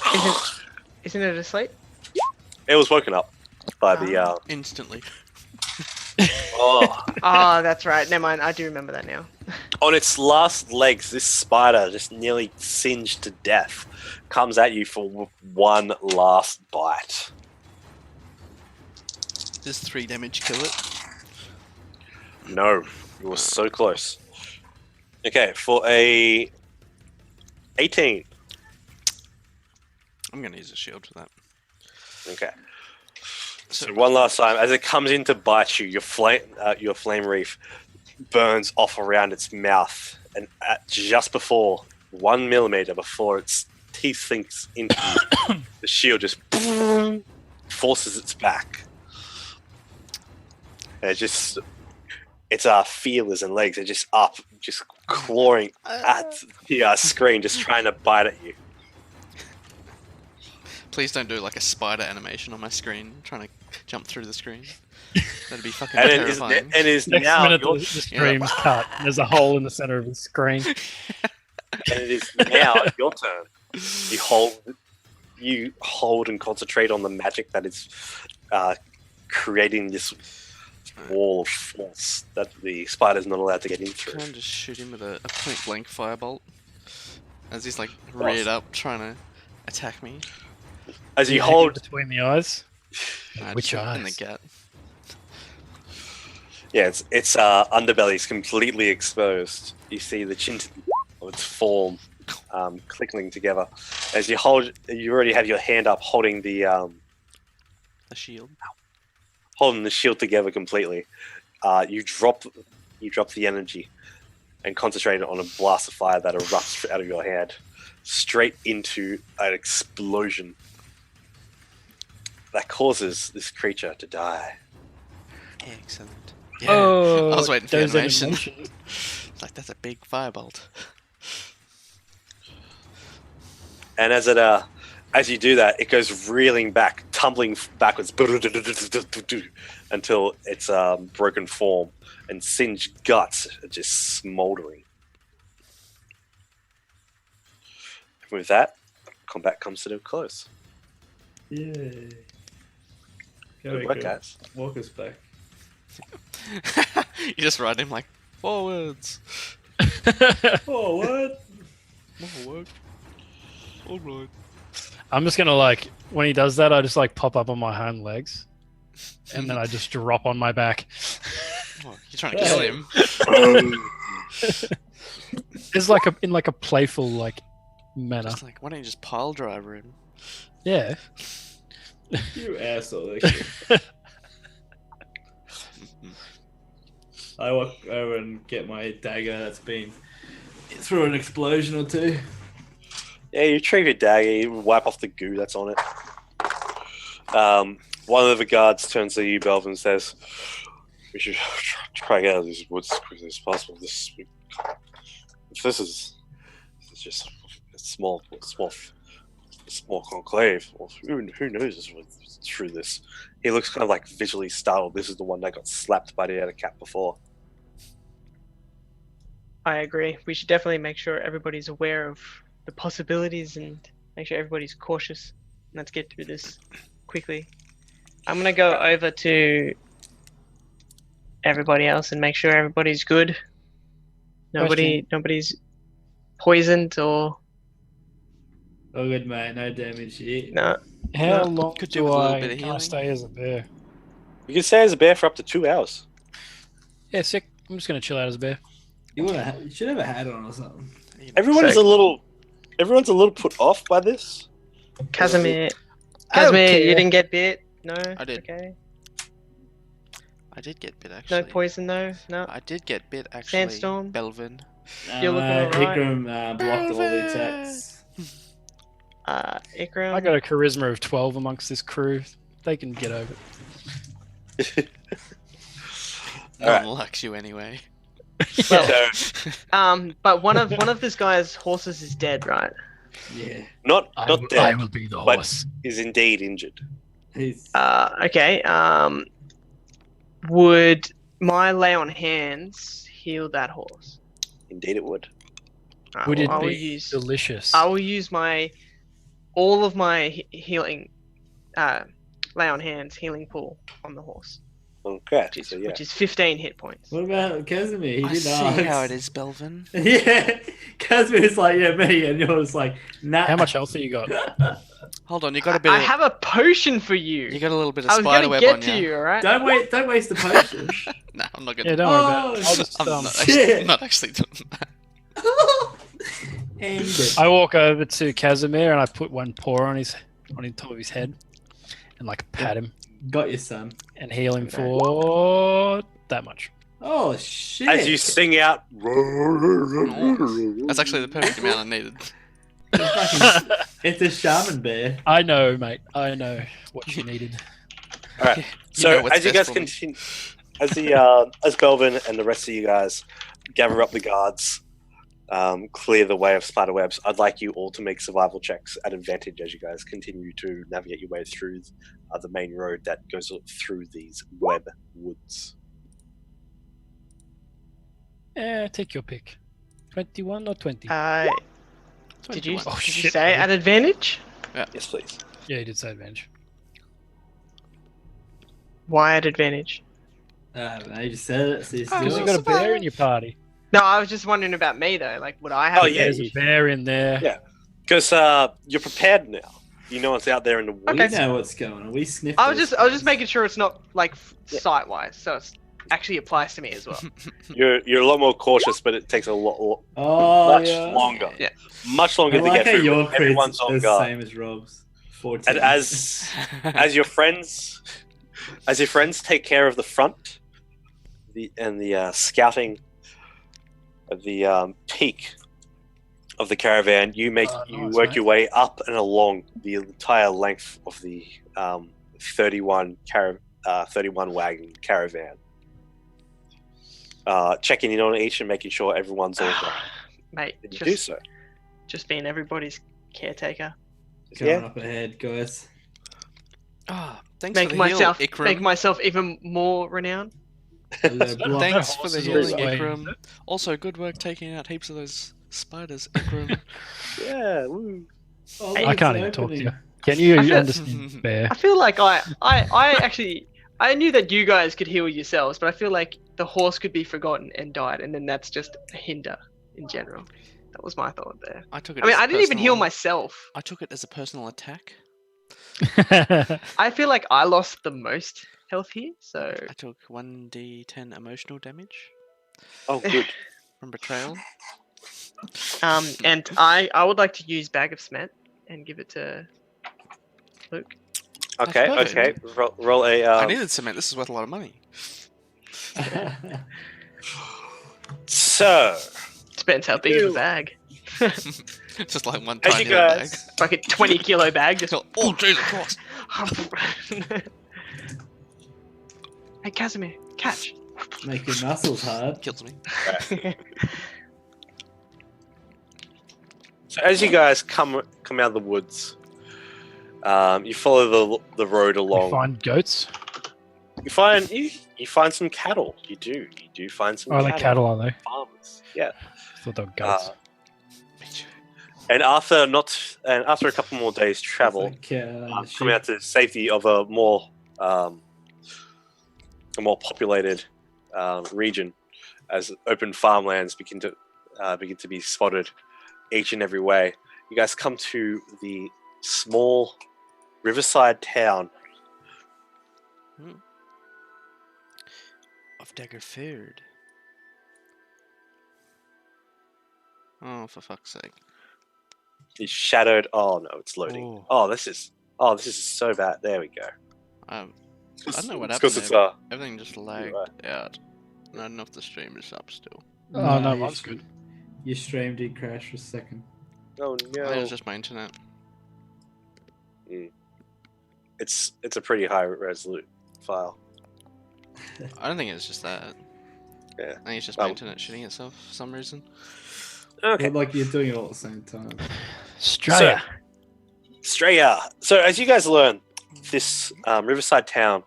Isn't it asleep? it was woken up by the Instantly. oh. Oh, that's right. Never mind. I do remember that now. On its last legs, this spider, just nearly singed to death, comes at you for one last bite. Does 3 damage kill it? No, you were so close. Okay, for a 18. I'm gonna use a shield for that. Okay. So one last time, as it comes in to bite you, your flame reef burns off around its mouth, and just before 1 millimeter before its teeth sinks into you, the shield just forces its back. And its feelers and legs are just up, just clawing at the screen, just trying to bite at you. Please don't do like a spider animation on my screen, trying to jump through the screen. That'd be fucking And it is, terrifying. it is Next now minute, your the stream's cut. There's a hole in the center of the screen. And it is now your turn. You hold and concentrate on the magic that is creating this wall of force that the spider's not allowed to get in through. Try and just shoot him with a point blank firebolt as he's like reared up trying to attack me. As you Yeah, hold, between the eyes. Nah, Which just in the eyes? gut. yeah, its underbelly is completely exposed. You see the chin of its form clickling together. As you already have your hand up holding the A shield. shield together completely. You drop the energy and concentrate on a blast of fire that erupts out of your hand, straight into an explosion that causes this creature to die. Excellent. Yeah. Oh, I was waiting for the those animation. animations. It's like, that's a big firebolt. And as you do that, it goes reeling back, tumbling backwards until its broken form and singed guts are just smoldering. And with that, combat comes to a close. Yeah. Good work, guys. Walk us back. You just ride him like forwards. Oh, what? Forward. All right. I'm just gonna like when he does that, I just like pop up on my hind legs, and then I just drop on my back. Oh, you're trying to kill him. It's like in like a playful like manner. Just like, why don't you just pile driver him? Yeah. You asshole. Actually. I walk over and get my dagger that's been through an explosion or two. Yeah, you retrieve your dagger, you wipe off the goo that's on it. One of the guards turns to you, Belvin, and says, "We should try to get out of these woods as quickly as possible. This is just a small conclave. Well, who knows through this?" He looks kind of like visually startled. This is the one that got slapped by the other cat before. I agree. We should definitely make sure everybody's aware of the possibilities and make sure everybody's cautious. Let's get through this quickly. I'm gonna go over to everybody else and make sure everybody's good. Nobody's poisoned or Oh, good, mate. No damage yet. no. How No. long Could do do with a little I, bit of can I healing. stay as a bear? You can stay as a bear for up to 2 hours. Yeah, sick. I'm just gonna chill out as a bear. You should have a hat on or something. Everyone's Sick. a little put off by this. Casimir, I don't you care. didn't get bit? No? I did. Okay. I did get bit actually. No poison though? No? I did get bit actually. Sandstorm? Belvin. You're looking alright. Ikram blocked all the attacks. Ikram? I got a charisma of 12 amongst this crew. They can get over it. No Alright. one likes you anyway. Well, So, but one of this guy's horses is dead, right? Yeah. not I dead, will be the but- horse. is indeed injured. He's Okay. Would my lay on hands heal that horse? Indeed, it would. Alright, Would well, it I will be use delicious? I will use all of my healing lay on hands healing pool on the horse, Okay, which is, so yeah. which is 15 hit points. What about Casimir? He I did see ask. how it is, Belvin. Yeah, Casimir's like, yeah, me, and yours like, nah. How much health have you got? Hold on, you got a bit. I of, have a potion for you. You got a little bit of I was spider gonna web get on to you. you, alright? Don't waste the potion. No, I'm not gonna. Yeah, don't worry about it. Oh, I'll just, I'm shit. not actually doing that. And you did. I walk over to Casimir and I put one paw on top of his head and like pat him Got your son. and heal him for that much. Oh shit! As you sing out, That's actually the perfect amount I needed. It's a shaman bear. I know, mate. I know what you needed. All right. You So know what's as you best guys for me. continue, as Belvin and the rest of you guys gather up the guards, clear the way of spiderwebs, I'd like you all to make survival checks at advantage as you guys continue to navigate your way through the main road that goes through these web woods. Take your pick. 21 or 20? Did you, 21. Oh, did you shit, say I at advantage? Yes, please. Yeah, you did say advantage. Why at advantage? You just said it. So you Oh, Because do you it. got a bear in your party. No, I was just wondering about me though. Like, would I have Oh, yeah, There's a bear in there. Yeah. Because you're prepared now. You know what's out there in the woods. We Okay. know what's going on. We sniffed. I was those just things. making sure it's not like Yeah. sight wise, so it actually applies to me as well. You're a lot more cautious, but it takes a lot Oh much yeah. longer. Yeah. Much I longer to like get how through. your When everyone's crit's on the guard. same as Rob's. 14. And as your friends take care of the front, the scouting of the peak of the caravan, you Nice, work mate. your way up and along the entire length of the 31 wagon caravan, checking in on each and making sure everyone's all right. Mate, And you do just so. being everybody's caretaker. Going up ahead, guys. Thanks for Make the heal, make Ikram. myself even more renowned. Hello, block. Thanks for the horses healing, always Ikram. Also, good work taking out heaps of those spiders, Ikram. Yeah. Woo. Oh, Hey, I look, can't it's even talk to you. opening. Can you I feel- understand bear? I feel like I actually I knew that you guys could heal yourselves, but I feel like the horse could be forgotten and died, and then that's just a hinder in general. That was my thought there. I took it. I mean, as I didn't even heal personal- myself. I took it as a personal attack. I feel like I lost the most health here, so I took 1d10 emotional damage Oh, good. from betrayal. and I would like to use Bag of Cement and give it to Luke. Okay. perfect. Okay. Roll a. I needed cement. This is worth a lot of money. So, Depends how big of a bag. Just like one as tiny you little bag. guys, Like a 20-kilo bag, just. Oh, Jesus Christ! Hey, Casimir, catch. Make your muscles hard. Kills me. so as you guys come out of the woods, you follow the road We along. find goats. You find some cattle. You do find some. Oh, are they cattle, are they? Farmers. Yeah. I thought they were goats. And after a couple more days travel, It's like, coming out to the safety of a more populated region, as open farmlands begin to be spotted each and every way. You guys come to the small riverside town. Of Daggerford. Oh, for fuck's sake! It's shadowed. Oh no, it's loading. Oh. Oh, this is so bad. There we go. I don't know what It's happened 'cause it's there. Everything just lagged right. out. I don't know if the stream is up still. Oh no, your mine's sh- good. Your stream did crash for a second. Oh I think no. it's just my internet. It's a pretty high resolute file. I don't think it's just that. Yeah. I think it's just my Oh. internet shitting itself for some reason. Okay. But, like, you're doing it all at the same time. Australia. Straya. So as you guys learn, this riverside town,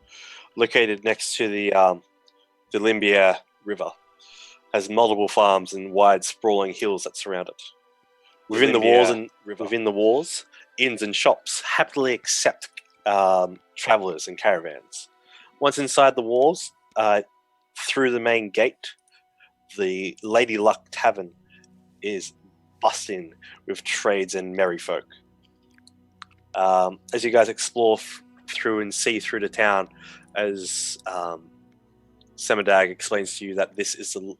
located next to the Limbier River, has multiple farms and wide sprawling hills that surround it. Within the walls, inns and shops happily accept travelers and caravans. Once inside the walls, through the main gate, the Lady Luck Tavern is busting with trades and merry folk. As you guys explore through and see through the town, as Semadag explains to you that this is the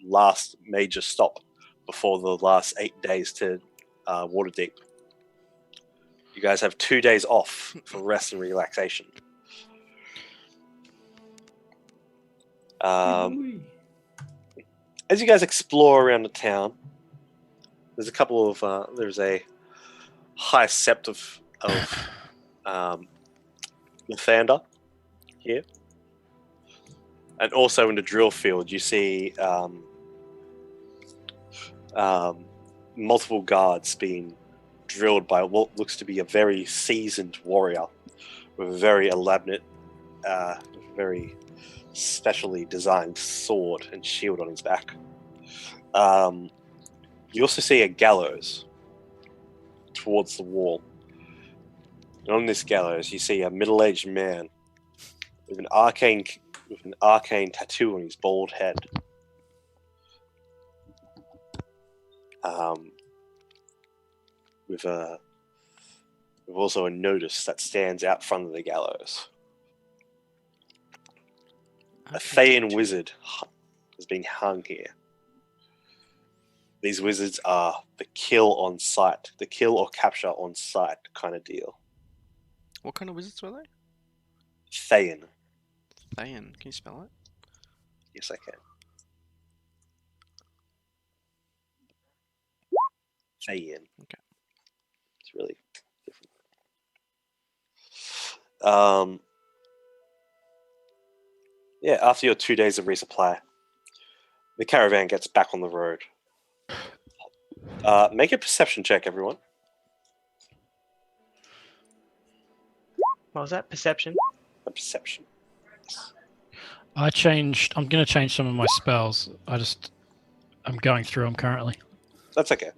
last major stop before the last 8 days to Waterdeep. You guys have 2 days off for rest and relaxation. As you guys explore around the town, there's a high sept of Lathander here, and also in the drill field you see multiple guards being drilled by what looks to be a very seasoned warrior with a very elaborate, very specially designed sword and shield on his back. You also see a gallows towards the wall. And on this gallows, you see a middle-aged man with an arcane tattoo on his bald head. With also a notice that stands out front of the gallows. A Thayan wizard is being hung here. These wizards are the kill on sight, the kill or capture on sight kind of deal. What kind of wizards were they? Thayan. Thayan. Can you spell it? Yes, I can. Thayan. Okay. It's really different. Yeah, after your 2 days of resupply, the caravan gets back on the road. Make a perception check, everyone. What was that? Perception? A perception. I'm going to change some of my spells. I'm going through them currently. That's okay.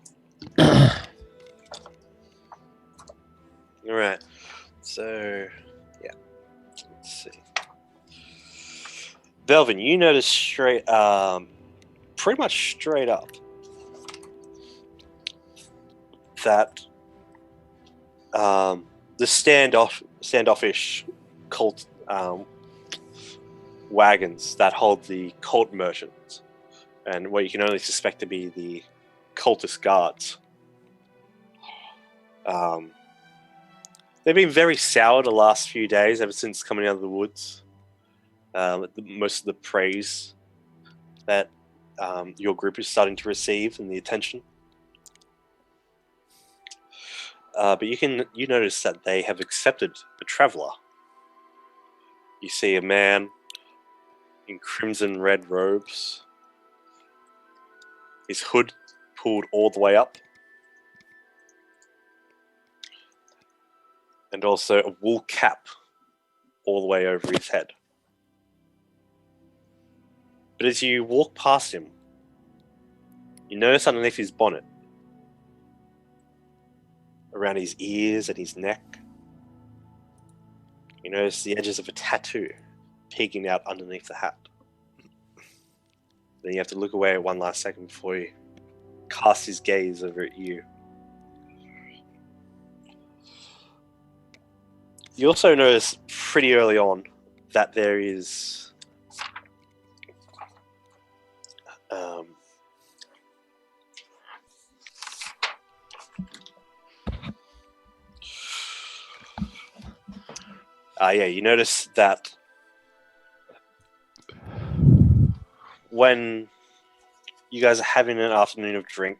Alright. So, yeah. Let's see. Belvin, you notice pretty much straight up that the standoffish cult wagons that hold the cult merchants and what you can only suspect to be the cultist guards. They've been very sour the last few days ever since coming out of the woods. Most of the praise that your group is starting to receive and the attention. But you notice that they have accepted a traveler. You see a man in crimson red robes, his hood pulled all the way up, and also a wool cap all the way over his head. But as you walk past him, you notice underneath his bonnet, around his ears and his neck, you notice the edges of a tattoo peeking out underneath the hat. Then you have to look away at one last second before he casts his gaze over at you. You also notice pretty early on that there is you notice that when you guys are having an afternoon of drink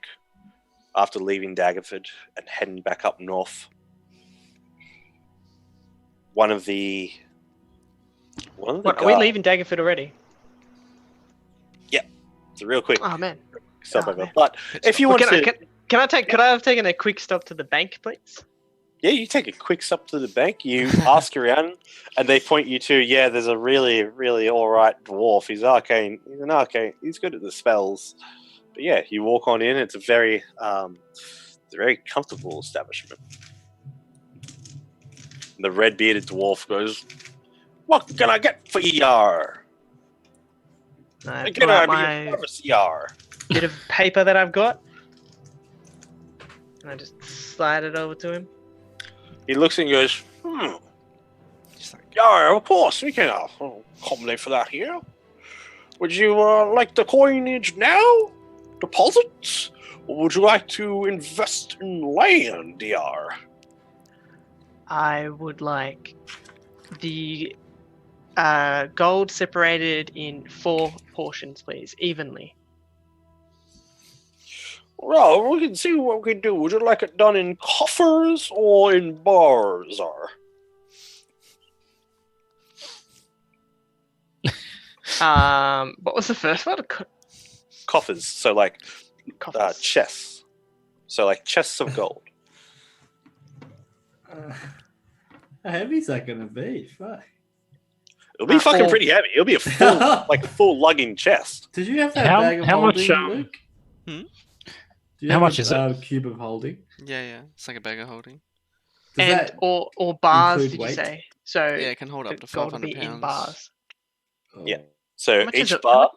after leaving Daggerford and heading back up north, one of the What, are we leaving Daggerford already? Yeah, it's a real quick Oh man. stop Oh, over. man. But if you want Well, to, could I have taken a quick stop to the bank, please? yeah, you take a quick stop to the bank. You ask around, and they point you to, there's a really, really all right dwarf. He's arcane. He's an arcane. He's good at the spells. But yeah, you walk on in. It's a very comfortable establishment. The red-bearded dwarf goes, "What can I get for ER? I Can pull I out be my a service ER?" bit of paper that I've got, and I just slide it over to him. He looks and goes, Just like, "Yeah, of course, we can accommodate for that here. Would you like the coinage now? Deposits? Or would you like to invest in land, DR?" I would like the gold separated in 4 portions, please, evenly. Well, we can see what we can do. Would you like it done in coffers or in bars, or? What was the first one? Coffers, so like Coffers. chests. So like chests of gold. How heavy is that going to be? Fuck. It'll be fucking all- pretty heavy. It'll be a full, like a full lugging chest. Did you have that How- bag of how much, holding, Luke? Hmm? Do you How have much a, is it? Cube of holding? yeah, it's like a bag of holding. Does And that or bars, include did weight? you say? So Yeah, it can hold up the to gold would 500 be in pounds. bars. Oh. Yeah. So How much is each it? bar.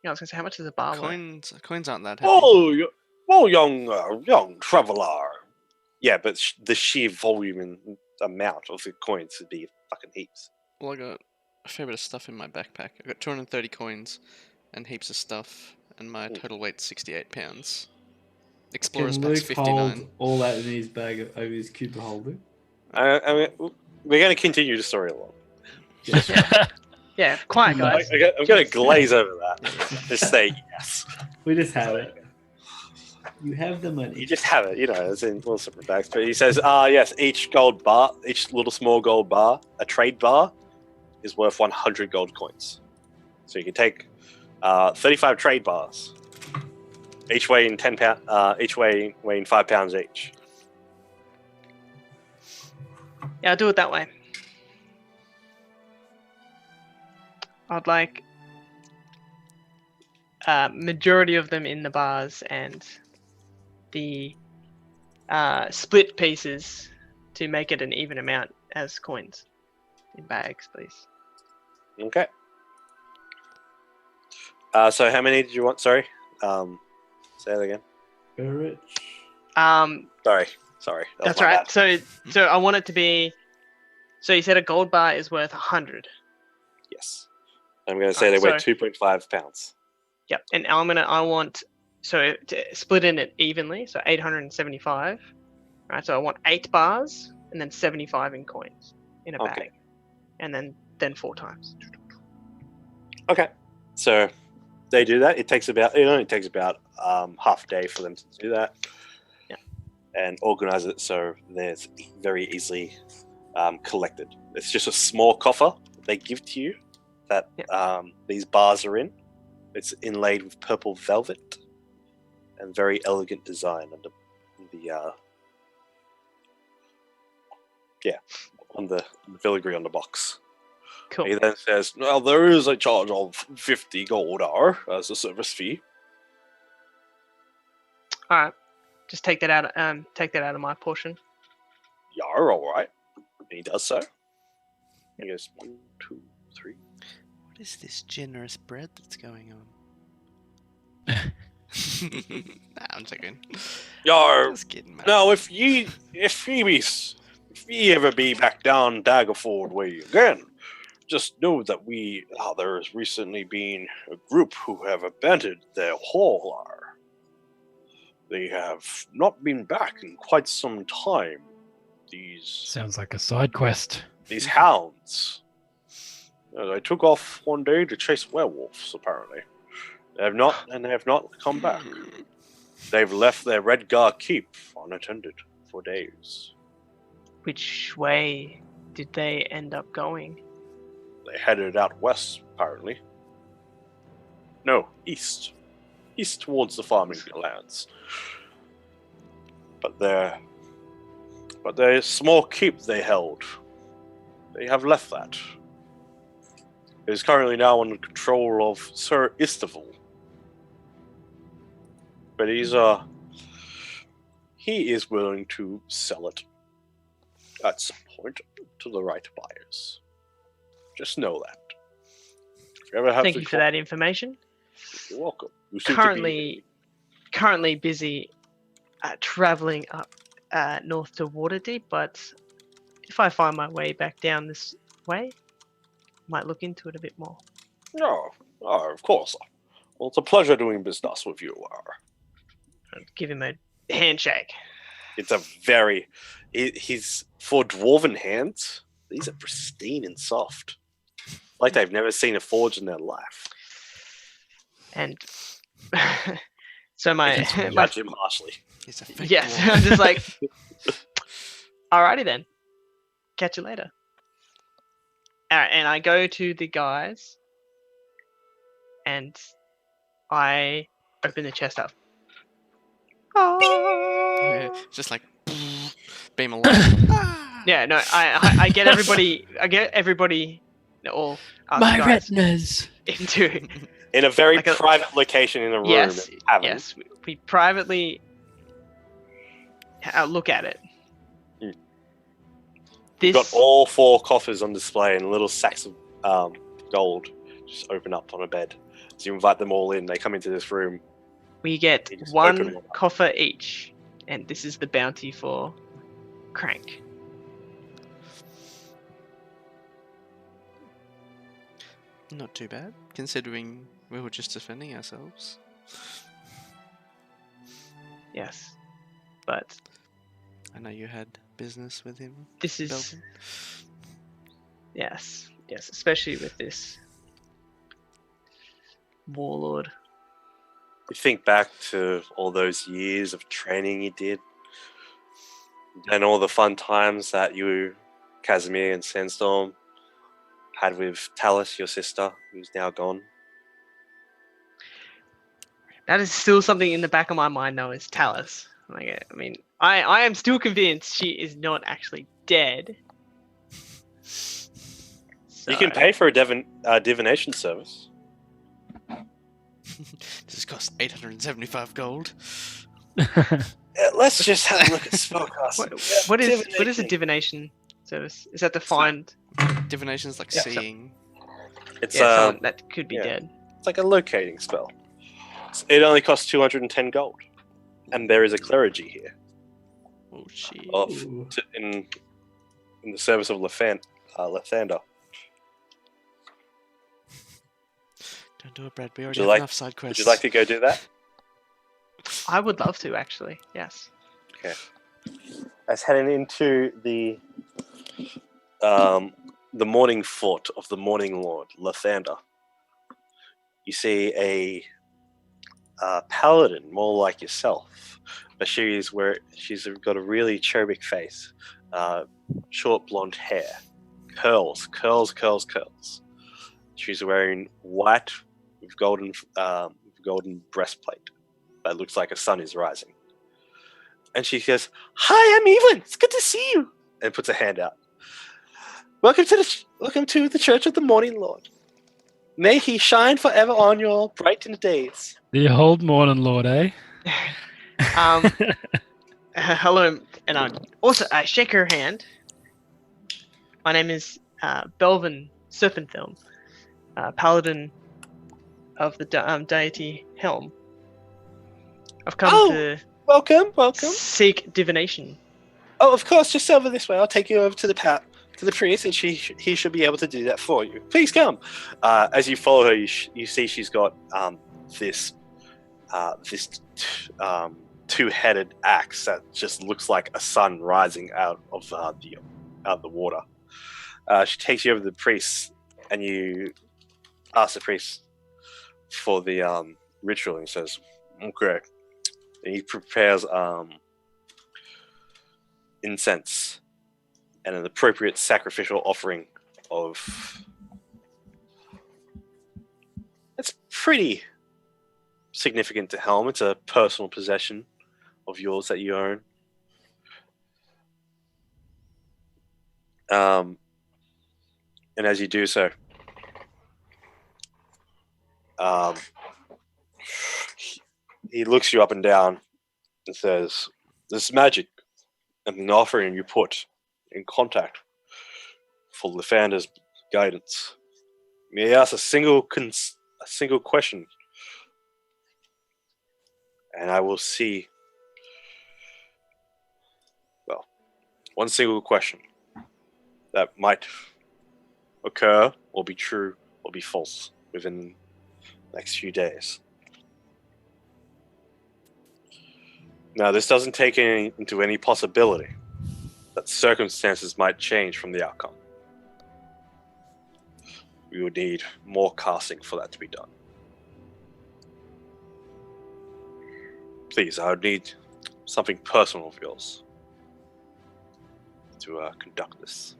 Yeah, I was gonna say, how much is a bar worth? Coins aren't that heavy. Oh, young traveler. Yeah, but the sheer volume and amount of the coins would be fucking heaps. Well, I got a fair bit of stuff in my backpack. I got 230 coins and heaps of stuff, and my total weight's 68 pounds. Explorer's Can pack's Luke 59. hold all that in his bag over his cube of holding? I mean, we're going to continue the story along. Yeah, quiet guys. I'm going to glaze over that. Just say yes. We just have it. You have the money. You just have it, it's in little separate bags. But he says, yes, each little small gold bar, a trade bar, is worth 100 gold coins. So you can take 35 trade bars, each weighing 10 pound, each weighing 5 pounds each. Yeah, I'll do it that way. I'd like majority of them in the bars and the split pieces to make it an even amount as coins in bags, please. Okay. So how many did you want? Sorry. Say that again. Rich. Sorry. That was That's my right. bad. So I want it to be. So you said a gold bar is worth 100. Yes. I'm going to say they weigh 2.5 pounds. Yep. And I want to split in it evenly. So 875. Right. So I want 8 bars and then 75 in coins in a Okay. bag, and then 4 times. Okay. So they do that. It only takes about half a day for them to do that. Yeah. And organize it so that it's very easily collected. It's just a small coffer they give to you that these bars are in. It's inlaid with purple velvet and very elegant design on the filigree on the box. Cool. He then says, "Well, there is a charge of 50 gold hour as a service fee." All right. Just take that out. Take that out of my portion. Yeah, all right. And he does so. He goes 1, 2, 3. What is this generous bread that's going on? Nah, I'm joking. Yar. Just kidding, man. Now, if ye ever be back down Daggerford way again, just know that there has recently been a group who have abandoned their hall. They have not been back in quite some time. Sounds like a side quest. These hounds. They took off one day to chase werewolves, apparently. They have not come back. They've left their Redgar Keep unattended for days. Which way did they end up going? They headed out west, apparently. No, east. East towards the farming lands. But their small keep they held, they have left that. It is currently now under control of Sir Istival. But he is willing to sell it at some point to the right buyers. Just know that. If you ever have Thank you for that information. You're welcome. You seem to be Currently busy traveling up north to Waterdeep, but if I find my way back down this way, might look into it a bit more. No, of course. Well, it's a pleasure doing business with you. I'd give him a handshake. It's a very... He's... For dwarven hands, these are pristine and soft. Like they've never seen a forge in their life. And so my Judge him harshly. He's a fake yes, dwarf. I'm just like, alrighty then. Catch you later. Alright, and I go to the guys, and I open the chest up. Yeah, just like beam a light. Yeah, no, I get everybody. All us My guys retinas. into In a very Like a- private location in a room. yes, in a tavern. yes. We privately look at it. Mm. This You've got all 4 coffers on display and little sacks of gold just open up on a bed. So you invite them all in. They come into this room. we get You just open it one up. coffer each, and this is the bounty for Crank. Not too bad, considering we were just defending ourselves. Yes, but I know you had business with him. this is Belton. yes, especially with this warlord. You think back to all those years of training you did, and all the fun times that you, Casimir and Sandstorm, had with Talus, your sister, who's now gone. That is still something in the back of my mind, though, is Talus. Like, I mean, I am still convinced she is not actually dead. You can So- pay for a divination service. This costs 875 gold. Let's just have a look at spellcasting. What is a divination service? Is that to find Divination's like Yeah. seeing. It's someone that could be yeah. dead? It's like a locating spell. It only costs 210 gold, and there is a clergy here Oh shit. in the service of Lathander. Don't do it, Brad. We Would already you have like- enough side Would quests. you like to go do that? I would love to actually. Yes. As heading into the morning fort of the Morning Lord, Lathander, you see a paladin, more like yourself, but she's got a really cherubic face, short blonde hair, curls. She's wearing white with golden breastplate that looks like a sun is rising. And she says, "Hi, I'm Evelyn. It's good to see you." And puts a hand out. Welcome to the Church of the Morning Lord. May he shine forever on your brightened days. The old morning lord, eh? Hello, and I shake her hand. My name is Belvin Serpenthelm, paladin of the deity Helm. I've come to Welcome. seek divination. Oh, of course, just over this way. I'll take you over to the priest, and he should be able to do that for you. Please come. As you follow her, you see she's got this two-headed axe that just looks like a sun rising out of the water. She takes you over to the priest, and you ask the priest for the ritual, and he says, "Okay." And he prepares incense and an appropriate sacrificial offering of. It's pretty significant to Helm. It's a personal possession of yours that you own. And as you do so, he looks you up and down and says, "This magic and the offering you put in contact for Lathander's guidance. May I ask a single question, and I will see. Well, one single question that might occur or be true or be false within the next few days. Now, this doesn't take into any possibility that circumstances might change from the outcome. We would need more casting for that to be done. Please, I would need something personal of yours to conduct this."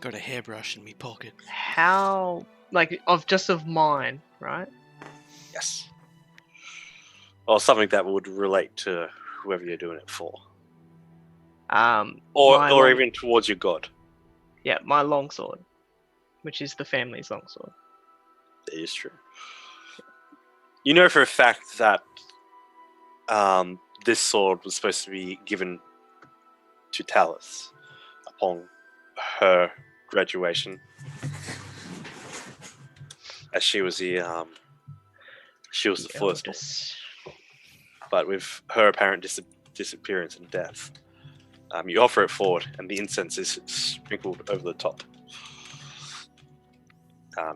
Got a hairbrush in me pocket. How of mine, right? Yes. Or something that would relate to whoever you're doing it for. Or even towards your god. Yeah, my longsword, which is the family's longsword. That is true. You know for a fact that this sword was supposed to be given to Talus upon her graduation, as she was the fullest. Eldest. But with her apparent disappearance and death, you offer it forward, and the incense is sprinkled over the top.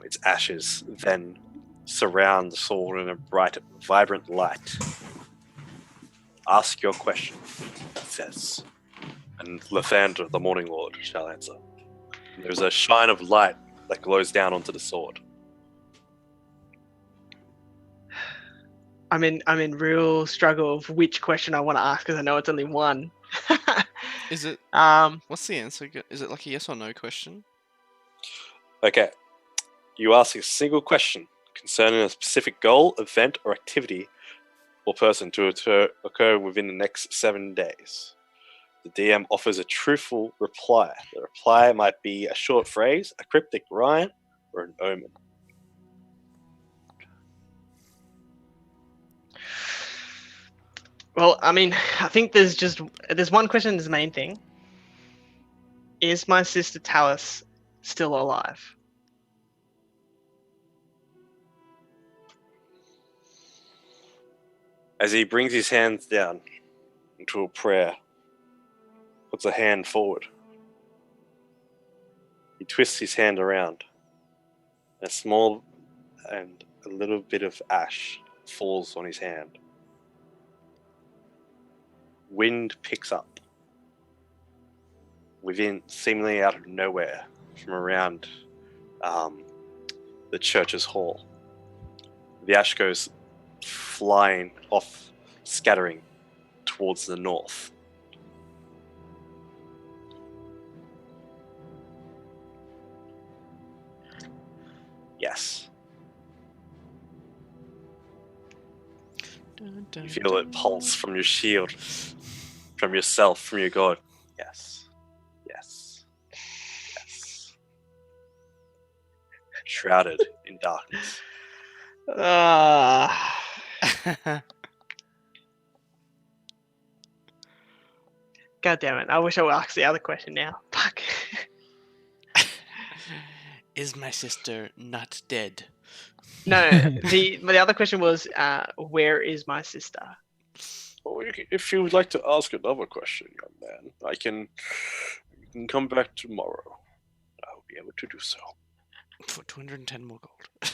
Its ashes then surround the sword in a bright, vibrant light. "Ask your question," it says, and Lathander, the Morning Lord, shall answer. And there's a shine of light that glows down onto the sword. I'm in real struggle of which question I want to ask because I know it's only one. Is it? What's the answer? Is it like a yes or no question? Okay. You ask a single question concerning a specific goal, event, or activity or person to occur within the next 7 days. The DM offers a truthful reply. The reply might be a short phrase, a cryptic rhyme, or an omen. Well, I mean, I think there's one question is the main thing. Is my sister Talus still alive? As he brings his hands down into a prayer, puts a hand forward. He twists his hand around. A small and a little bit of ash falls on his hand. Wind picks up. Within, seemingly out of nowhere, from around the church's hall. The ash goes flying off, scattering towards the north. Yes. You feel it pulse from your shield, from yourself, from your god. Yes. Yes. Yes. Shrouded in darkness. God damn it! I wish I would ask the other question now. Fuck. Is my sister not dead? No, the other question was, where is my sister? Well, if you would like to ask another question, young man, you can come back tomorrow. I will be able to do so. For 210 more gold.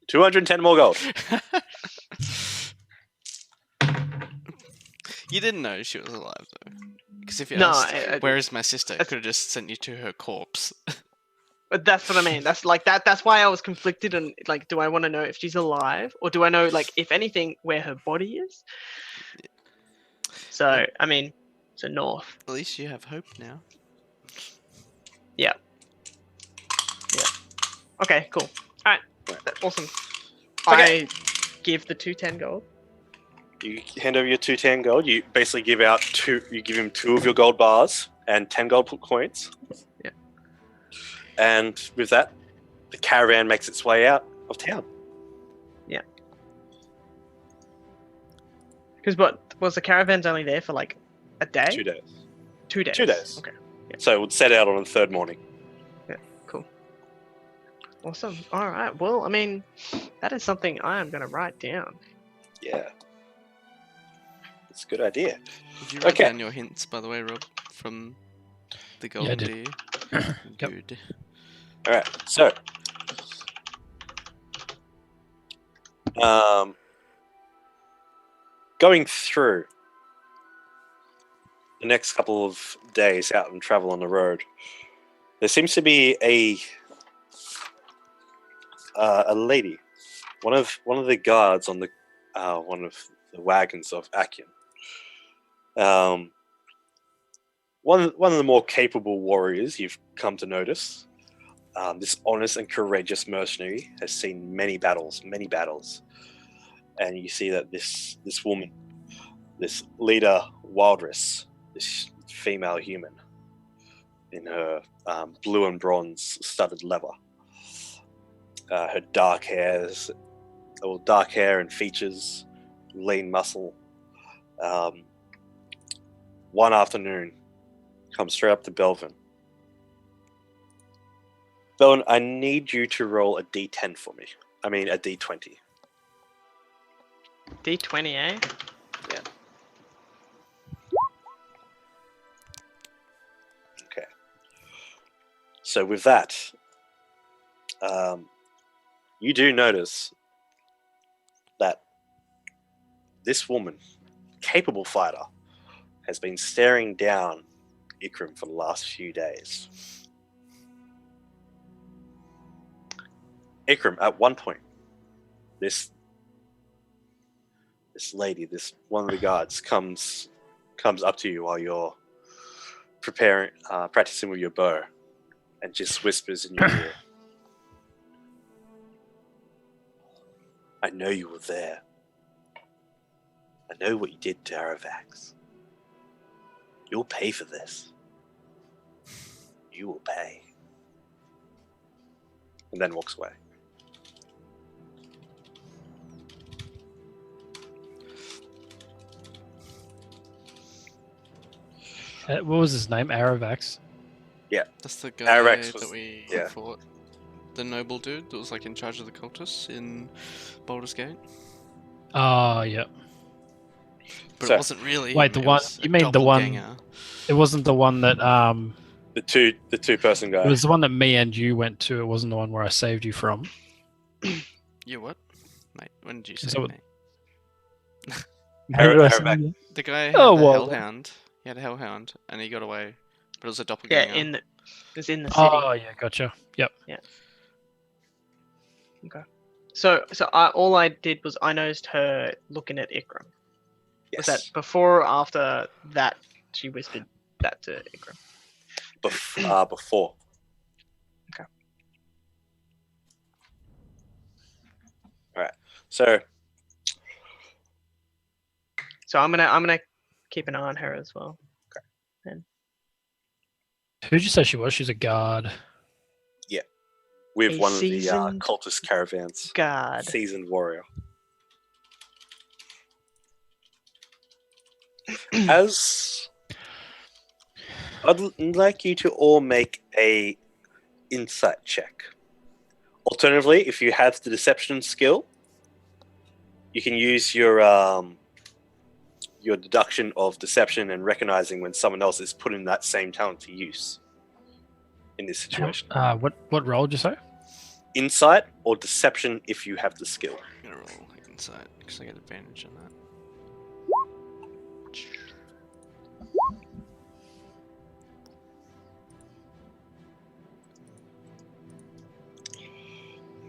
210 more gold. You didn't know she was alive, though. Because if you No, asked, where is my sister? I could have just sent you to her corpse. But that's what I mean. That's like that. That's why I was conflicted on like, do I want to know if she's alive, or do I know, like, if anything, where her body is? So I mean, so north. At least you have hope now. Yeah. Yeah. Okay. Cool. All right. That's awesome. Okay. I give the 210 gold. You hand over your 210 gold. You basically give out you give him 2 of your gold bars and 10 gold coins. Yeah. And with that, the caravan makes its way out of town. Yeah. Because what was the caravan's only there for like a day? 2 days. 2 days. 2 days. Okay. Yeah. So it would set out on the 3rd morning. Yeah. Cool. Awesome. All right. Well, I mean, that is something I am going to write down. Yeah. It's a good idea. Did you write Okay. down your hints, by the way, Rob, from the golden I did. deer? Yep. Good. Alright, so going through the next couple of days out and travel on the road, there seems to be a lady, one of the guards on the one of the wagons of Akion. One of the more capable warriors you've come to notice. This honest and courageous mercenary has seen many battles, and you see that this woman, this leader Wildress, this female human, in her blue and bronze studded leather, her dark hair and features, lean muscle. One afternoon, comes straight up to Belvin. Belvin, I need you to roll a D10 for me. I mean, a D20. D20, eh? Yeah. Okay. So with that, you do notice that this woman, capable fighter, has been staring down Ikram for the last few days. Ikram, at one point, this lady, this one of the guards, comes up to you while you're practicing with your bow, and just whispers in your ear, "I know you were there. I know what you did to Aravax. You'll pay for this. You will pay. And then walks away. What was his name? Aravax. That's the guy Arax was- that we yeah. fought. The noble dude that was like in charge of the cultists in Baldur's Gate. Oh, yeah. But So- it wasn't really Wait, him, the it one- was a you mean the one- doppelganger. It wasn't the one that The two-person guy. It was the one that me and you went to. It wasn't the one where I saved you from. You what? Mate, when did you Is say that what- me? Where did I Aravax. save you? The guy had Oh, the well. hellhound. He had a hellhound and he got away. But it was a doppelganger. Yeah, it was in the city. Oh, yeah, gotcha. Yep. So all I did was I noticed her looking at Ikram. Yes. Was that before or after that she whispered that to Ikram? Before. Okay. Alright. So So I'm gonna keep an eye on her as well. Who'd you say she was? She's a guard. with A one of the seasoned cultist caravans. God. Seasoned warrior. As I'd like you to all make a insight check. Alternatively, if you have the deception skill, you can use your deduction of deception and recognizing when someone else is putting that same talent to use in this situation. What role did you say? Insight or deception if you have the skill. I'm gonna roll insight because I get advantage on that.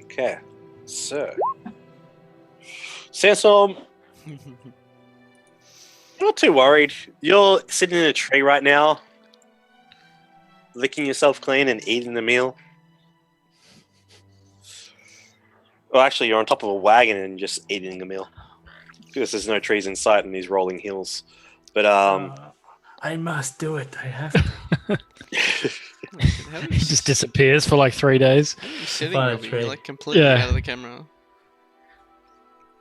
Okay, so Sansom, not too worried. You're sitting in a tree right now, licking yourself clean and eating the meal. Well, actually, you're on top of a wagon and just eating a meal because there's no trees in sight in these rolling hills. But I must do it. I have to. How are He you just disappears for like 3 days. How are you sitting, Fine, Robbie? tree. You're like completely Yeah. out of the camera.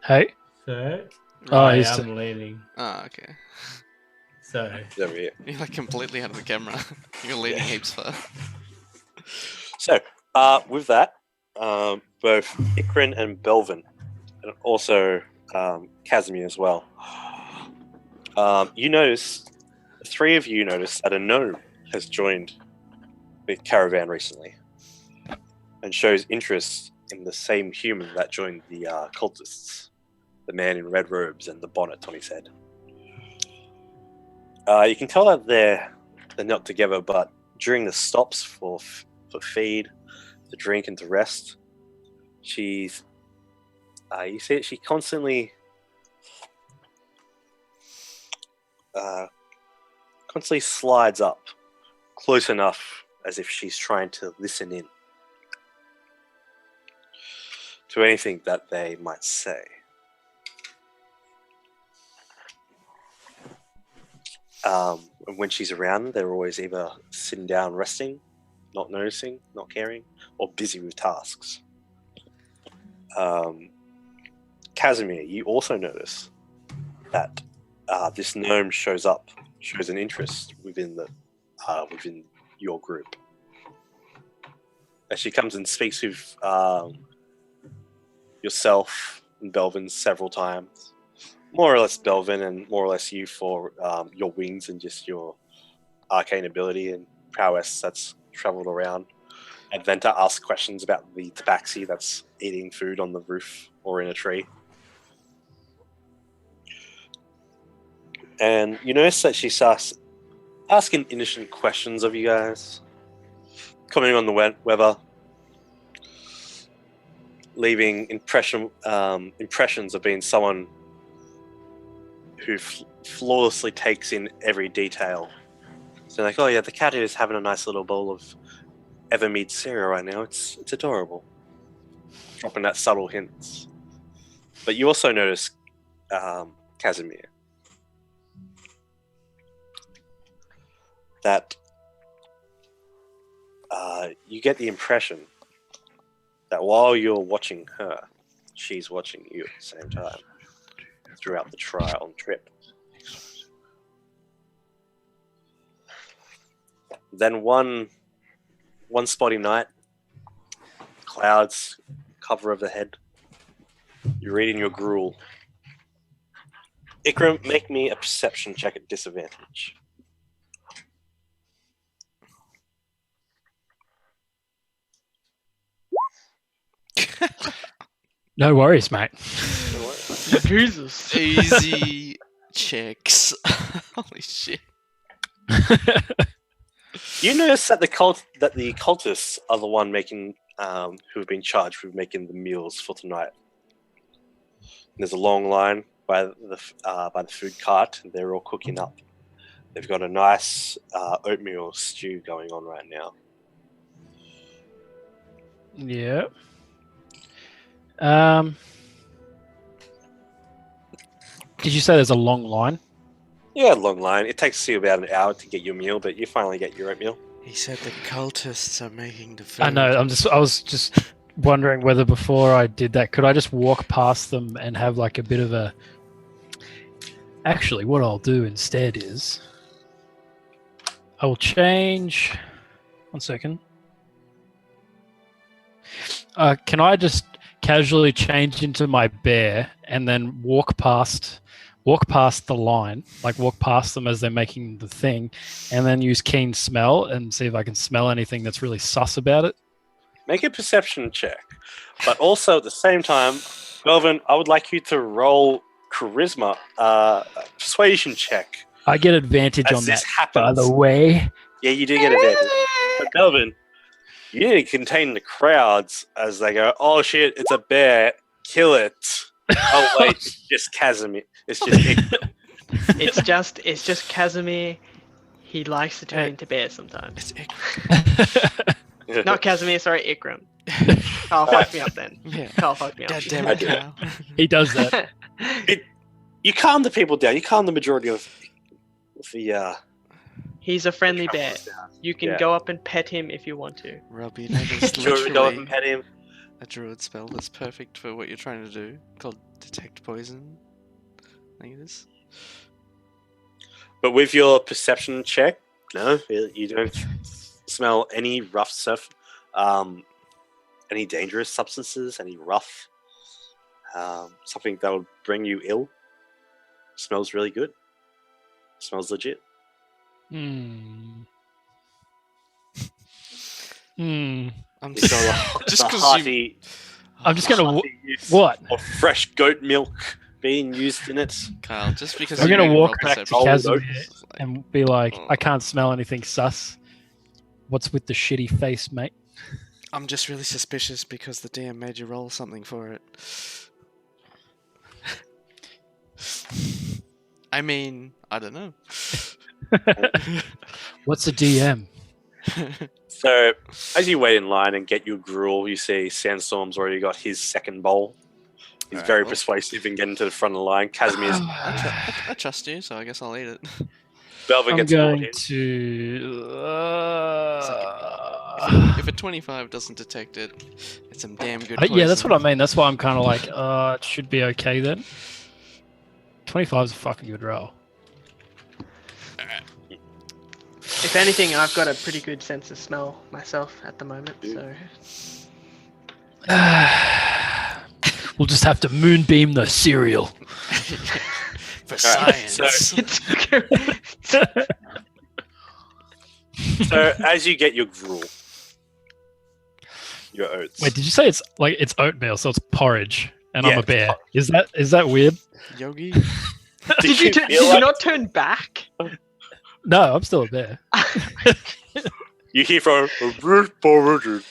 Hey? So, Oh, I he's am leaning. Ah, okay. So, it's over here. You're like completely out of the camera. You're leaning Yeah. heaps far. So, with that, both Ikrin and Belvin, and also Casimir as well, you notice, the three of you notice that a gnome has joined the caravan recently and shows interest in the same human that joined the cultists, the man in red robes and the bonnet on his head. You can tell that they're not together, but during the stops for feed, to drink, and to rest, she's you see it, she constantly slides up close enough as if she's trying to listen in to anything that they might say. And when she's around, they're always either sitting down resting, not noticing, not caring, or busy with tasks. Casimir, you also notice that this gnome shows an interest within your group. As she comes and speaks with yourself and Belvin several times, more or less Belvin and more or less you for your wings and just your arcane ability and prowess that's traveled around. Adventa asks questions about the tabaxi that's eating food on the roof or in a tree. And you notice that she starts asking innocent questions of you guys, commenting on the weather, leaving impressions of being someone who flawlessly takes in every detail. So like, oh yeah, the cat is having a nice little bowl of Evermead cereal right now. It's adorable. Dropping that subtle hints. But you also notice, Casimir, that you get the impression that while you're watching her, she's watching you at the same time throughout the trial and trip. Then one spotty night, clouds cover over the head. You're eating your gruel. Ikram, make me a perception check at disadvantage. No worries, mate. Jesus. Easy checks. Holy shit. You notice that the cultists are the one making who have been charged with making the meals for tonight. There's a long line by the food cart, and they're all cooking up. They've got a nice oatmeal stew going on right now. Yeah. Did you say there's a long line? Yeah, long line. It takes you about an hour to get your meal, but you finally get your oatmeal. He said the cultists are making the food. I know. I was just wondering whether before I did that, could I just walk past them and have like a bit of a. Actually, what I'll do instead is I will change. 1 second. Can I just casually change into my bear and then walk past the line, like walk past them as they're making the thing, and then use keen smell and see if I can smell anything that's really sus about it? Make a perception check. But also at the same time, Melvin, I would like you to roll charisma, persuasion check. I get advantage As on this that, happens. by the way. Yeah, you do get advantage. But Melvin, you need to contain the crowds as they go, oh shit, it's a bear, kill it. Oh wait, it's just Casimir. It's just Ikram. It's just Casimir. He likes to turn into bears sometimes. It's Ikram. Not Casimir, sorry, Ikram. Carl fucked me up then. Yeah. Carl fucked me up. God damn it, Kyle. He does that. You calm the people down. You calm the majority of the. He's a friendly bear. travelers down. You can Yeah. go up and pet him if you want to. Rob, you know there's Sure, go up and literally pet him. a druid spell that's perfect for what you're trying to do, called Detect Poison. I think it is. But with your perception check, no, you don't smell any rough stuff, any dangerous substances, any rough, something that would bring you ill. Smells really good. Smells legit. Hmm. I'm You smell Just the 'cause hearty, I'm just gonna hearty use what? of fresh goat milk being used in it. Kyle, just because I'm you gonna make walk roll back to perception, Casimir it's like, and be like, I can't smell anything sus. What's with the shitty face, mate? I'm just really suspicious because the DM made you roll something for it. I mean, I don't know. What's a DM? So, as you wait in line and get your gruel, you see Sandstorm's already got his second bowl. He's Alright, very well. persuasive in getting to the front of the line. Casimir's I trust you, so I guess I'll eat it. Belvin I'm gets brought going in. to. If a 25 doesn't detect it, it's some damn good Yeah, that's poison. what I mean. That's why I'm kind of like, it should be okay then. 25 is a fucking good roll. If anything, I've got a pretty good sense of smell myself at the moment, so... We'll just have to moonbeam the cereal. For Alright, science. So, as you get your gruel, your oats. Wait, did you say it's oatmeal, so it's porridge, and I'm Yeah, a bear? Is that weird? Yogi? Did you feel like not turn back? No, I'm still a bear. you hear from porridge?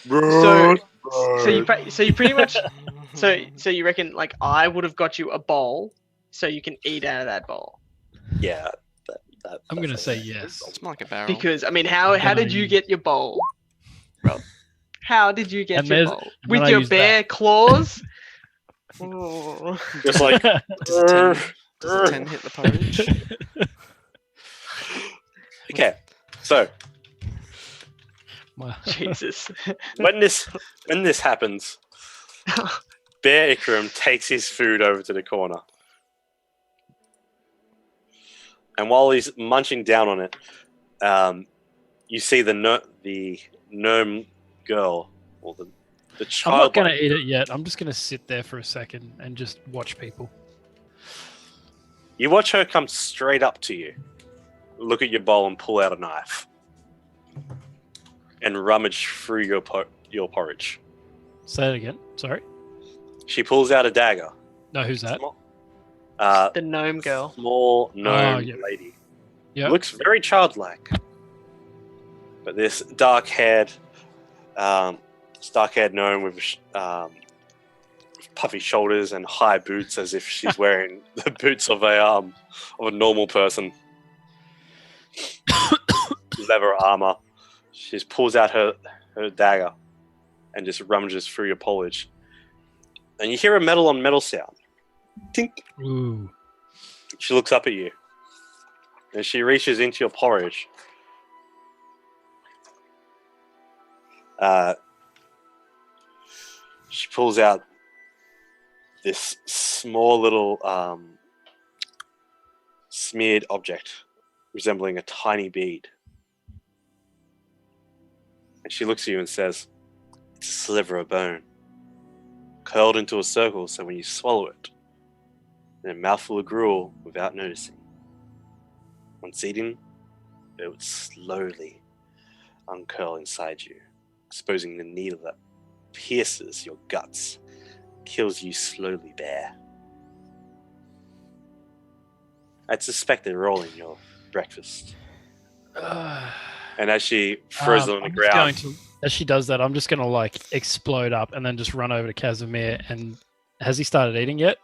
So you pretty much so you reckon like I would have got you a bowl so you can eat out of that bowl? Yeah. I'm gonna say yes. It's more like a barrel. Because I mean, how did you get your bowl, Rob? How did you get And your there's- bowl and with I your use bare claws? Oh. Just like, Does a 10 hit the porridge? okay. So Well, Jesus. when this happens, Bear Ikram takes his food over to the corner. And while he's munching down on it, you see the gnome girl, or the I'm child. not going to eat it yet. I'm just going to sit there for a second and just watch people. You watch her come straight up to you, look at your bowl and pull out a knife, and rummage through your porridge. Say it again. Sorry. She pulls out a dagger. No, who's that? The gnome girl. Small gnome yeah. lady. Yep. Looks very childlike. But this dark-haired gnome with puffy shoulders and high boots, as if she's wearing the boots of a normal person. Leather armor. She just pulls out her dagger and just rummages through your porridge. And you hear a metal on metal sound. Tink. Ooh. She looks up at you. And she reaches into your porridge. She pulls out this small little smeared object resembling a tiny bead. And she looks at you and says, "It's a sliver of bone, curled into a circle so when you swallow it, in a mouthful of gruel without noticing. Once eaten, it would slowly uncurl inside you, exposing the needle that pierces your guts, kills you slowly bare. I'd suspect they're all in your breakfast." And as she throws it on the ground, as she does that, I'm just going to like explode up and then just run over to Casimir. And has he started eating yet?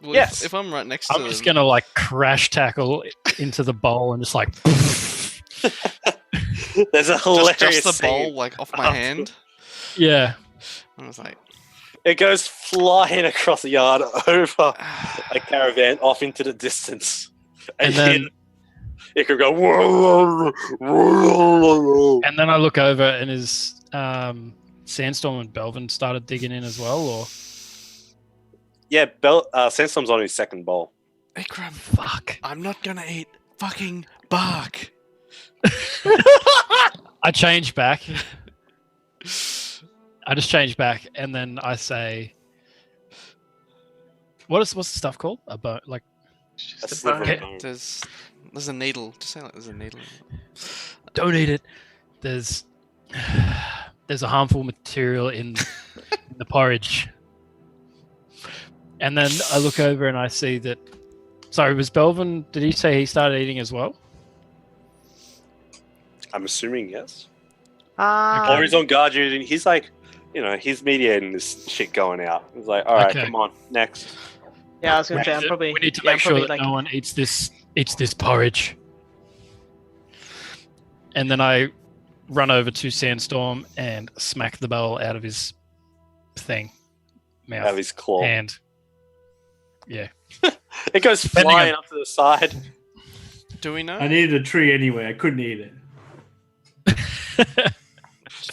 Well, Yes. If I'm right next to I'm them, just going to like crash tackle into the bowl and just like. there's a hilarious just the scene. bowl like off my hand. Yeah. I was like, It goes flying across the yard over a caravan off into the distance. And then it could go. "Whoa, whoa, whoa." and then I look over and is Sandstorm and Belvin started digging in as well, or Yeah, Sandstorm's on his second bowl. Ikram, fuck. I'm not gonna eat fucking bark. I change back. I just change back and then I say, what's the stuff called? A bone, like A sliver of Okay. bone. There's a needle. Just say like there's a needle. don't eat it. There's a harmful material in the porridge. And then I look over and I see that. Sorry, was Belvin? Did he say he started eating as well? I'm assuming yes. Ah, Or he's on guard duty. He's like, he's mediating this shit going out. He's like, all right, Okay. come on, next. yeah, I was gonna say I'm probably. We need to yeah, make I'm sure probably, that like, no one eats this porridge. And then I run over to Sandstorm and smack the bowl out of his mouth, Out of his claw. hand. Yeah. It goes Depending flying on- up to the side. Do we know? I needed a tree anyway. I couldn't eat it.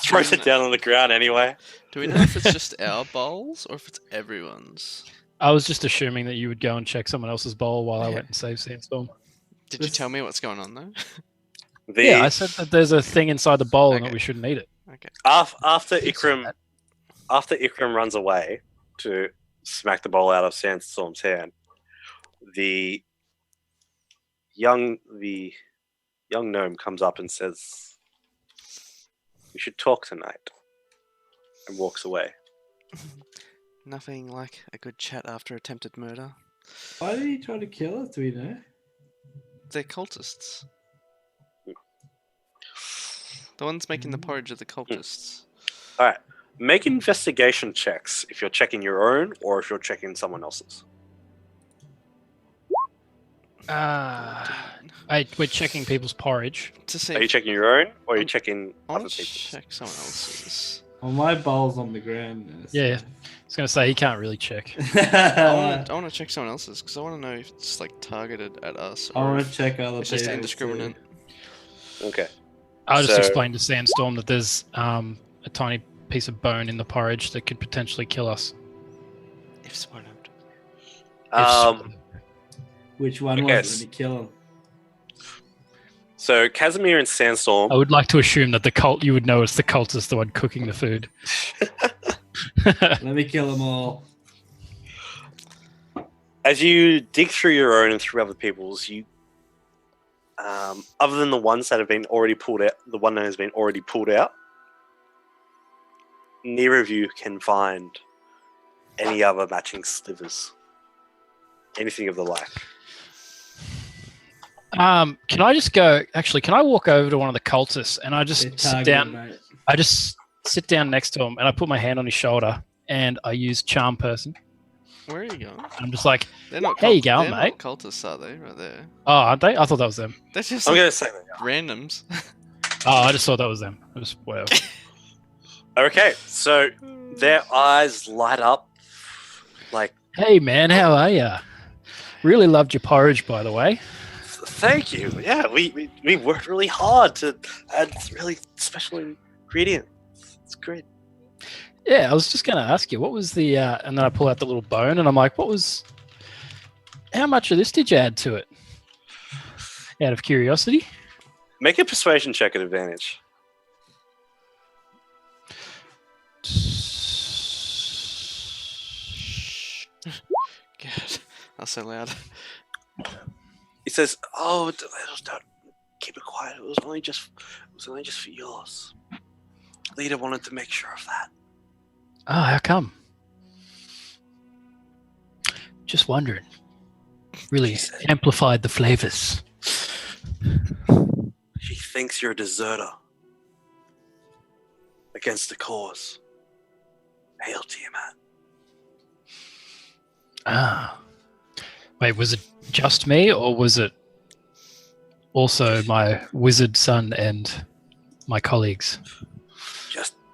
Throws it down on the ground anyway. Do we know if it's just our bowls or if it's everyone's? I was just assuming that you would go and check someone else's bowl while I Okay. went and saved Sandstorm. Did you tell me what's going on though? Yeah, I said that there's a thing inside the bowl and that Okay. we shouldn't eat it. Okay. After You said Ikram, that. after Ikram runs away to smack the bowl out of Sandstorm's hand, the young gnome comes up and says, "We should talk tonight," and walks away. Nothing like a good chat after attempted murder. Why did he try to kill us? Do we know? They're cultists. The ones making the porridge are the cultists. All right, make investigation checks if you're checking your own or if you're checking someone else's. We're checking people's porridge. To see Are you if checking your own or are you I'm- checking I other want to people's? check someone else's. Well, my bowl's on the ground. now, so- Yeah. I was going to say, he can't really check. I want to check someone else's because I want to know if it's like targeted at us I or want if to check other it's just people's indiscriminate. Okay. I'll just So- explain to Sandstorm that there's a tiny piece of bone in the porridge that could potentially kill us. If swallowed. if swallowed. Which one Okay, was it? Let me kill him. So Casimir and Sandstorm. I would like to assume that the cult, you would know it's the cultist, the one cooking the food. Let me kill them all. As you dig through your own and through other people's, you, other than the ones that have been already pulled out, the one that has been already pulled out, neither of you can find any other matching slivers, anything of the like. Can I just go? Actually, can I walk over to one of the cultists and I They're just sit targeted, down? mate. I just sit down next to him and I put my hand on his shoulder and I use charm person. Where are you going? I'm just like, They're not. How you going, they're mate? Not cultists, are they? Right there. oh, aren't they? I thought that was them. They're just I'm like going to say that. randoms. Oh, I just thought that was them. I just whatever. Okay, so their eyes light up like, Hey man, how are ya? Really loved your porridge, by the way. thank you. Yeah, we worked really hard to add really special ingredients. It's great. Yeah, I was just going to ask you, what was the? And then I pull out the little bone, and I'm like, how much of this did you add to it? Out of curiosity. Make a persuasion check at advantage. God, that's so loud. He says, "Oh, don't keep it quiet. It was only just for yours. Leader wanted to make sure of that." Oh, how come? Just wondering. Really amplified the flavors. She thinks you're a deserter against the cause. Hail to you, man. Ah. Wait, was it just me, or was it also my wizard son and my colleagues?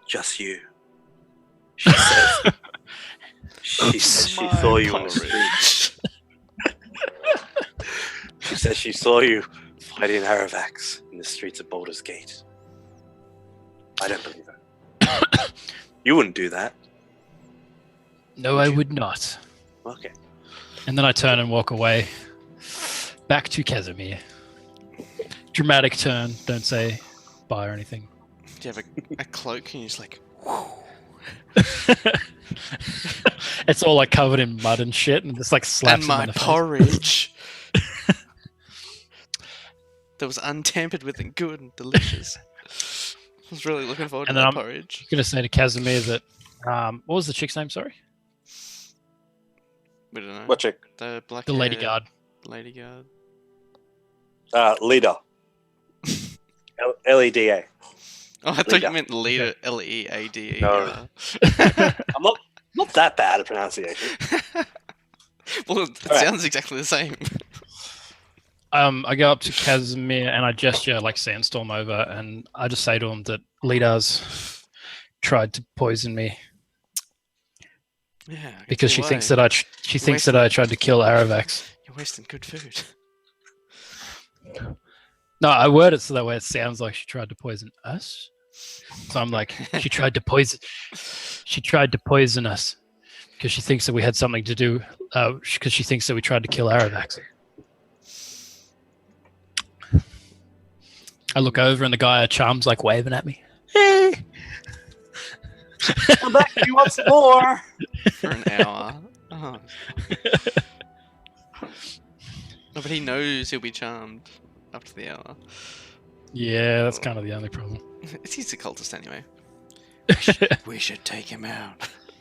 Just you. She says. She says she My saw you on the porridge. street. She says she saw you fighting Aravax in the streets of Baldur's Gate. I don't believe her. You wouldn't do that. No, Would I you? would not. Okay. And then I turn and walk away. Back to Casimir. Dramatic turn. Don't say bye or anything. Do you have a cloak and you're just like, It's all like covered in mud and shit, and just like slaps and him in my the face. porridge that was untampered with and good and delicious. I was really looking forward to And that then I'm porridge. gonna say to Casimir that what was the chick's name? Sorry, We don't know. What chick? The black the lady hair guard. Lady guard. Leader. LEDA. Oh, I thought Leader. you meant leader. Leade. No. I'm not that bad at pronunciation. Well, it Alright. sounds exactly the same. I go up to Casimir and I gesture like Sandstorm over, and I just say to him that Lida's tried to poison me Yeah. I can because see she why. thinks that I tried to kill Aravax. You're wasting good food. No, I word it so that way it sounds like she tried to poison us. So I'm like, she tried to poison us because she thinks that we had something to do. Because she thinks that we tried to kill Aravax. I look over and the guy at Charm's like waving at me. Hey. Come back if you want some more. For an hour. Oh. No, but he knows he'll be charmed after the hour. Yeah, that's kind of the only problem. He's a cultist anyway. We should take him out.